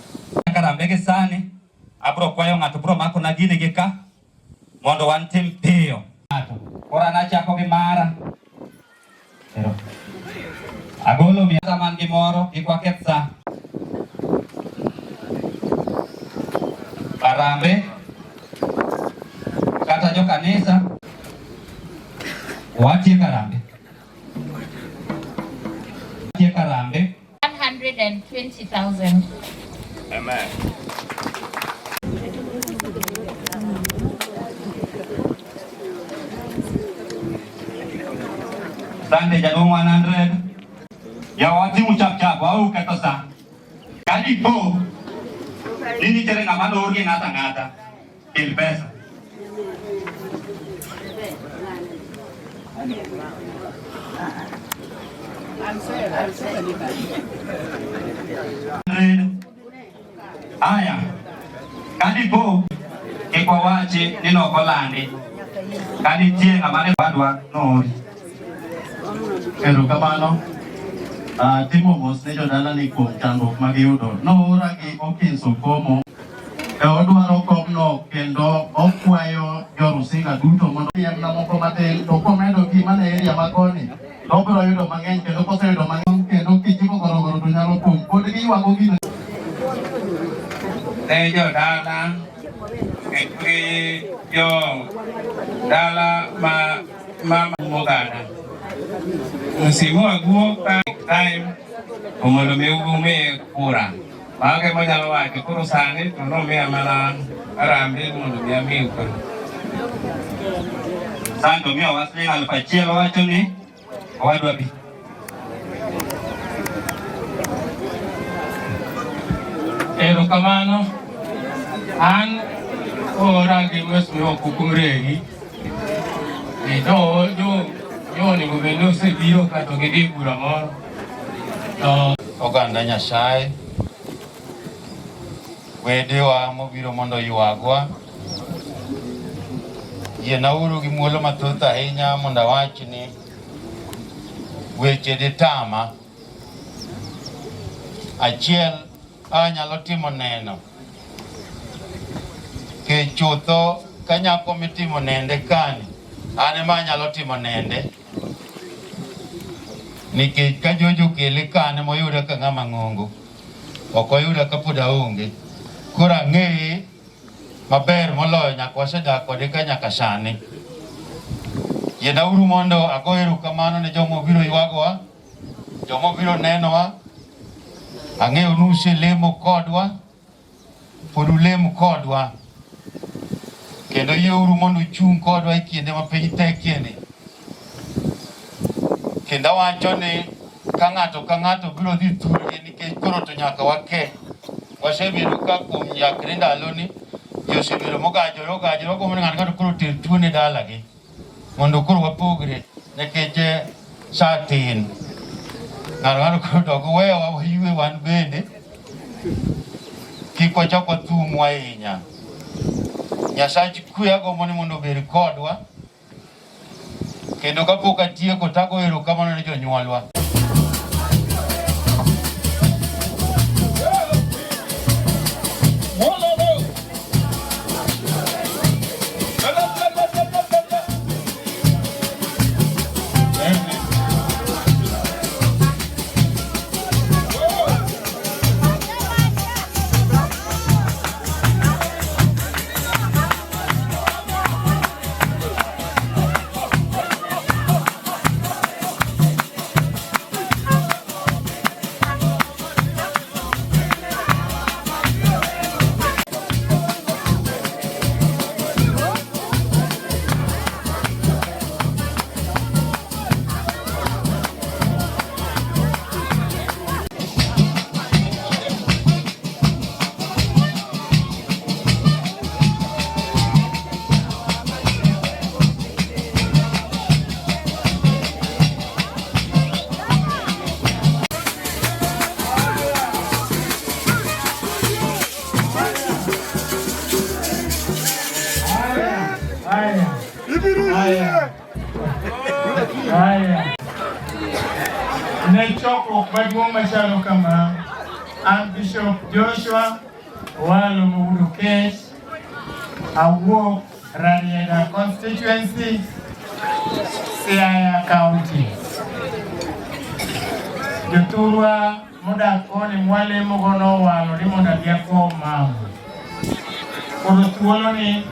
Karambege sani, abro kwayo ng'ato bro mako na gine gi ka mondo wan tim piyo. Ora na chako gi mara. Pero agolo mi man gi moro ikwa ketsa. Karambe kata jo kanisa watie karambe. Watie karambe 120,000. Amen. Sande jadong 100. Yawati mucap-cap wau kata sa. Kali po. Ini cere ngaman urgi ngata-ngata. Pilpesa. Aya. Kali po. Ikwa wache nino kolandi. Kali tie ngamane badwa nori. Erokamano. Timo mos ne jodala ni kuom chandruok ma giyudo. Noora gi Okinso Komo. Odwaro komno kendo okwayo jorusinga duto mondo yemna moko matin to komedo gima ne area makoni. Obiro yudo mang'eny kendo koseyudo mang'eny kendo kichiko gorogoro to nyalo pong'. Pod giywago gino. Jodala jo dala ma mogada. Simu aguo time omondo mi ume kura. Mage manyalo wacho koro sani to nomiya mana arambe mondo mi ami kura. Sando miyo wasling 1,000 wacho ni owadwa bi. Erokamano. An ora gi wes mi okukumregi. Yoni gobendo se biro kato gidi bura moro. Oganda Nyasaye wedewa mobiro mondo ywagwa yenauru gi muolo mathoth ahinya mondo awach ni weche ditama. Achiel anyalo timo neno ke chutho ka nyako mitimo nende kani Ane manyalo timo nende. Nikech ka Jojo kele kane moyuda ka ng'ama ng'ongo. Ok oyuda ka pod aonge. Koro ang'eye maber moloyo nyaka wasedak kode ka nyaka sani. Yienwauru mondo ago erokamano ne joma obiro ywagowa, joma obiro nenowa. Ang'eyo ni uselemo kodwa, pod ulemo kodwa. Kendo yieuru mondo uchung' kodwa e kinde ma piny tekieni. Kendo awacho ni ka ng'ato biro dhi thurgi nikech koro to nyaka wake. Wasebedo ka kuom yakre ndaloni, ji osebedo mogajore wagombo ni ng'ato koro ter tuone dalagi. Mondo koro wapogre nikech sa tin. Ng'ato koro dog wewa waywe wan bende. Kik wachak wathum ahinya. Nyasach kwe agombo ni mondo obed kodwa. Kendo kapok atieko tago erokamano ne jonyuolwa. Maduong' machalo kama, I'm Bishop Joshua Walo Mugudu Kesh, awuok Rarieda constituency, Siaya County. Joturwa modak koni mwalemo gono walo ni mondo giako mamu. Koro thuolo ni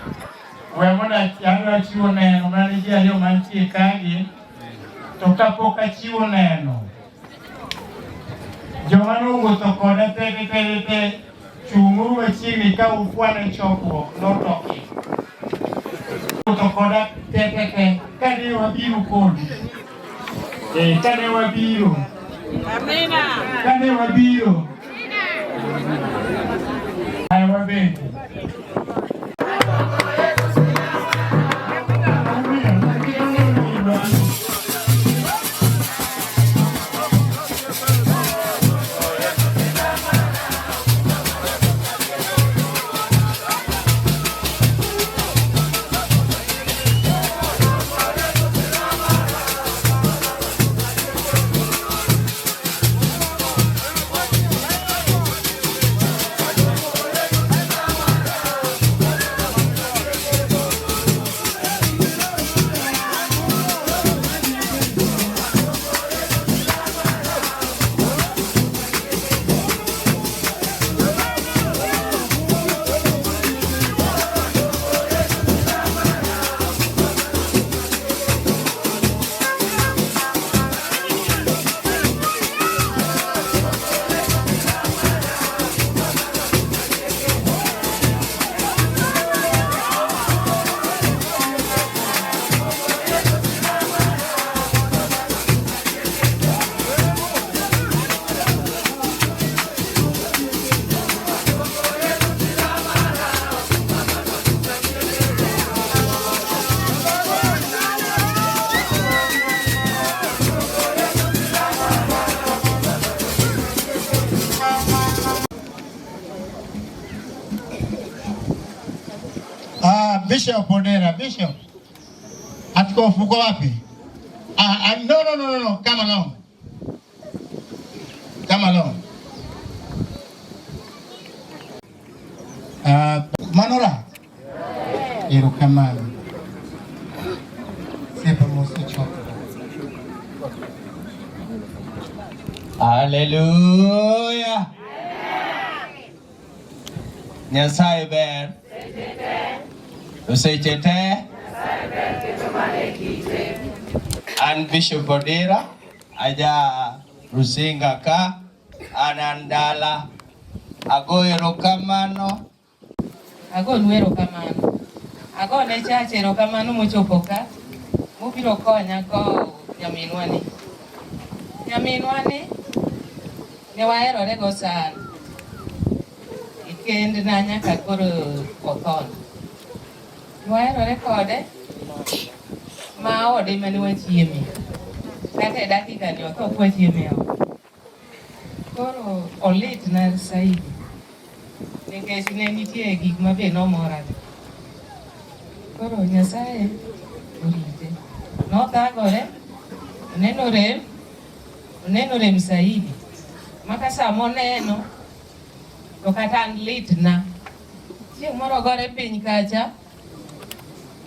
we mondo adwa chiwo neno mani ji ariyo mantie kagi, to kapok achiwo neno. Joma nowuotho koda te chung'uru machiegni ka ukwane chokruok notoki. Wuotho koda te kane wabiro kodi. Kane wabiro. Amina. Kane wabiro. Ay wabende. Bishop Odera, Bishop. Askofu uko wapi? No. Come along. Come along. Manora. Erokamano. Hallelujah. Nyasaye ber. Usechete. An Bishop Odira aja Rusinga ka anandala ago erokamano ago ne chache erokamano mochopo ka mubiro konya go nyaminwa ni ne waherore go sana ikend na nyaka koro othon waherore kode ma ode mane wachieme kata dakika ni otho wachieme koro olit na saidi nikech ne nitie gik ma be nomora koro Nyasaye orite nothagore oneno rem saidi maka sama oneno to kata an litna chieng' moro gore piny kacha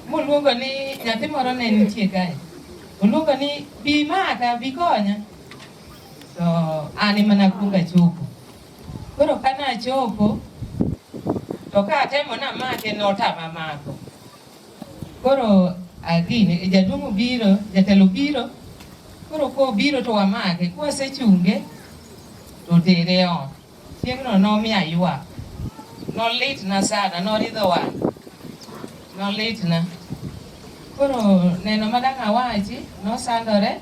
moluongo ni nyathi moro ne nitie kae oluongo ni bi maka bi konya to an ema nakuongo achopo koro kana achopo to katemo namake notama mako koro agine jaduong' biro jatelo biro koro kobiro to wamake kwasechunge to tere on chieng'no nomiya ywak nolitna sana noridho wang' nolitna koro neno madang' awachi nosandore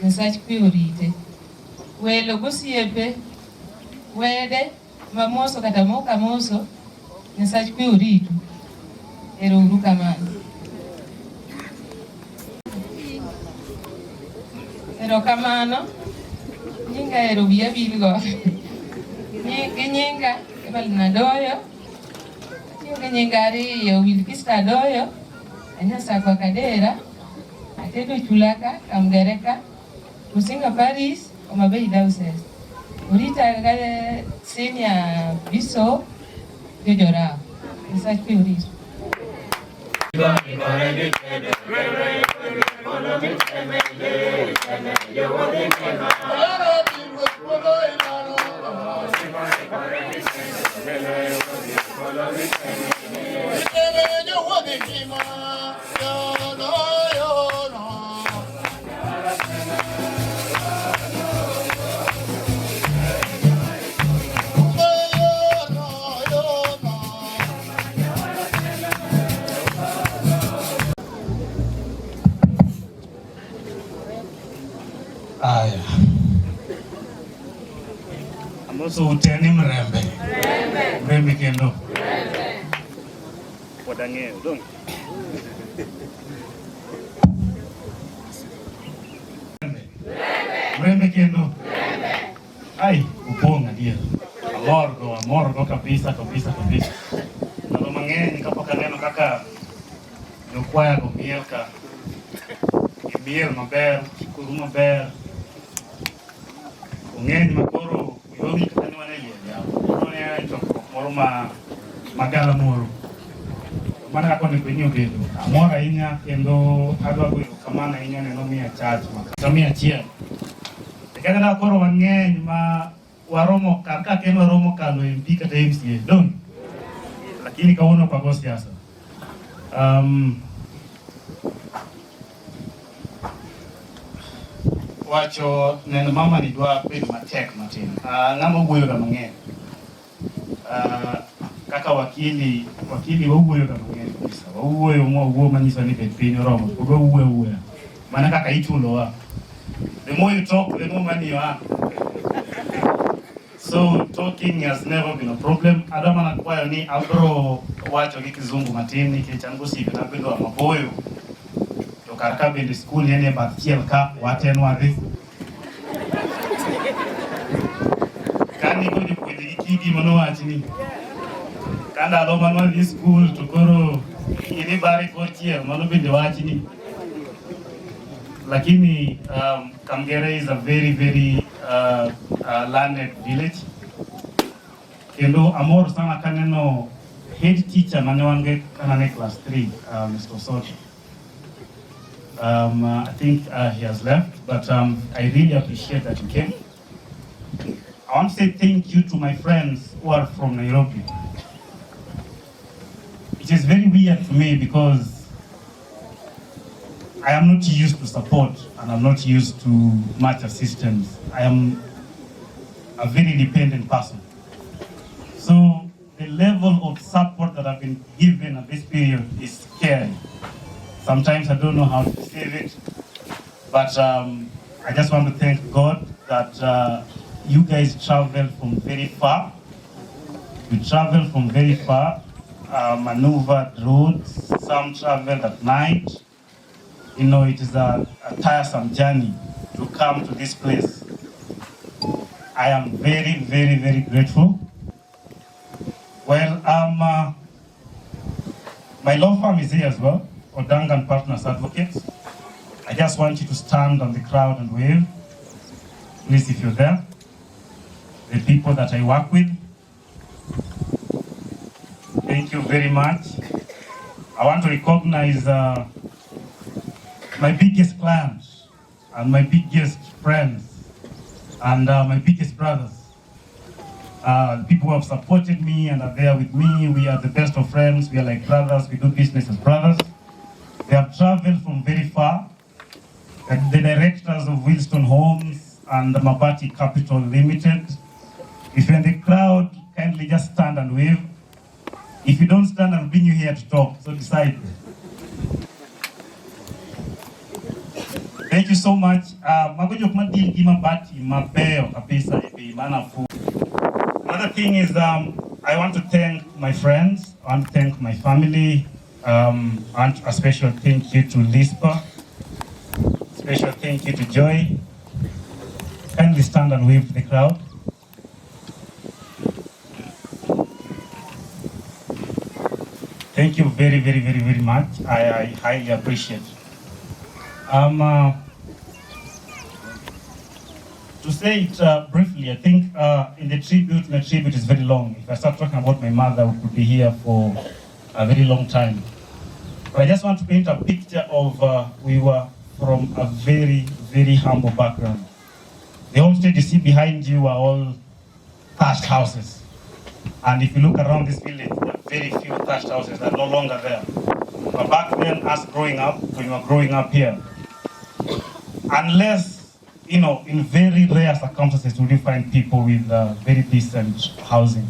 Nyasach kwe orite welo gosiepe wede mamoso kata moka moso Nyasach kwe oritu erouru kamano erokamano nyinga ero wiya bilgo nyinga Evelyn Doyo nyinga ariyo Wilkista Doyo Anyasakwa Kadera atedo chulaka kamgereka Rusinga Paris Omabei Dawses Urita gale senior biso Jojora Nyasach kwe oritu Aya. Amoso uteni mrembe. Mrembe kendo. Odanga dong. Mrembe kendo. Ai, uponga dia. Amor go kabisa. Nalo mang'eny kapok aneno kaka jokwaya go miel ka. Miel maber, kuru maber. Ng'eny makoro yogi kata ni wane yie yawo. Koro ne chokruok moro magala moro. Mana kako ne penyo bedo. Amor ahinya kendo adwa goyo kamano ahinya neno miya chach makata miya achiel. Kaka na koro wang'eny ma waromo kaka kendo waromo kalo MP kata MCA dong. Lakini kawuono pago siasa. Wacho neno mama ni dwa bedo matek matin. Ng'ama wuoyo ga mang'eny. Kaka wakili wawuoyo ga mang'eny kabisa. Wawuoyo manyiso ni bet piny oromo. Pogo wuoyo. Mana kaka ichulowa. The more you talk, the more money you earn. So talking has never been a problem. Adama na kwayo ni abro wacho gi kizungu matin nikech an gosiepe na bedo maboyo. To karka bende skul nene bath chiel ka watenware. Kani ko jopuonje gi kidi manowachi ni kandalo manwadhi skul to koro ini bari kochiel mano bende wachi ni. Lakini Kamgere is a very learned village. Kendo amor sana kaneno head teacher mane wange kanane class 3, Mr. Soto. I think he has left, but I really appreciate that you came. want to say thank you to my friends who are from Nairobi. It is very weird to me because I am not used to support and I'm not used to much assistance. I am a very independent person. So the level of support that I've been given at this period is scary. Sometimes I don't know how to receive it, but I just want to thank God that you guys traveled from very far. You traveled from very far, maneuvered roads, some traveled at night. You know, it is a tiresome journey to come to this place. I am very, very, very grateful. Well, my law firm is here as well, Odanga and Partners Advocates. I just want you to stand on the crowd and wave. Please, if you're there. The people that I work with. Thank you very much. I want to recognize my biggest clients and my biggest friends and my biggest brothers. People who have supported me and are there with me. We are the best of friends. We are like brothers. We do business as brothers. They have traveled from very far. The directors of Wilston Homes and the Mabati Capital Limited. If you're in the crowd, kindly just stand and wave. If you don't stand, I'll bring you here to talk. So decide. Thank you so much. Another thing is, I want to thank my friends. I want to thank my family. And a special thank you to Lispa. Special thank you to Joy. Kindly stand and wave to the crowd. Thank you very, very, very, very much. I highly appreciate it. To say it briefly, I think in the tribute, my tribute is very long. If I start talking about my mother, we could be here for a very long time. But I just want to paint a picture of we were from a very, very humble background. The homestead you see behind you are all thatched houses. And if you look around this village, there are very few thatched houses that are no longer there. But back then, us growing up, when we were growing up here, unless, you know, in very rare circumstances, would you find people with very decent housing.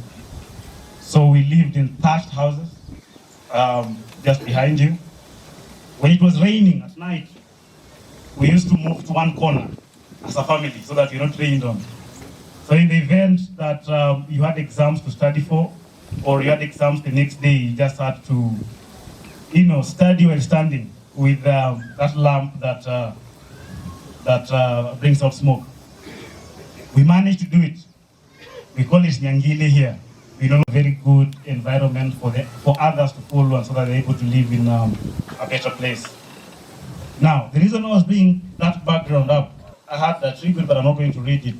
So we lived in thatched houses, just behind you. When it was raining at night, we used to move to one corner as a family so that you're not rained on. So in the event that you had exams to study for, or you had exams the next day, you just had to, you know, study while standing with that lamp that brings out smoke. We managed to do it. We call it Nyangile here. We know a very good environment for others to follow and so that they're able to live in a better place. Now, the reason I was bringing that background up, I had that tribute, but I'm not going to read it,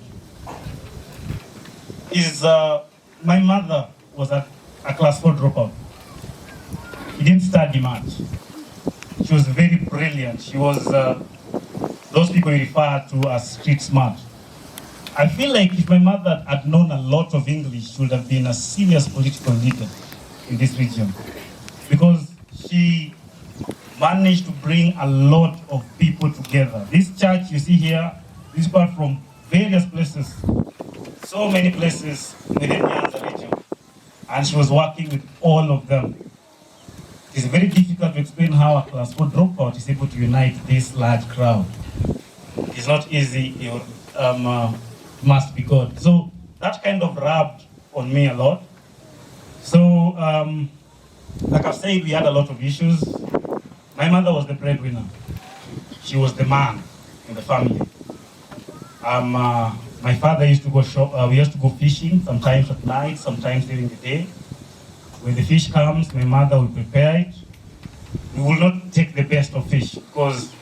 is my mother was a class 4 dropout. She didn't study much. She was very brilliant. She was those people refer to as street smart. I feel like if my mother had known a lot of English, she would have been a serious political leader in this region. Because she managed to bring a lot of people together. This church you see here, these people are from various places, so many places within the Nyanza region. And she was working with all of them. It's very difficult to explain how a class 4 dropout is able to unite this large crowd. It's not easy, it must be God. So that kind of rubbed on me a lot. So, like I said, we had a lot of issues. My mother was the breadwinner. She was the man in the family. My father used to go we used to go fishing, sometimes at night, sometimes during the day. When the fish comes, my mother will prepare it. We will not take the best of fish because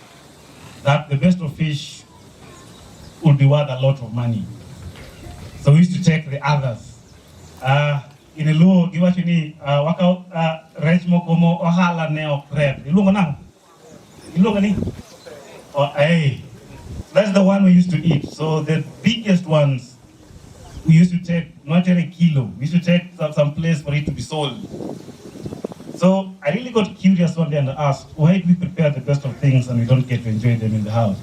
the best of fish would be worth a lot of money. So we used to take the others. In a low, give what you need. Work out, range mo como ohala neo bread. Ilunga nang. Ilunga ni. Oh, hey. That's the one we used to eat. So the biggest ones, we used to take not every kilo. We used to take some place for it to be sold. So I really got curious one day and asked, why do we prepare the best of things and we don't get to enjoy them in the house?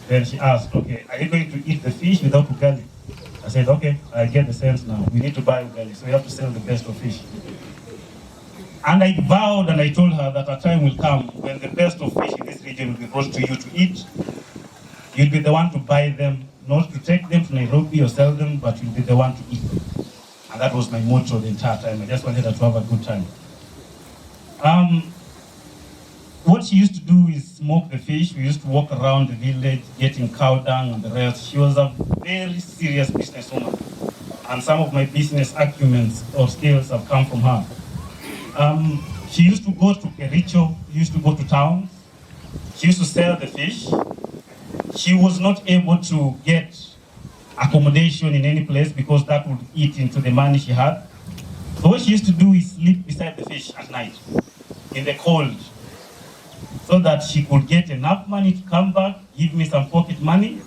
Then she asked, okay, are you going to eat the fish without ugali? I said, okay, I get the sense now. We need to buy ugali, so we have to sell the best of fish. And I vowed and I told her that a time will come when the best of fish in this region will be brought to you to eat. You'll be the one to buy them, not to take them to Nairobi or sell them, but you'll be the one to eat them. And that was my motto the entire time. I just wanted her to have a good time. What she used to do is smoke the fish. We used to walk around the village getting cow dung and the rest. She was a very serious businesswoman. And some of my business acumens or skills have come from her. She used to go to Kericho, used to go to town. She used to sell the fish. She was not able to get accommodation in any place because that would eat into the money she had. So what she used to do is sleep beside the fish at night in the cold so that she could get enough money to come back, give me some pocket money,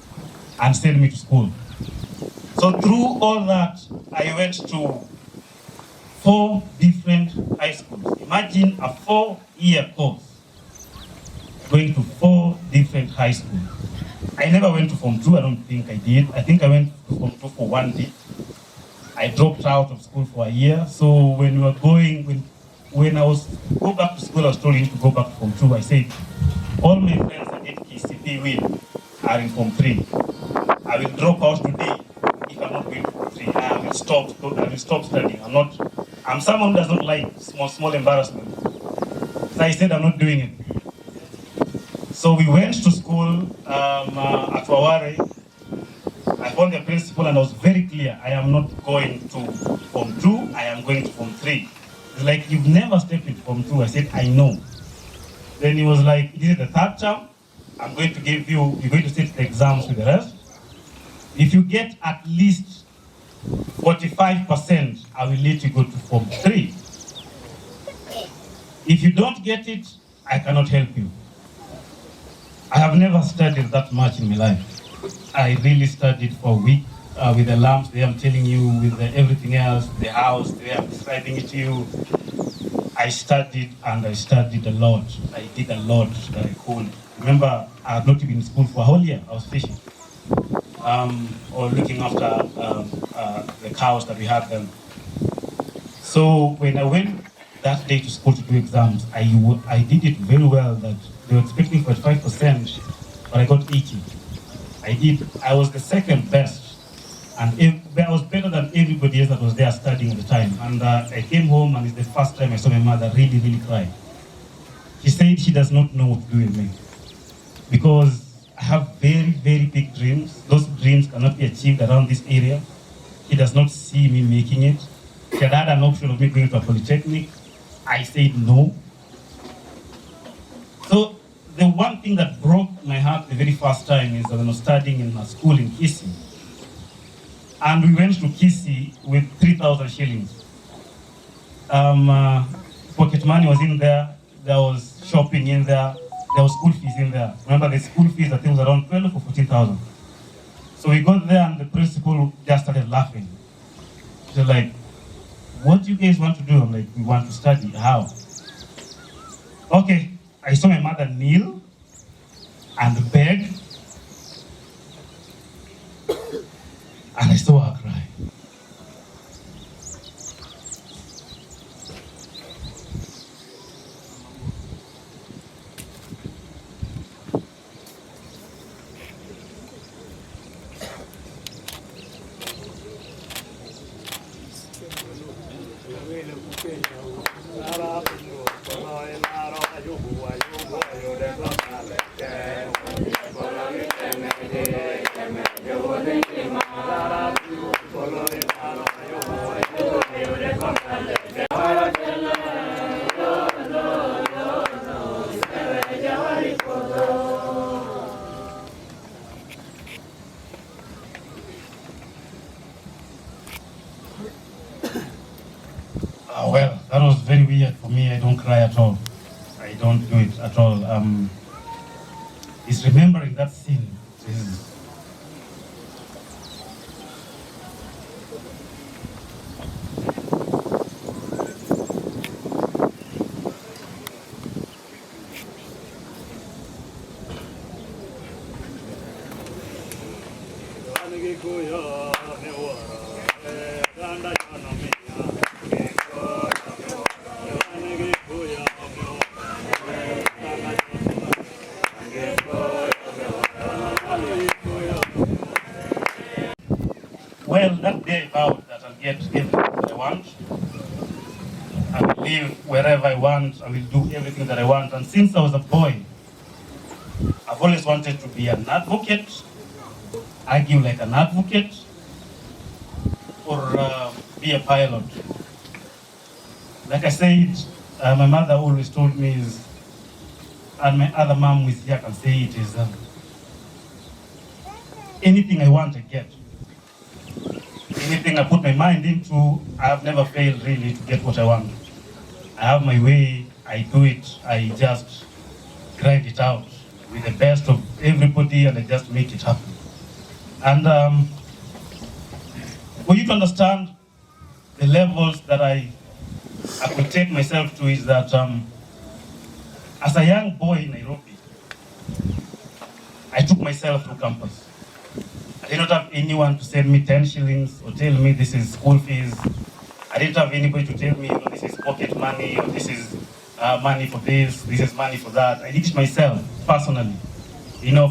and send me to school. So through all that, I went to 4 different high schools. Imagine a 4-year course going to 4 different high schools. I never went to Form 2, I don't think I did. I think I went to Form 2 for 1 day. I dropped out of school for a year. So when we were going, when I was go back to school, I was told to go back to Form 2. I said, all my friends I did KCP with are in Form 3. I will drop out today if I'm not going to Form 3. I will stop studying. I'm someone who does not like small embarrassment. So I said I'm not doing it. So we went to school at Waware. I found the principal and I was very clear. I am not going to Form 2, I am going to Form 3. He's like, you've never stepped into Form 2. I said, I know. Then he was like, this is the 3rd term. I'm going to give you, you're going to sit the exams with the rest. If you get at least 45%, I will let you go to Form 3. If you don't get it, I cannot help you. I have never studied that much in my life. I really studied for a week with the lamps, the way I'm telling you, with everything else, the house, the way I'm describing it to you. I studied and I studied a lot. I did a lot that I could. Remember, I had not been in school for a whole year. I was fishing or looking after the cows that we had then. So when I went that day to school to do exams, I did it very well. That they were expecting 45%, but I got 80. I was the 2nd best, and I was better than everybody else that was there studying at the time. And I came home, and it's the first time I saw my mother really, really cry. She said she does not know what to do with me because I have very, very big dreams. Those dreams cannot be achieved around this area. She does not see me making it. She had an option of me going to a polytechnic. I said no. So the one thing that broke my heart the very first time is that I was studying in a school in Kisii. And we went to Kisii with 3,000 shillings. Pocket money was in there. There was shopping in there. There was school fees in there. Remember the school fees, I think was around 12 or 14,000. So we got there and the principal just started laughing. She was like, what do you guys want to do? I'm like, we want to study. How? Okay, I saw my mother kneel and beg. And I saw her cry. Well, that was very weird for me. I don't cry at all. I don't do it at all. It's remembering that scene. Well, that day I vowed that I'll get everything that I want. I will live wherever I want. I will do everything that I want. And since I was a boy, I've always wanted to be an advocate, argue like an advocate, or be a pilot. Like I said, my mother always told me is, and my other mom is here can say it, is anything I want, I get. Anything I put my mind into, I have never failed really to get what I want. I have my way, I do it, I just grind it out with the best of everybody and I just make it happen. And for you to understand the levels that I could take myself to is that as a young boy in Nairobi, I took myself through campus. I did not have anyone to send me 10 shillings or tell me this is school fees. I didn't have anybody to tell me, this is pocket money, or this is money for this is money for that. I did it myself, personally.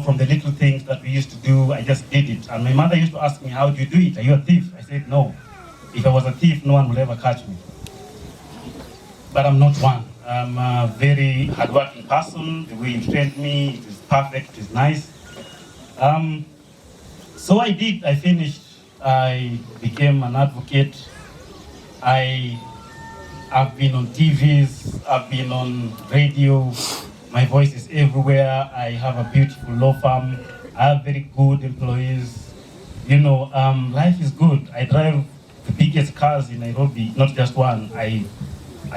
From the little things that we used to do, I just did it. And my mother used to ask me, how do you do it? Are you a thief? I said, no. If I was a thief, no one would ever catch me. But I'm not one. I'm a very hardworking person. The way you trained me, it is perfect, it is nice. So I did, I finished, I became an advocate. I've been on TVs, I've been on radio, my voice is everywhere. I have a beautiful law firm, I have very good employees. Life is good. I drive the biggest cars in Nairobi, not just one. I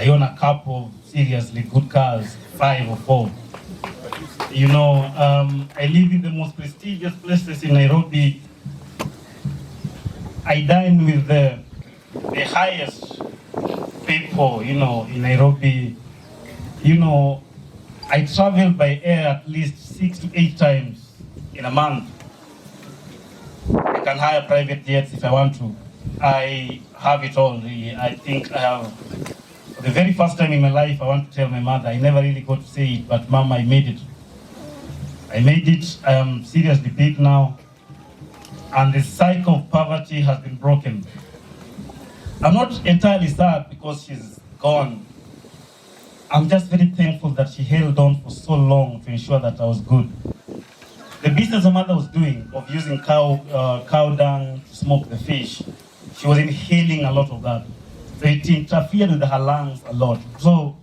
own a couple of seriously good cars, 5 or 4. I live in the most prestigious places in Nairobi. I dine with the highest people, in Nairobi. I travel by air at least 6 to 8 times in a month. I can hire private jets if I want to. I have it all, really. I think I have. For the very first time in my life, I want to tell my mother, I never really got to say it, but Mom, I made it. I made it. I am seriously big now. And the cycle of poverty has been broken. I'm not entirely sad because she's gone. I'm just very thankful that she held on for so long to ensure that I was good. The business my mother was doing of using cow dung to smoke the fish, she was inhaling a lot of that. So it interfered with her lungs a lot. So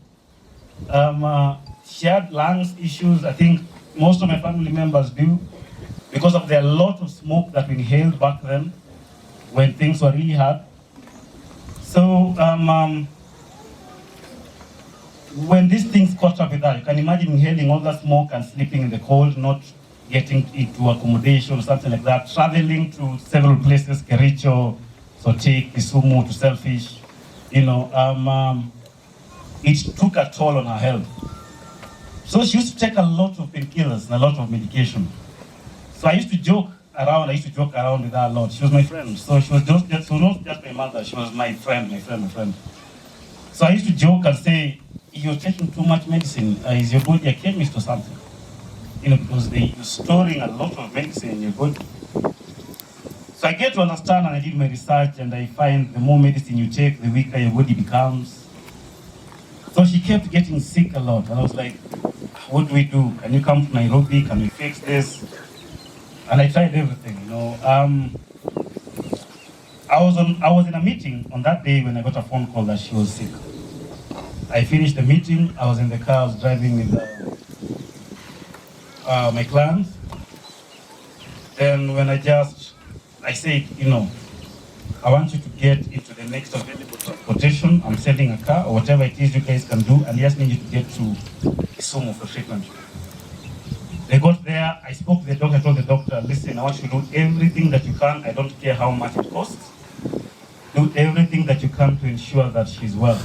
she had lungs issues. I think most of my family members do, because of the lot of smoke that we inhaled back then when things were really hard. So when these things caught up with her, you can imagine inhaling all that smoke and sleeping in the cold, not getting into accommodation or something like that, traveling to several places, Kericho, Sotik, Kisumu, to sell fish. It took a toll on her health. So she used to take a lot of painkillers and a lot of medication. So I used to joke around with her a lot. She was my friend. So she was not just my mother, she was my friend. So I used to joke and say, you're taking too much medicine. Is your body a chemist or something? Because you're storing a lot of medicine in your body. So I get to understand, and I did my research, and I find the more medicine you take, the weaker your body becomes. So she kept getting sick a lot. And I was like, what do we do? Can you come to Nairobi? Can we fix this? And I tried everything, I was in a meeting on that day when I got a phone call that she was sick. I finished the meeting, I was in the car, I was driving with my clients. Then when I said, I want you to get into the next available transportation. I'm selling a car or whatever it is you guys can do, and I just need you to get to Kisumu for treatment. They got there, I spoke to the doctor, I told the doctor, listen, I want you to do everything that you can. I don't care how much it costs. Do everything that you can to ensure that she's well.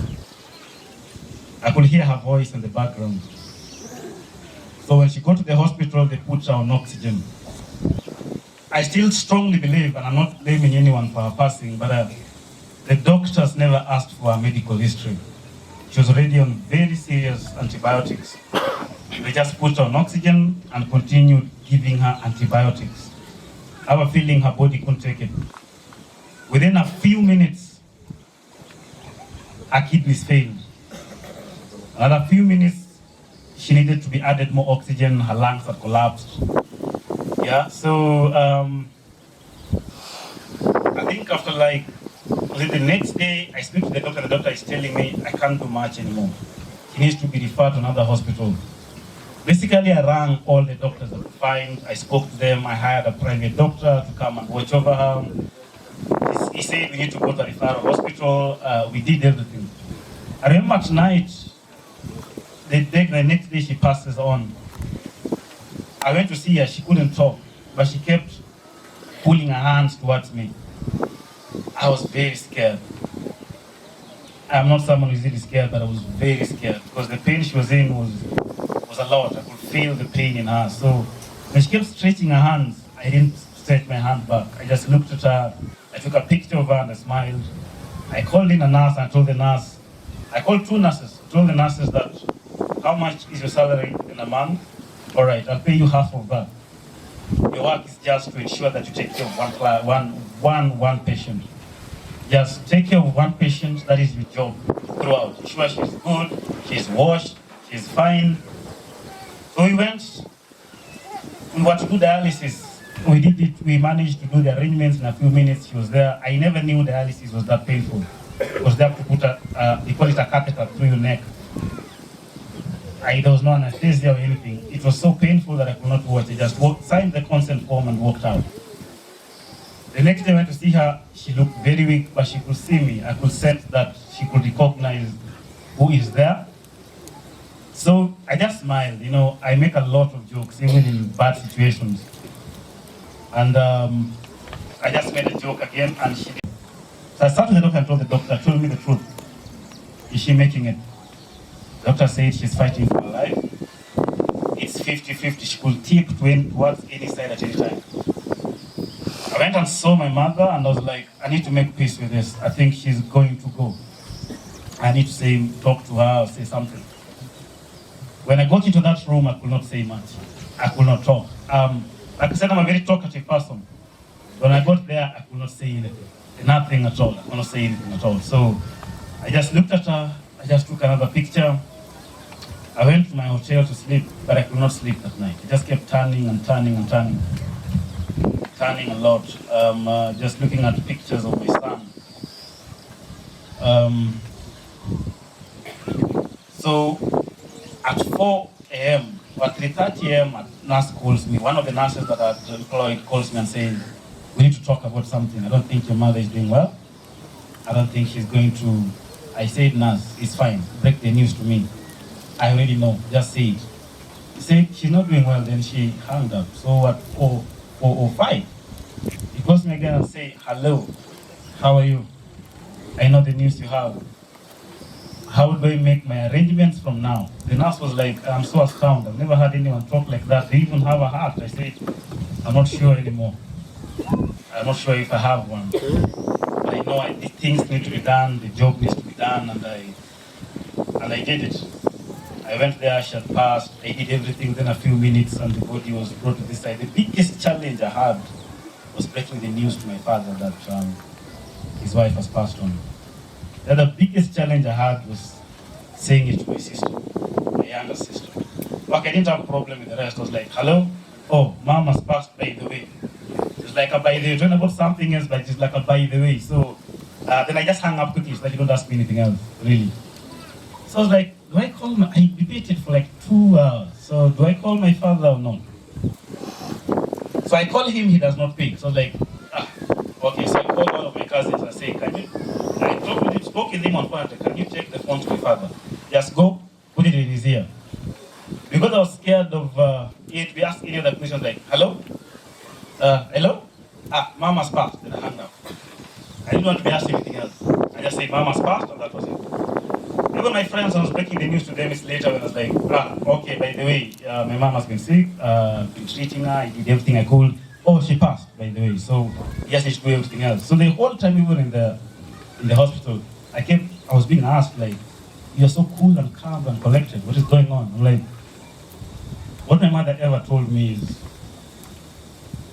I could hear her voice in the background. So when she got to the hospital, they put her on oxygen. I still strongly believe, and I'm not blaming anyone for her passing, but the doctors never asked for her medical history. She was already on very serious antibiotics. They just put her on oxygen and continued giving her antibiotics. I have a feeling her body couldn't take it. Within a few minutes, her kidneys failed. Another few minutes, she needed to be added more oxygen, her lungs had collapsed. Yeah, so I think after was it the next day, I speak to the doctor is telling me I can't do much anymore. She needs to be referred to another hospital. Basically, I rang all the doctors I could find. I spoke to them. I hired a private doctor to come and watch over her. He said we need to go to a referral hospital. We did everything. I remember at night, the next day she passes on. I went to see her. She couldn't talk, but she kept pulling her hands towards me. I was very scared. I'm not someone who's really scared, but I was very scared because the pain she was in was a lot. I could feel the pain in her. So when she kept stretching her hands, I didn't stretch my hand back. I just looked at her. I took a picture of her and I smiled. I called in a nurse and I told the nurse. I called two nurses. I told the nurses that, how much is your salary in a month? All right, I'll pay you half of that. Your work is just to ensure that you take care of one patient. Just take care of one patient, that is your job throughout. Ensure she's good, she's washed, she's fine. So we were to do dialysis. We did it, we managed to do the arrangements in a few minutes. She was there. I never knew dialysis was that painful. Because they have to put they call it a catheter through your neck. There was no anesthesia or anything. It was so painful that I could not watch. I just signed the consent form and walked out. The next day I went to see her. She looked very weak, but she could see me. I could sense that she could recognize who is there. So I just smiled. I make a lot of jokes, even in bad situations. And I just made a joke again, and she did. So I sat with the doctor and told the doctor, tell me the truth. Is she making it? The doctor said she's fighting for her life. It's 50-50. She could tip towards any side at any time. I went and saw my mother and I was like, I need to make peace with this. I think she's going to go. I need to talk to her or say something. When I got into that room, I could not say much. I could not talk. Like I said, I'm a very talkative person. When I got there, I could not say anything. Nothing at all. I could not say anything at all. So I just looked at her. I just took another picture. I went to my hotel to sleep, but I could not sleep that night. I just kept turning and turning and turning. Turning a lot. Just looking at pictures of my son. So at 4 a.m. or 3:30 a.m. a nurse calls me. One of the nurses that are employed calls me and says, we need to talk about something. I don't think your mother is doing well. I don't think she's going to... I said, nurse, it's fine. Break the news to me. I already know. Just say it. He said, she's not doing well. Then she hung up. So at 4:05, he calls me again and say, hello, how are you? I know the news you have. How do I make my arrangements from now? The nurse was like, I'm so astounded. I've never heard anyone talk like that. They even have a heart. I said, I'm not sure anymore. I'm not sure if I have one. But I know the things need to be done, the job needs to be done, and I did it. I went there, she had passed, I did everything within a few minutes, and the body was brought to this side. The biggest challenge I had was breaking the news to my father that his wife has passed on. The other biggest challenge I had was saying it to my sister, my younger sister. Okay, I didn't have a problem with the rest. I was like, hello? Oh, mom has passed, by the way. It's like a by the way, talking about something else, but it's like a by the way. So then I just hung up quickly so that you don't ask me anything else, really. So I was like, do I call my, I debated for like 2 hours. So do I call my father or not? So I call him, he does not pick. So I was like, okay, so I called one of my cousins and I say, can you, I spoke with him on phone, can you take the phone to my father? Just go, put it in his ear. Because I was scared of it, we asked any other questions like, hello? Hello? Mama's passed, then I hung up. I didn't want to be asked anything else. I just said, Mama's passed, and that was it. Even my friends, I was breaking the news to them later when I was like, okay, by the way, my mom has been sick, been treating her, I did everything I could. Oh, she passed, by the way. So yes, she should do everything else. So the whole time we were in the hospital, I was being asked, like, you're so cool and calm and collected. What is going on? I'm like, what my mother ever told me is,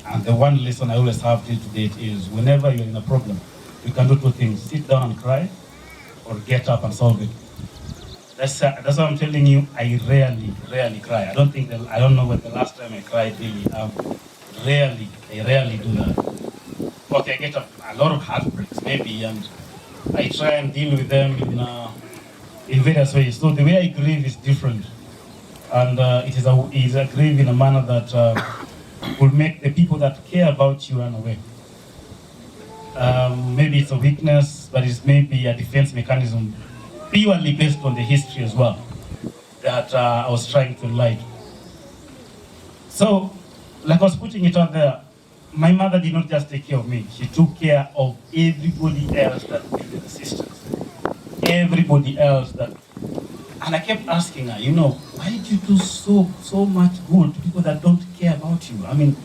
and the one lesson I always have till to date is, whenever you're in a problem, you can do two things: sit down and cry, or get up and solve it. That's what I'm telling you. I rarely cry. I don't know when the last time I cried really. I rarely do that. Okay, I get a lot of heartbreaks maybe, and I try and deal with them in various ways. So the way I grieve is different, and it is a grieve in a manner that will make the people that care about you run away. Maybe it's a weakness, but it's maybe a defense mechanism, purely based on the history as well, that I was trying to enlight. So, like I was putting it out there, my mother did not just take care of me, she took care of everybody else that needed assistance. Everybody else that, and I kept asking her, why did you do so much good to people that don't care about you? I mean,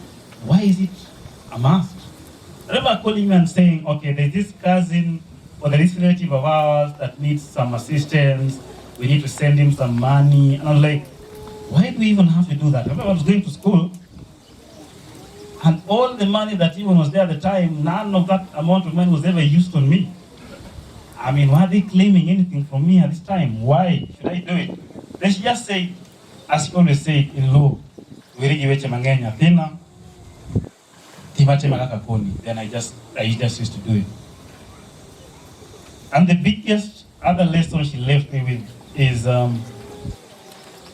why is it a must? I remember calling me and saying, okay, there's this cousin or this relative of ours that needs some assistance, we need to send him some money. And I was like, why do we even have to do that? I remember I was going to school, and all the money that even was there at the time, none of that amount of money was ever used on me. I mean, why are they claiming anything from me at this time? Why should I do it? Then she just said, as she always said in Luo, then I just used to do it. And the biggest other lesson she left me with is, I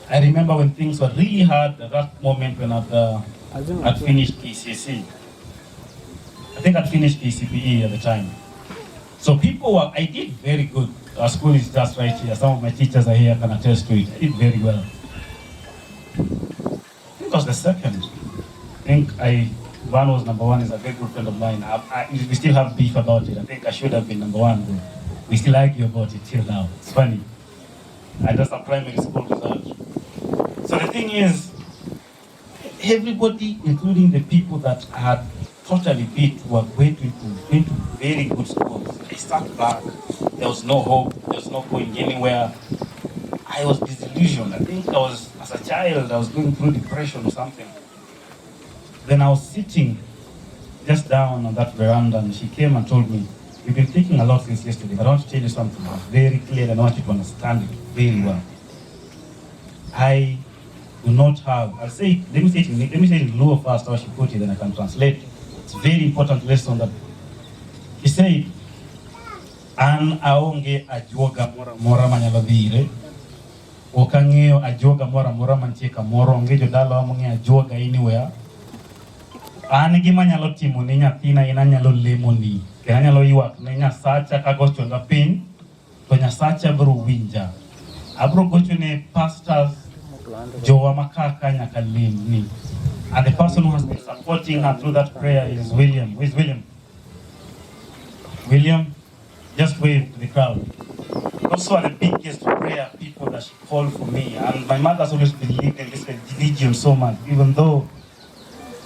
remember when things were really hard at that moment when I'd finished KCSE. I think I'd finished KCPE at the time. So I did very good. Our school is just right here. Some of my teachers are here, can attest to it. I did very well. I think I was the second. I think one was number one, is a very good friend of mine. We still have beef about it. I think I should have been number one, but we still argue about it till now. It's funny. I did some primary school results. So the thing is, everybody, including the people that I had totally beat, were going to very good schools. I sat back. There was no hope. There was no going anywhere. I was disillusioned. I think as a child, I was going through depression or something. Then I was sitting just down on that veranda, and she came and told me, "You've been thinking a lot since yesterday, but I want to tell you something very clear, and I want you to understand it very well. I do not have," let me say it in Luo first, how she put it, then I can translate. It's a very important lesson that he said, "An aonge ajuoga mora manyalo dhire, okang'eyo ajuoga mora mantie kamoro, onge jodala mong'eyo ajuoga anywhere. An gima nyalo timo ne nyathina en anyalo lemoni, kendo anyalo ywak ne Nyasacha kago chonda piny, to Nyasacha biro winja. Abiro gocho ne pastors, jowa makaka nyaka lemni." And the person who has been supporting her through that prayer is William. Who is William? William, just wave to the crowd. Those are the biggest prayer people that she called for me. And my mother's always believed in this religion so much, even though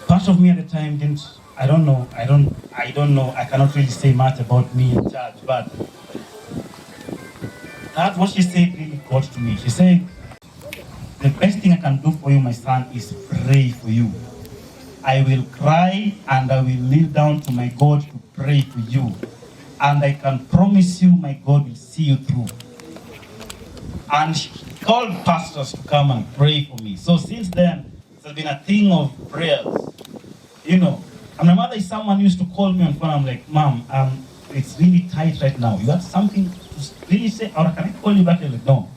part of me at the time didn't, I don't know, I cannot really say much about me in church, but that what she said really got to me. She said, "The best thing I can do for you, my son, is pray for you. I will cry and I will kneel down to my God to pray for you. And I can promise you my God will see you through." And she called pastors to come and pray for me. So since then, there's been a thing of prayers. And my mother is someone who used to call me on phone. I'm like, "Mom, it's really tight right now. You have something to really say, or can I call you back?" Like, "No,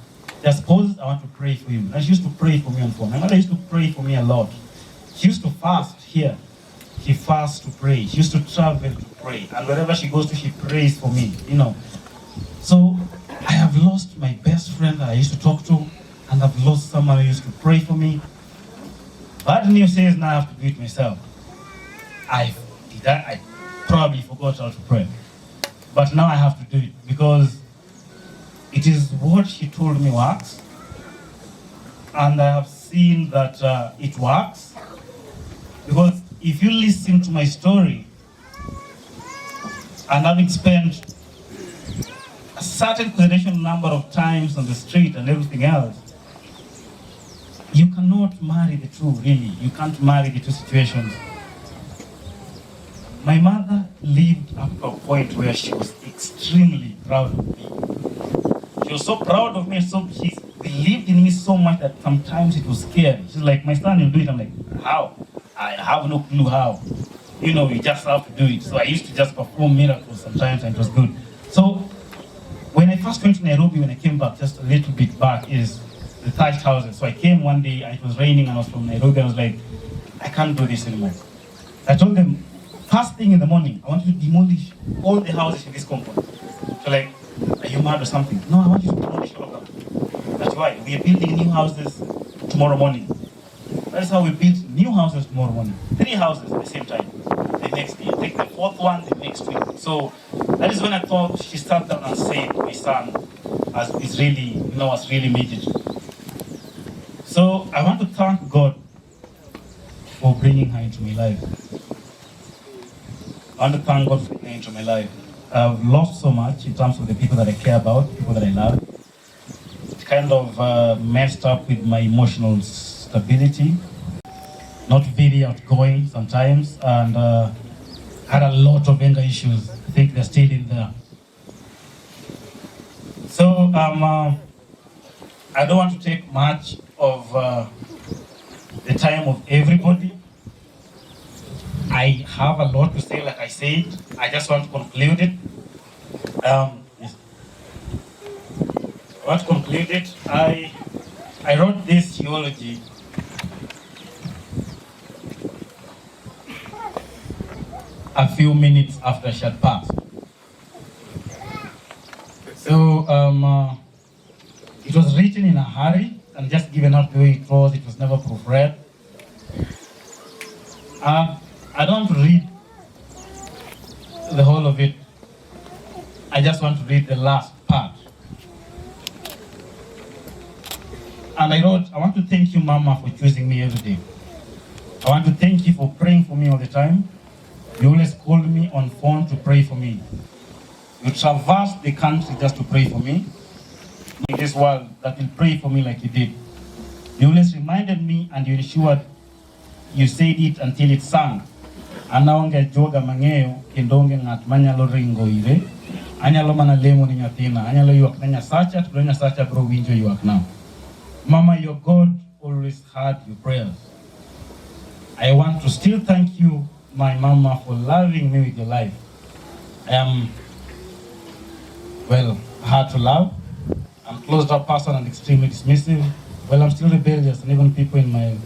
just pause, I want to pray for you." And she used to pray for me on phone. My mother used to pray for me a lot. She used to fast here. She fasts to pray. She used to travel to pray. And wherever she goes to, she prays for me, So I have lost my best friend that I used to talk to, and I've lost someone who used to pray for me. Bad news is now I have to do it myself. I probably forgot how to pray. But now I have to do it because it is what she told me works. And I have seen that it works. Because if you listen to my story, and having spent a certain consideration number of times on the street and everything else, you cannot marry the two, really. You can't marry the two situations. My mother lived up to a point where she was extremely proud of me. She was so proud of me, so she believed in me so much that sometimes it was scary. She's like, my son, you'll do it. I'm like, how? I have no clue how. You know, you just have to do it. So I used to just perform miracles sometimes, and it was good. So when I first went to Nairobi, when I came back, just a little bit back, is the thatched houses. So I came one day, and it was raining, and I was from Nairobi. I was like, I can't do this anymore. I told them, first thing in the morning, I want you to demolish all the houses in this compound. So like, are you mad or something? No, I want you to demolish all of them. That's why we are building new houses tomorrow morning. That's how we built new houses tomorrow morning. 3 houses at the same time. The next day, take the 4th one the next week. So that is when I thought she sat down and said, my son has really made it. So I want to thank God for bringing her into my life. I want to thank God for bringing her into my life. I've lost so much in terms of the people that I care about, people that I love. It kind of messed up with my emotional stability. Not very outgoing sometimes, and had a lot of anger issues. I think they're still in there. So I don't want to take much of the time of everybody. I have a lot to say, like I said. I just want to conclude it. Yes. I want to conclude it. I wrote this eulogy a few minutes after she had passed. So it was written in a hurry and just given out the way it was never proofread. I don't want to read the whole of it. I just want to read the last part. And I wrote, I want to thank you, Mama, for choosing me every day. I want to thank you for praying for me all the time. You always called me on phone to pray for me. You traversed the country just to pray for me. In this world that will pray for me like you did. You always reminded me and you ensured you said it until it sang. Anaonge joga mangeo kendonge ngat manyalo ringo ire. Anyalo mana lemo ni nyathina. Anyalo yuak na nyasacha to nyasacha bro winjo yuak now. Mama, your God always heard your prayers. I want to still thank you, my mama, for loving me with your life. I am, well, hard to love. I'm a closed up person and extremely dismissive. Well, I'm still rebellious, and even people in my...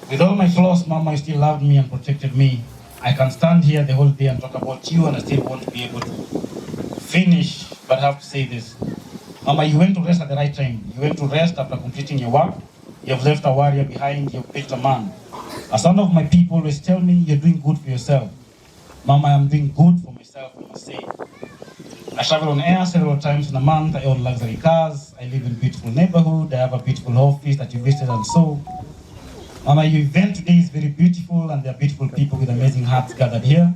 With all my flaws, Mama, you still loved me and protected me. I can stand here the whole day and talk about you, and I still want to be able to finish, but I have to say this. Mama, you went to rest at the right time. You went to rest after completing your work. You have left a warrior behind, you have picked a man. A son of my people always tell me you're doing good for yourself. Mama, I'm doing good for myself, I must say. I travel on air several times in a month. I own luxury cars. I live in a beautiful neighborhood. I have a beautiful office that you visited and saw. Mama, your event today is very beautiful, and there are beautiful people with amazing hearts gathered here.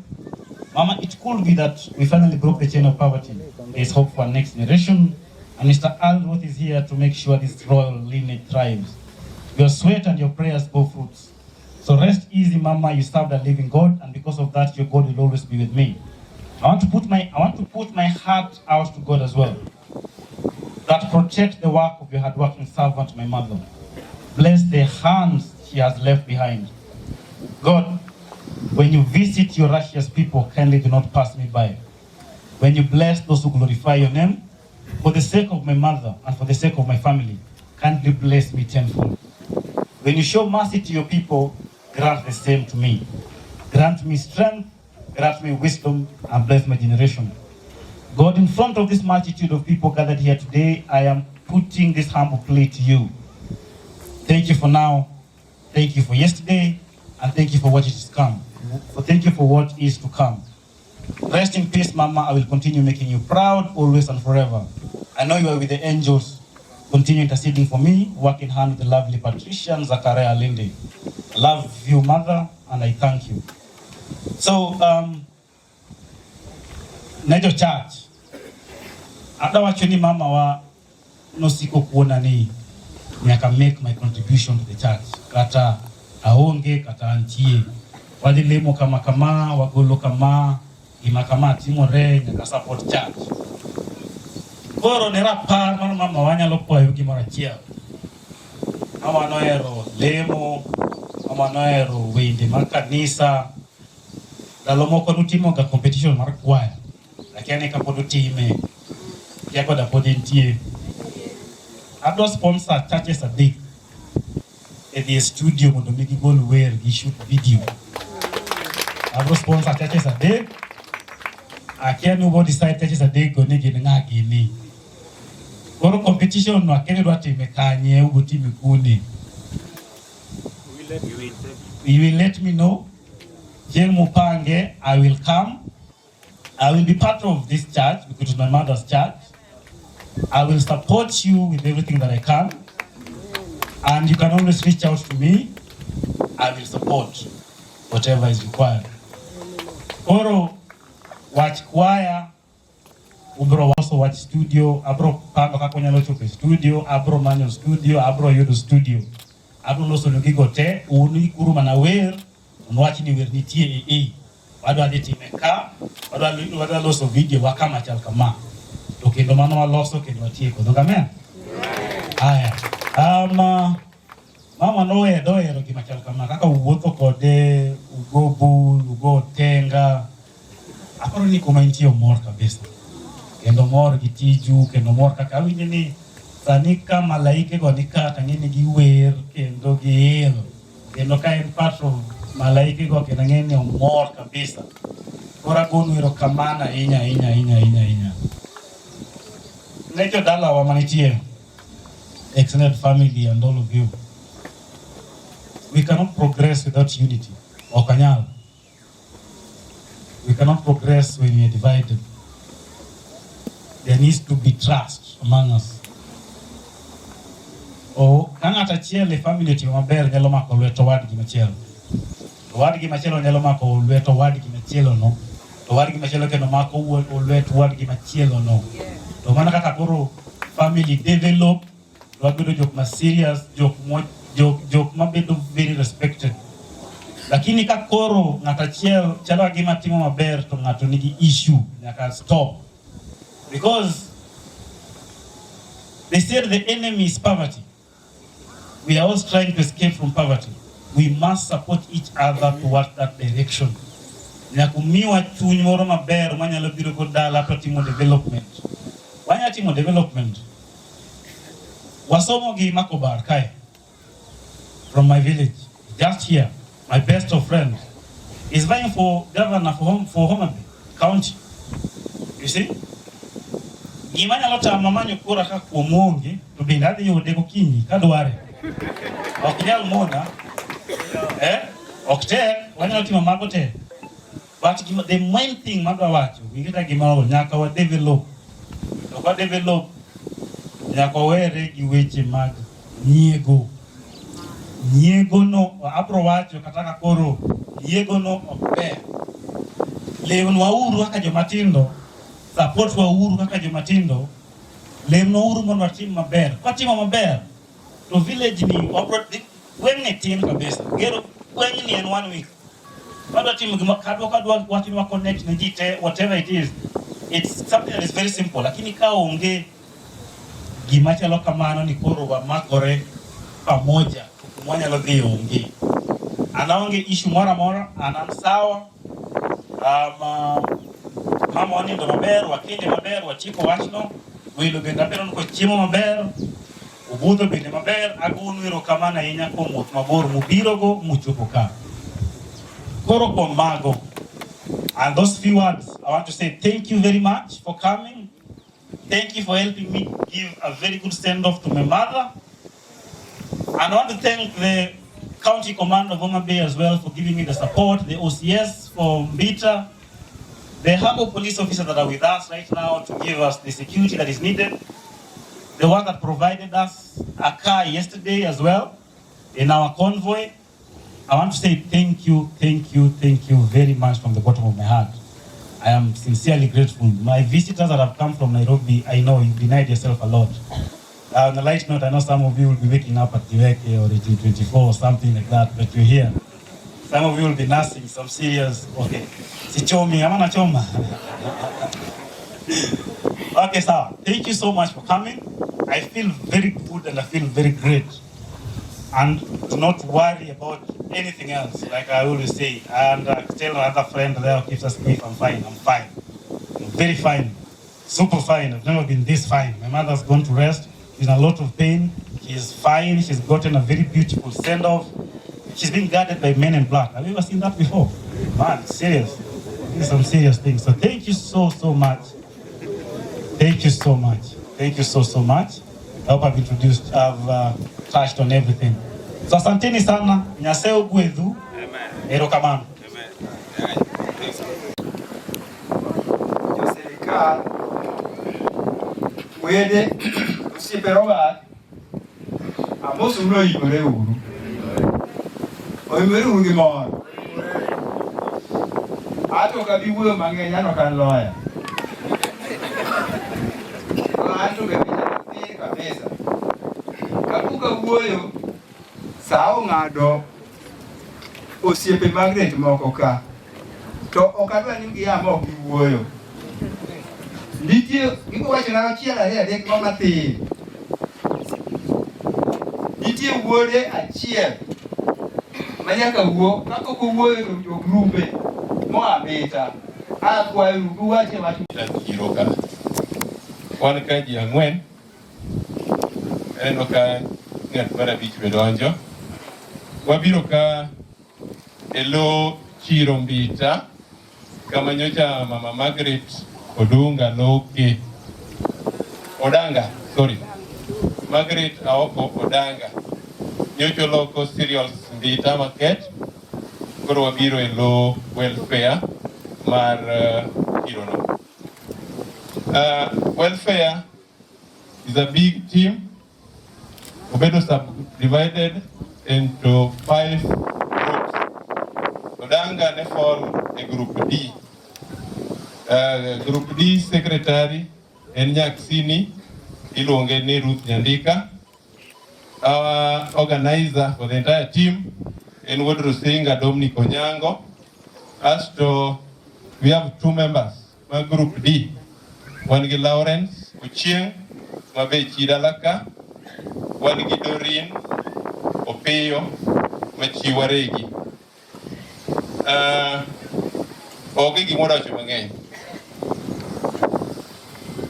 Mama, it could be that we finally broke the chain of poverty. There is hope for our next generation, and Mr. Aldworth is here to make sure this royal lineage thrives. Your sweat and your prayers bore fruits. So rest easy, Mama. You served a living God, and because of that, your God will always be with me. I want to put my heart out to God as well. That protect the work of your hardworking servant, my mother. Bless the hands she has left behind. God, when you visit your righteous people, kindly do not pass me by. When you bless those who glorify your name, for the sake of my mother and for the sake of my family, kindly bless me tenfold. When you show mercy to your people, grant the same to me. Grant me strength, grant me wisdom, and bless my generation. God, in front of this multitude of people gathered here today, I am putting this humble plea to you. Thank you for now, thank you for yesterday, and thank you for what is to come. Thank you for what is to come. Rest in peace, Mama. I will continue making you proud, always and forever. I know you are with the angels. continue interceding for me, working hand with the lovely Patricia and Zakaria Linde. I love you, Mother, and I thank you. So, Nejo Church, ada wachoni mama wa nosiko kuona ni nyaka make my contribution to the church. Kata aonge, kata antie. Wadilemo kama, wagolo kama, imakama timore, nyaka support church. Koro nera par mama wanya lopo yugi marachia. Mama noero lemo, mama noero wende makanisa. Dalomo kwa nutimo ga competition marakwaya. Lakini kapodo time yako da podentie. Abdo sponsor churches a day. At the studio when the go where he shoot video. Abdo sponsor churches a day. I can't nobody decide churches a day go nigi ngagi ni. Koro competition no akene do time kanye ugo time kuni. You will let me know. Jen Mupange, I will come. I will be part of this church because it's my mother's church. I will support you with everything that I can. And you can always reach out to me. I will support whatever is required. Koro, watch choir. Ubro also watch studio. Abro panga kakonya locho pe studio. Abro manyo studio. Abro yodo studio. Abro loso nugigo te. Uni kuru manawer. Unwachi ni wernitie ee. Wadu adeti meka. Wadu loso video wakama chal kama. Okendo mano wa loso kendo watie kodonga mea. Aya. Mama noe doe roki machal kama. Kaka uwoto kode. Ugobu. Ugo tenga. Akoro ni kumaintio mor kabisa. Kendo mor gitiju. Kendo mor kaka winye ni. Sanika malaike gonika. Tangini giwer. Kendo giel. Kendo ka in part of malaike go kendo ngeni mor kabisa. Kora gonu iro kamana inya. Nejo dala wa manitie. Extended family and all of you. We cannot progress without unity. Okanyal. We cannot progress when we are divided. There needs to be trust among us. O kangata chiele family ti maber nyalo mako lweto wadgi machielo. To wadgi machielo nyalo mako lweto wadgi machielo no. To wadgi machielo kendo mako lweto wadgi machielo no. To mana kaka koro family develop, wabedo jok ma serious, jok mabedo very respected. Lakini ka koro ngata chiel chalo gima timo maber to ngato nigi issue nyaka stop. Because they said the enemy is poverty. We are all trying to escape from poverty. We must support each other towards that direction. Nyakumiwa chuny moro maber manyalo biro go dala to timo development. Wanya timo development. Wasomo gi Makobar Kai from my village, just here, my best of friends, is vying for governor for Homa Bay County. You see? Gimanya lota mamanyo kura kako mongi, to be ndadi yode kukini, kaduare. Okinyal mona, okte, wanya loti mamagote. But the main thing madwa wacho, wikita gimalo, nyaka wa develop. Wa develop, nyaka were giweche mag nyiego. Nyiego no, apro wacho kataka koro, nyiego no okbe. Leon wa uru waka jomatindo, support wa uru kaka jomatindo, lemno uru mondo watim maber. Kwa timo maber, to village ni weng'e tin kabisa. Gero weng'e ni en 1 week. Kadwa timo kadwa watimo connect ne jite, whatever it is. It's something that is very simple. Lakini ka onge gima chalo kamano ni koro wa makore pamoja. Kumwanya lo dhi onge. Anaonge issue mora, anan sawa. Mama wanindo maber, wakinde maber, wachiko wachno, wilo benda bero nuko chiemo maber, ubudho bende maber, agunu iro kamana inya komuth mabor mubiro go muchopo ka. Koro mago. And those few words, I want to say thank you very much for coming. Thank you for helping me give a very good send-off to my mother. And I want to thank the County Command of Homa Bay as well for giving me the support, the OCS for Mbita, the humble police officers that are with us right now to give us the security that is needed. the one that provided us a car yesterday as well in our convoy. I want to say thank you very much from the bottom of my heart. I am sincerely grateful. My visitors that have come from Nairobi, I know you've denied yourself a lot. On a light note, I know some of you will be waking up at Kiweke or 1824 or something like that, but you're here. Some of you will be nursing some serious, okay. Sichomi, amana choma. Okay, sir. Thank you so much for coming. I feel very good and I feel very great. And do not worry about anything else, like I always say. And tell another friend there who keeps us safe, I'm fine. I'm very fine. Super fine. I've never been this fine. My mother's gone to rest. She's in a lot of pain. She's fine. She's gotten a very beautiful send-off. She's being guarded by men in black. Have you ever seen that before? Man, it's serious. These are some serious things. So thank you so much. Thank you so much. Thank you so much. I hope I've touched on everything. So asanteni sana, nyaseo gwedu, erokamano. Serikali, wede, usiepe Robert, amosu mlo yikore uru. Oyimere uru gimon. Ato kabiwe mangenya no kan lawyer. Ato kabiwe kabisa. Kabuka wuoyo sao ngado osiepe Margaret moko ka to okadwa ni giya moko wuoyo nitie giko wacho na achiel ariyo adek ma matin nitie wuode achiel manyaka wuo kako wuoyo to grube mo ameta akwa rubu wache watu kiroka wan ka ji ang'wen eno ka ng'at mar abich be donjo. Wabiro ka elo chiro mbita kama nyocha mama Margaret Odanga, sorry. Margaret Aoko Odanga. Nyocha loko cereals mbita market. Koro wabiro elo welfare mar chiro no. Welfare is a big team. Obedo subdivided into 5 groups. Odanga ne fall a group D. Group D secretary en Nyaksini iluonge ni Ruth Nyandika. Our organizer for the entire team en Wod Rusinga Dominic Onyango. As to we have 2 members for group D. One is Lawrence Uchieng, Mabe Chidalaka. One is Dorin Opeyo Machiwaregi. Okay, Gimora Chumangay.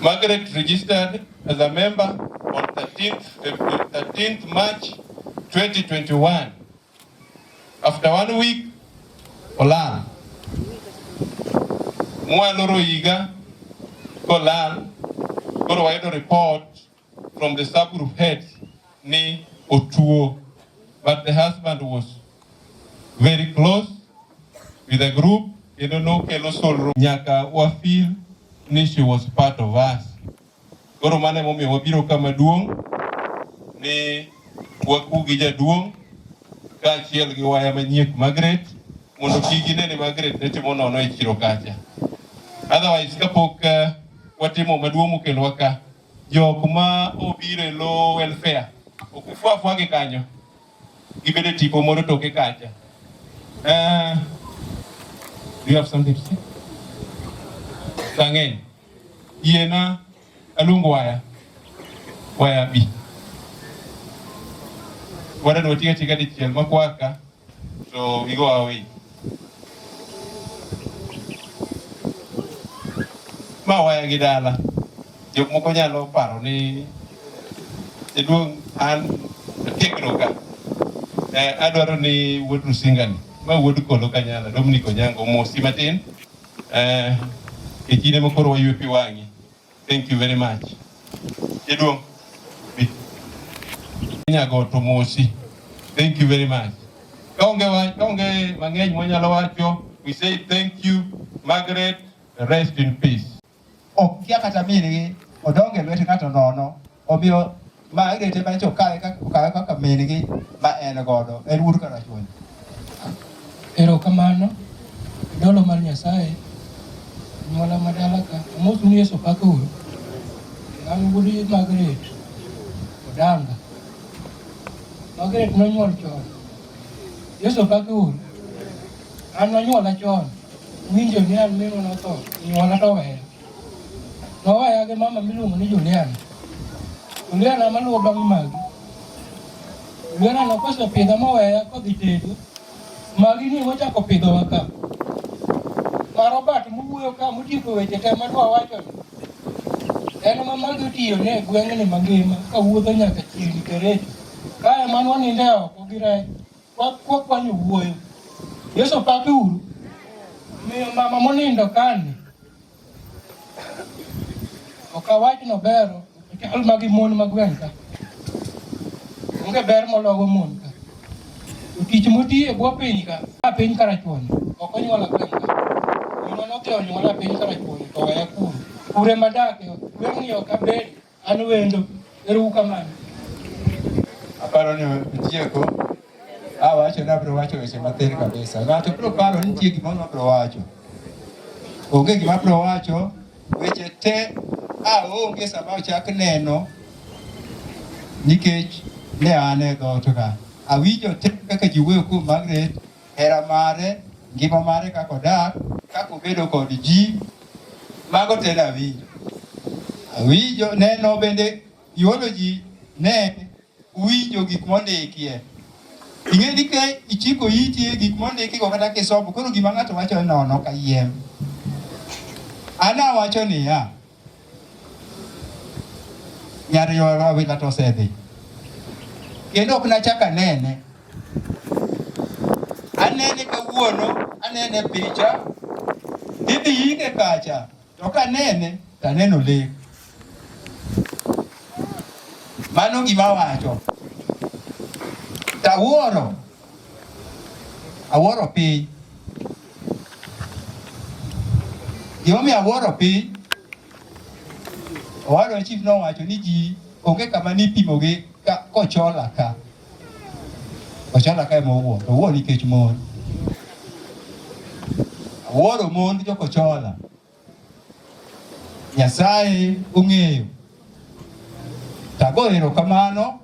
Margaret registered as a member on 13th March 2021. After 1 week, Olan Mualoro Yiga Kolan got a report from the subgroup heads ni Otuo, but the husband was very close with the group. You don't know Kelo Sol Nyaka Wafil ni she was part of us. Goro mane momi wabiro kama duong ni wakugija duong ka chiel gi waya manyiek Margaret mondo kigine ni Margaret ne timo nono e chiro kacha. Otherwise kapok watimo maduong mokelo waka jok ma obiro lo welfare okufua gi kanyo gibede tipo moro toke kacha. Do you have something to say? Sangen yena alungu waya bi wada no tiga di chiel makwaka, so we go away. Ma waya gidala jok moko nyalo paro ni eduong an tekno ka adwaro ni wuod Rusinga ni ma wuod Kolo Kanyala Dominic Onyango mosi matin e kinde mokoro waywe pi wangi. Thank you very much. Eduong nyago to mosi. Thank you very much. Kaonge mang'eny mwanyalo wacho, we say thank you Margaret, rest in peace. Okia kata miri odonge lwete ng'ato nono Obio Margaret ma chokai ka menigi ma en godo en wur kara chuon. Erokamano, idolo mar Nyasaye, nyuola madala ka, amosu ni Yesu pako uru. An wuodi Margaret, Odanga. Margaret nonyuol chon. Yesu pako uru. An nonyuola chon. Winjo ni an mino notho, nyuola to weya. Noweya gi mama miluongo ni Juliana. Juliana maluwo bang' magi. Juliana nokoso pidha moweya kodhi tedo. Magi ni mochako pidhowa ka. Ma Robert mowuoyo ka motieko weche te madwa wacho ni. En ma magi otiyo ne gweng'ni mangima ka wuotho nyaka chiegni Kericho. Kae man waninde oko gi rech. Wakwanyo wuoyo. Yesu paki uru. Miyo mama monindo kani. Okawach no bero. Chal magi mon magweng' ka. Onge ber mologo mon ka. Tich moti e bwo piny ka. Piny karachuon. Ok onyuola gweng' ka. Mino nokeo nyuola piny karachuon. To weya kuro. Kure madake. Gweng' ni ok abed. An wendo. Erokamano. Aparo ni tieko. Awacho na bro wacho weche mathin kabisa. Ng'ato bro paro ni nitie gima bro wacho. Onge gima bro wacho. Weche te onge sama ochak neno nikech ne an e dhoot ka. Awinjo te kaka ji wuoyo kuom Margaret, hera mare, ngima mare kaka odak, kaka obedo kod ji, mago te nawinjo. Awinjo neno bende yuolo ji ne winjo gik mondikie. Ing'e ni ka ichiko iti e gik mondikigo kata kisomo, koro gima ng'ato wacho nono ka yiem. Ana wacho niya, nyariyo awila to osedhi. Kendo ok nachak anene. Anene kawuono, anene picha, idhi ike kacha, to kanene, taneno lek. Mano gima wacho. Awuoro piny. Gimomiyo awuoro piny, owadwa chief nowacho ni ji onge kama nipimogi kochola ka. Ochola ka ema owuo, to owuo nikech mon. Awuoro mon jokochola. Nyasaye ong'eyo. Tago erokamano.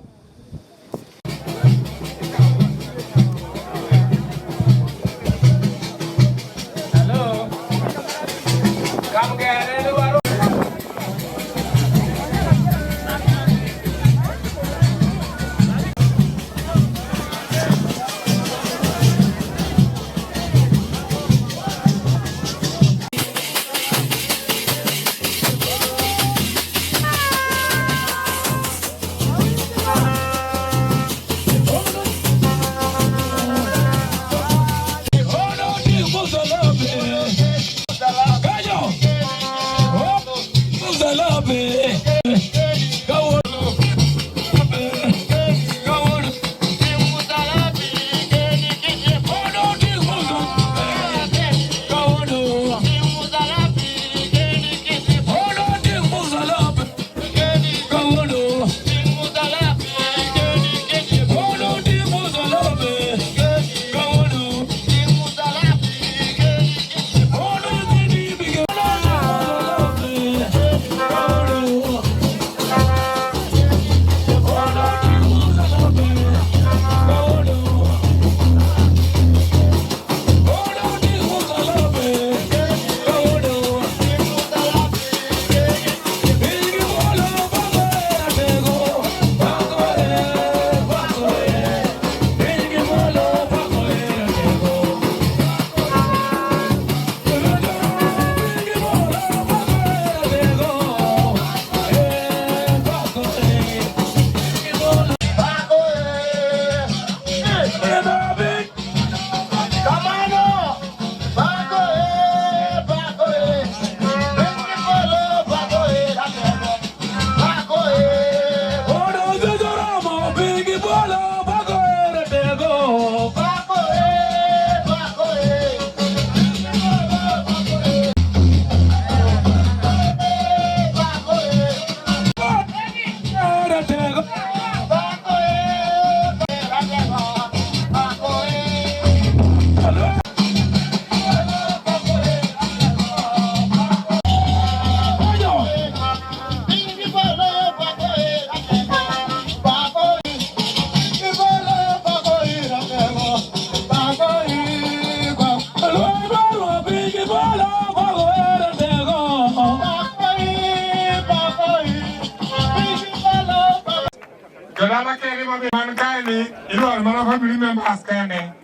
Mankani, you are one of family members, Kane.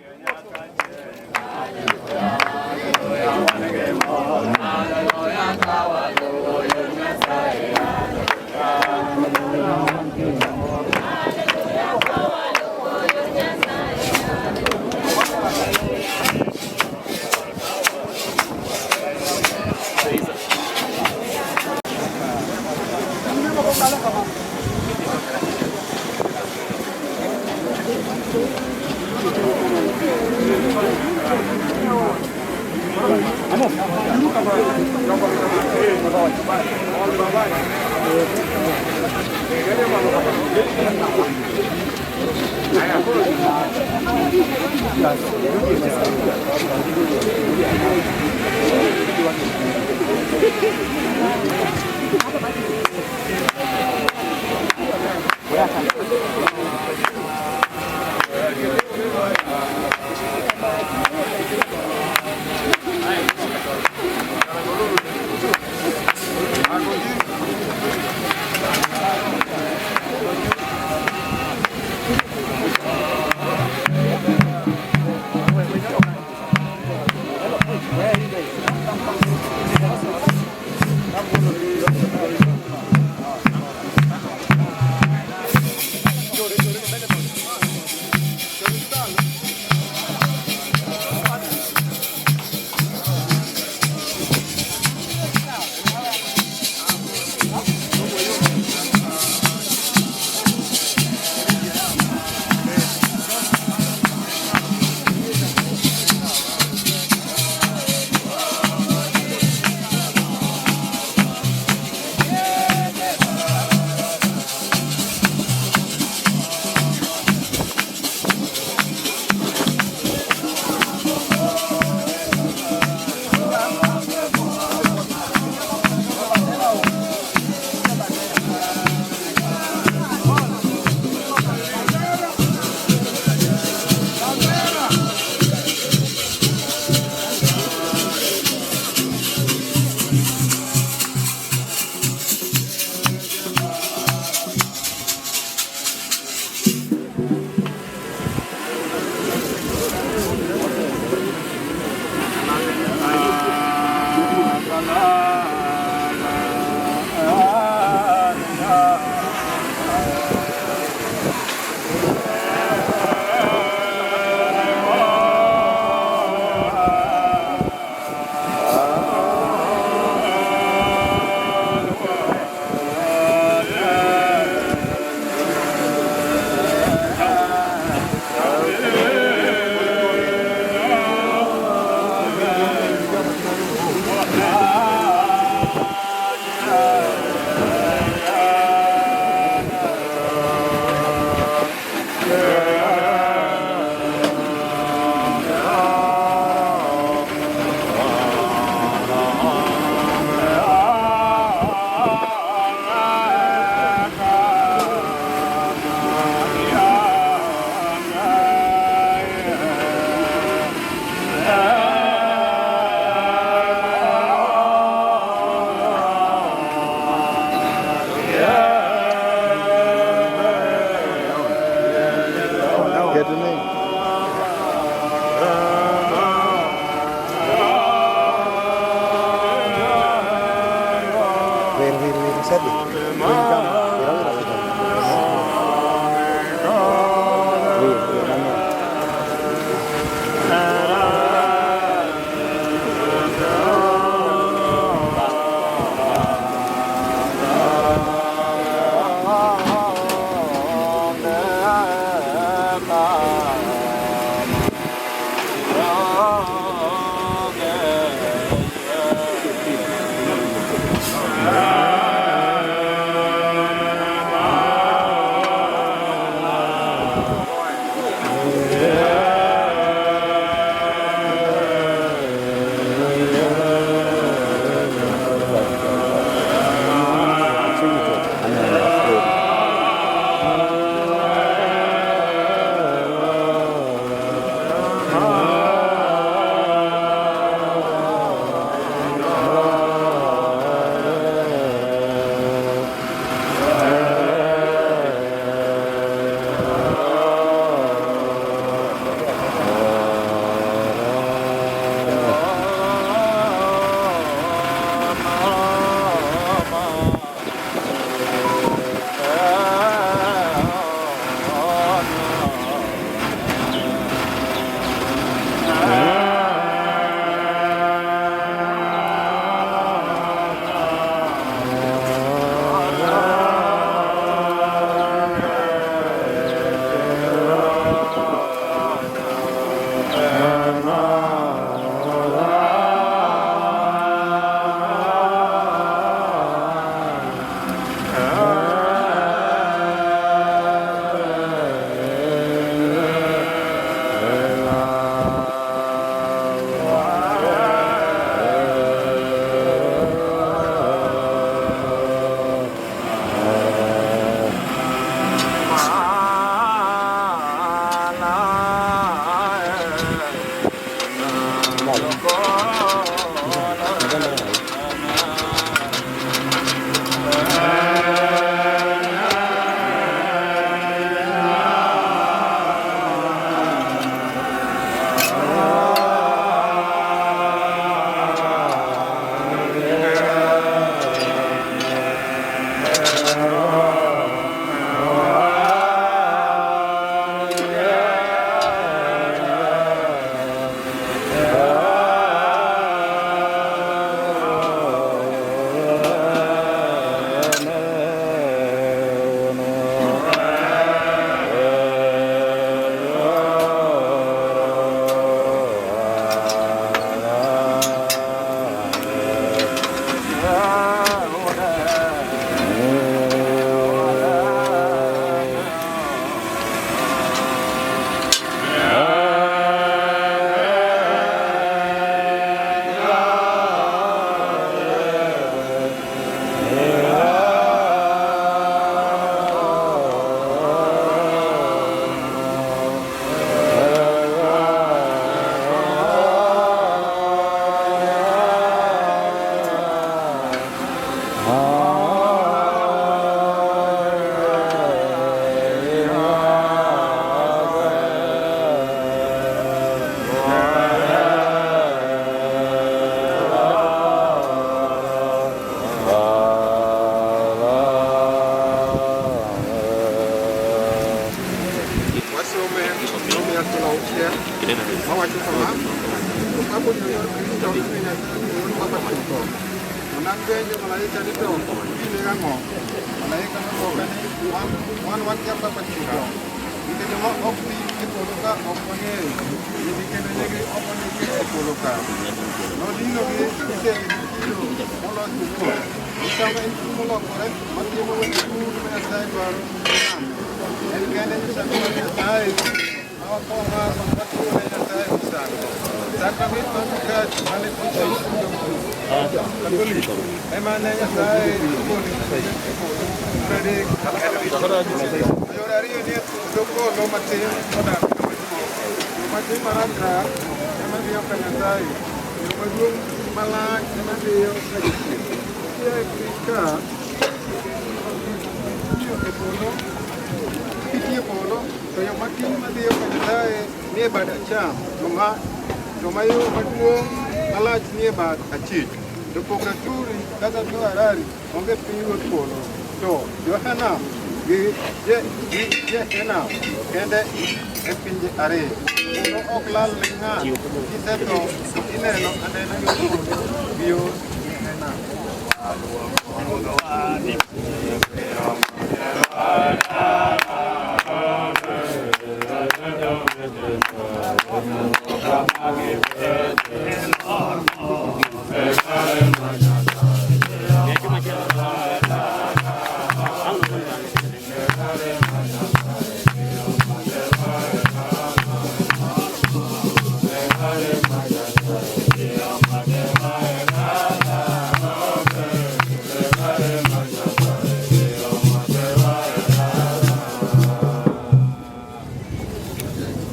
Ah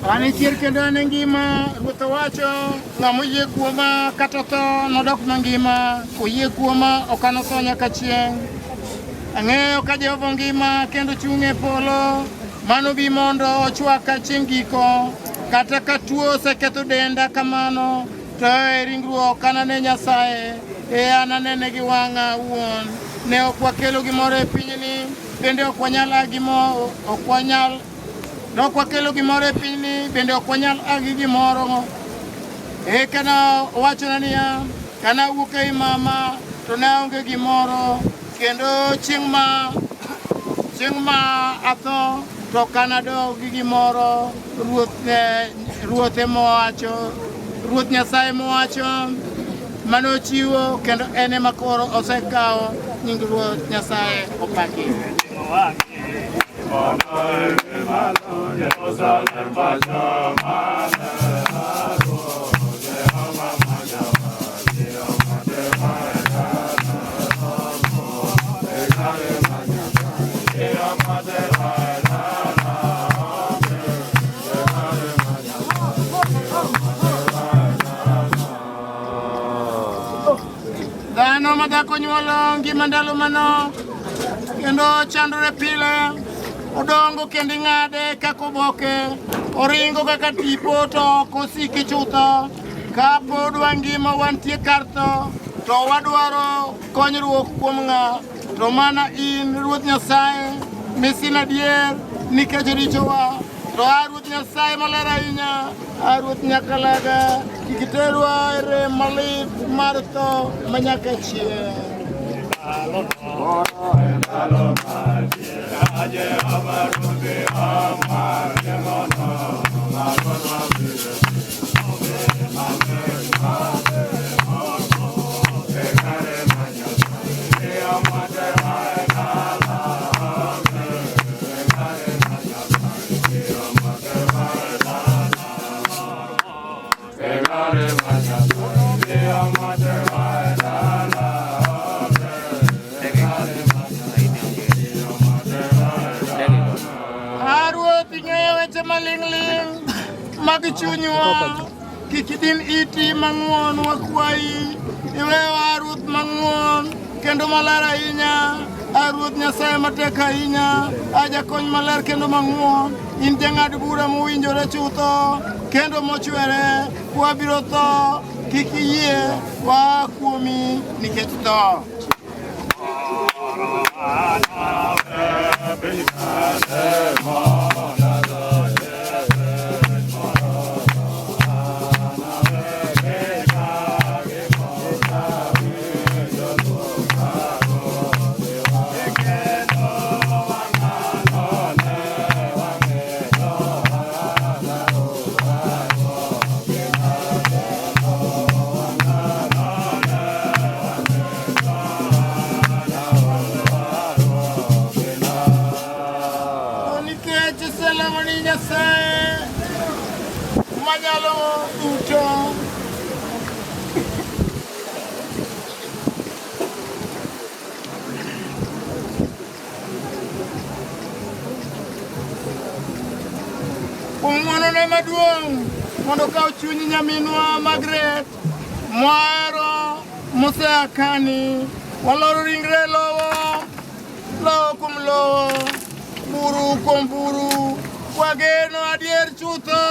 Ani kendo ngima ruto wacho ng'amo yie kuoma kata tho nodok mangima oyie kuoma okano tho nyaka chieng'. Ang'eyo ka Jehova ngima kendo chung'e polo mano bi mondo ochwaka chieng' giko kata ka tuo oseketho denda kamano to e ringruok anane Nyasaye an anene gi wang'a wuon. Ne ok wakelo gimoro e pinyni bende ok wanyal gimoro ok wanyal no kwakelo gimoro e pinyni bende ok wanyal agi gimoro. Kana wachona niya kana wuok ei mama to ne aonge gimoro kendo chieng' ma atho to kanadog gi gimoro ruoth mowacho ruoth Nyasaye mowacho manochiwo kendo en ema koro osekawo nying ruoth Nyasaye opaki. Dhano madhako nyuolo ngima ndalo mano kendo chandore pile odongo kendo ng'ade kaka oboke oringo kaka tipo to kosiki chutho ka pod wangima wantie kar tho to wadwaro konyruok kuom ng'a to mana in Ruoth Nyasaye misin adier nikech richowa to Ruoth Nyasaye maler ahinya Ruoth Nyakalaga kik iterwa e rem malit mar tho manyaka chieng'. Mag chunywa kik din iti mang'won wakwayi iwewa Ruoth mang'won kendo maler ahinya Ruoth Nyasaye matek ahinya jakony maler kendo mang'won in jang'ad bura mowinjore chutho kendo mochwere wabiro tho kik iyie wa kuomi nikech tho. ndalo duto. Kuom ng'wonone maduong' mondo kaw chuny nyaminwa Margaret mohero mosea kani, waloro ringre lowo kuom lowo, buru kuom buru, wageno adier chutho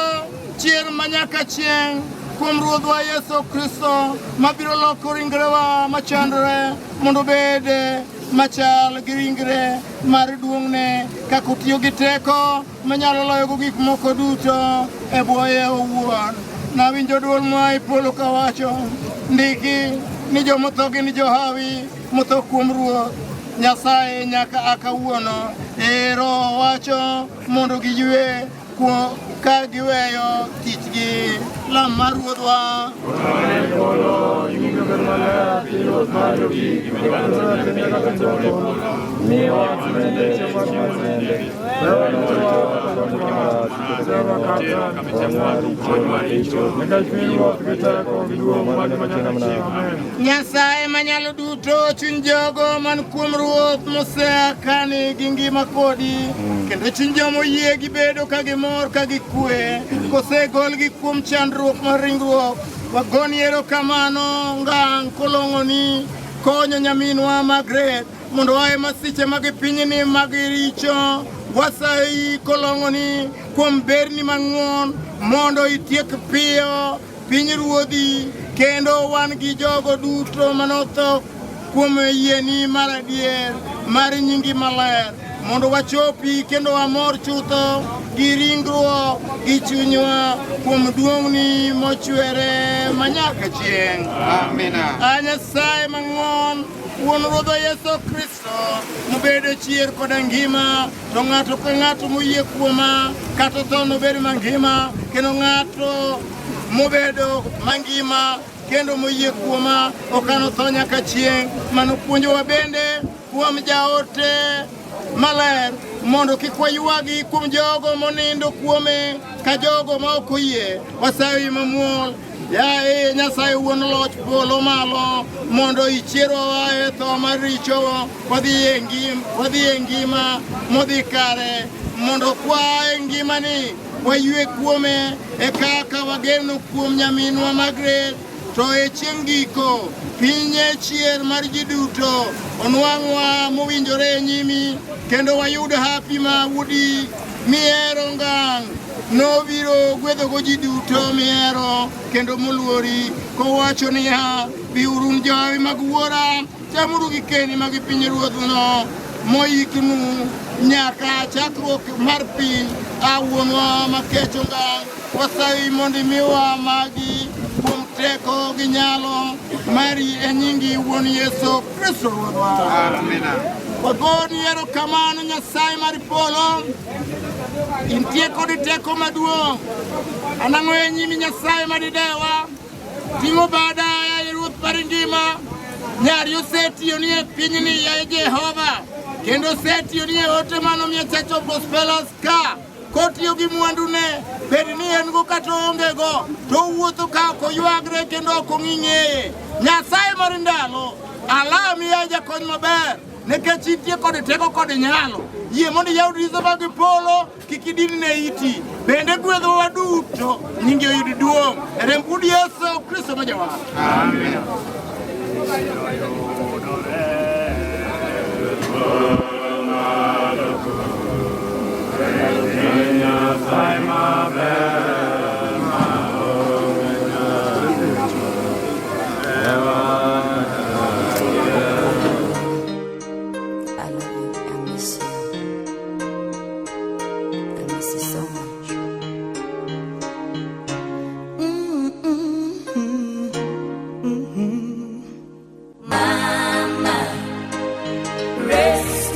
chier manyaka chieng' kuom Ruodhwa Yesu Kristo mabiro loko ringrewa machandore mondo bede machal gi ringre mar duong'ne kaka otiyo gi teko manyalo loyogo gik moko duto e bwoye owuon. Nawinjo duol moa e polo kawacho, ndiki ni jomotho gin johawi motho kuom Ruoth Nyasaye nyaka akawuono. Ero wacho mondo giywe ka giweyo tichgi. Lam mar Ruodhwa. Nyasaye manyalo duto chuny jogo man kuom Ruoth mosea kani gi ngima kodi, kendo chuny jomo yie gibedo ka gimor ka gikwe kosegolgi kuom chandruok mar ringruok. Wagoni erokamano ngang' kolong'oni konyo nyaminwa Margaret mondo ae masiche mag pinyni mag richo. Wasayi kolong'oni kuom berni mang'won mondo itiek piyo pinyruodhi, kendo wan gi jogo duto manotho kuom yieni mar adier mar nyingi maler, mondo wachopi kendo wamor chutho gi ringruok gi chunywa kuom duong'ni mochwere manyaka chieng'. Amina. A Nyasaye mang'won, wuon Ruodhwa Yesu Kristo mobedo chier koda ngima, to ng'ato ka ng'ato moyie kuoma kata tho nobed mangima, kendo ng'ato mobedo mangima kendo moyie kuoma okano tho nyaka chieng'. Manopuonjowa bende kuom jaote maler mondo kik waywagi kuom jogo monindo kuome ka jogo ma ok oyie. Wasayi mamuol, yaye Nyasaye wuon loch polo malo, mondo ichierowa e tho mar richo, wadhi e ngima modhi kare, mondo kwa e ngimani waywe kuome e kaka wageno kuom nyaminwa Margaret. To e chieng' giko pinye chier mar ji duto onwang'wa mowinjore e nyimi, kendo wayud hapi ma udi mihero ngang' nobiro gwedhogo ji duto mihero kendo moluori, kowacho niya, biuru johawi mag wuora, chamuru gikeni mag pinyruodhno moiknu nyaka chakruok mar piny. Awuonwa makecho ngang', wasayi mondo imiwa magi kuom teko gi nyalo mari e nyingi wuon Yesu Kristo Ruodhwa. Amina. Wagoni erokamano Nyasaye mar polo, intie kod teko maduong'. Anang'o e nyimi Nyasaye madidewa, ting'o bada yaye Ruoth mar ngima. Nyari osetiyoni e pinyni yaye Jehova, kendo osetiyoni e ote manomiyo Church of Gospelers ka kotiyo gi mwandune, bed ni en go kata onge go, to wuotho ka ok oywagre kendo ok ong'ing'eye. Nyasaye mar ndalo, alami ya jakony maber, nikech intie kod teko kod nyalo. Yie mondo iyaw dirisha mag polo, kik idin ne iti. Bende gwedhowa duto, nyingi oyud duong'. E remb Wuod Yesu Kristo ma Jawar. Amen. Mama, rest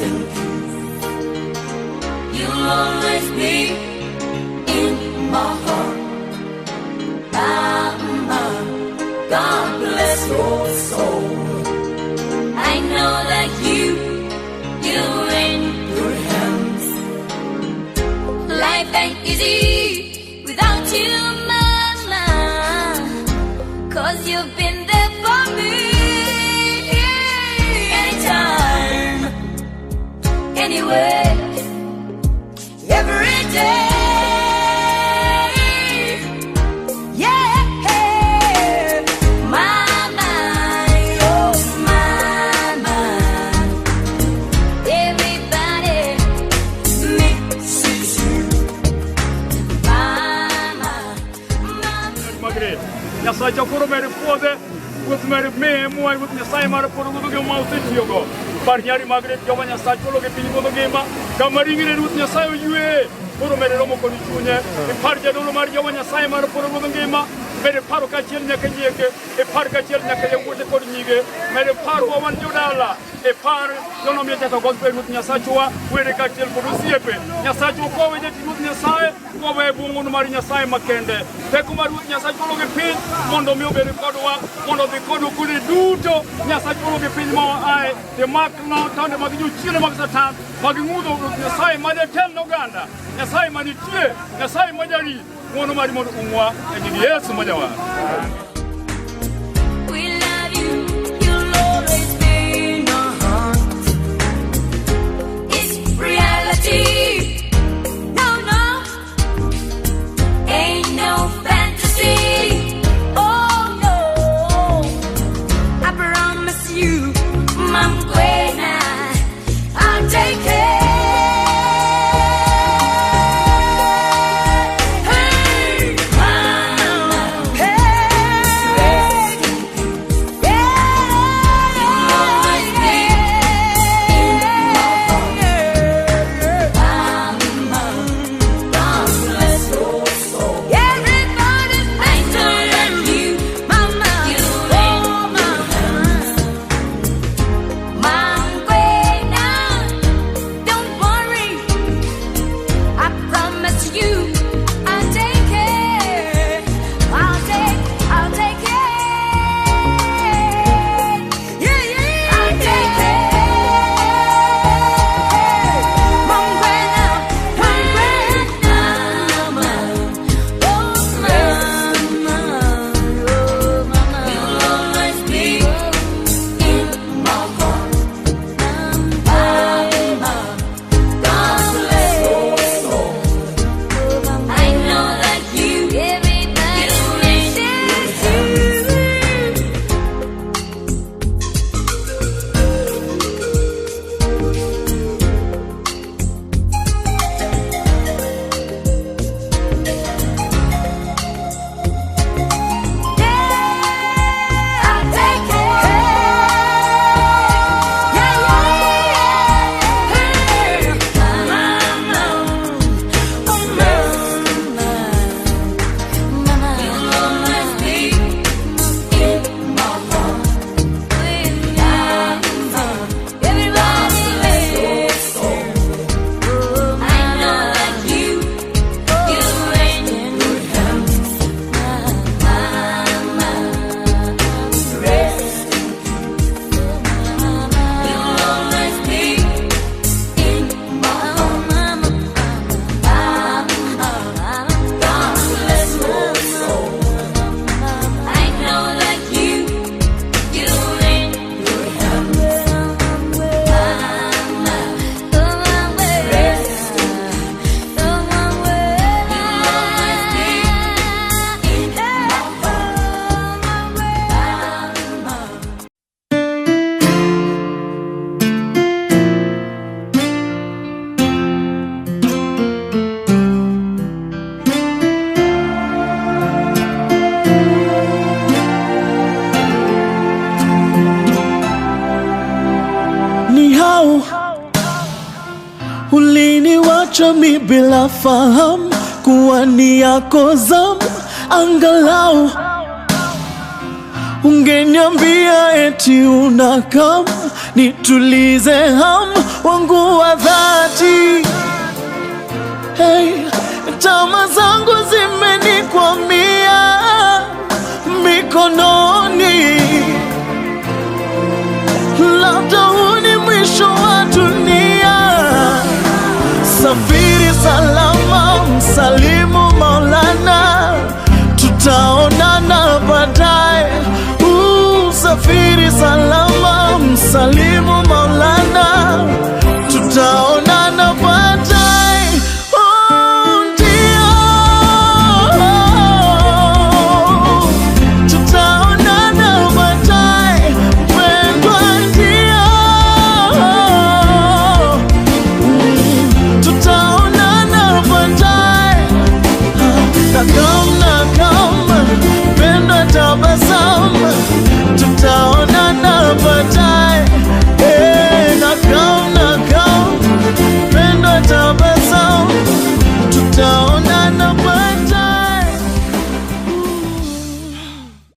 you've been there for me. Anytime, anywhere, every day. Nyasai chakoro mere pode, with mere me, moi with Nyasai mara poro go go mau tiogo. Par nyari Margaret yo Nyasai cholo ke pini go gema, kamaringi ne with Nyasai yue, poro mere romo ko chunya, e par jado lo mari yo Nyasai mara poro go gema, mere paro ka chel nyaka nyeke, e par ka chel nyaka yango te ko nyige, mere paro wan jodala, e par yo no me jata go pe with Nyasai chwa, were ka chel ko siepe, Nyasai chwa ko we jeti with Nyasai, ko we bungu no mari Nyasai makende. Te kumar with Nyasai cholo ke pin, mondo mio bere kodwa, mondo be kodu kule duto, Nyasai cholo ke pin mo ai, te mak no tande magju chile mag satan, magungudo with Nyasai made tel no ganda, Nyasai mani tie, Nyasai majari, mono mari mono umwa, e di Yesu majawa. Uliniwacha mi bila fahamu kuwa ni yako zamu, angalau ungeniambia eti unakam nitulize hamu wangu wa dhati. Hey, tama zangu zimenikwamia mikononi, labda huu ni mwisho wa dunia. Safiri salama, msali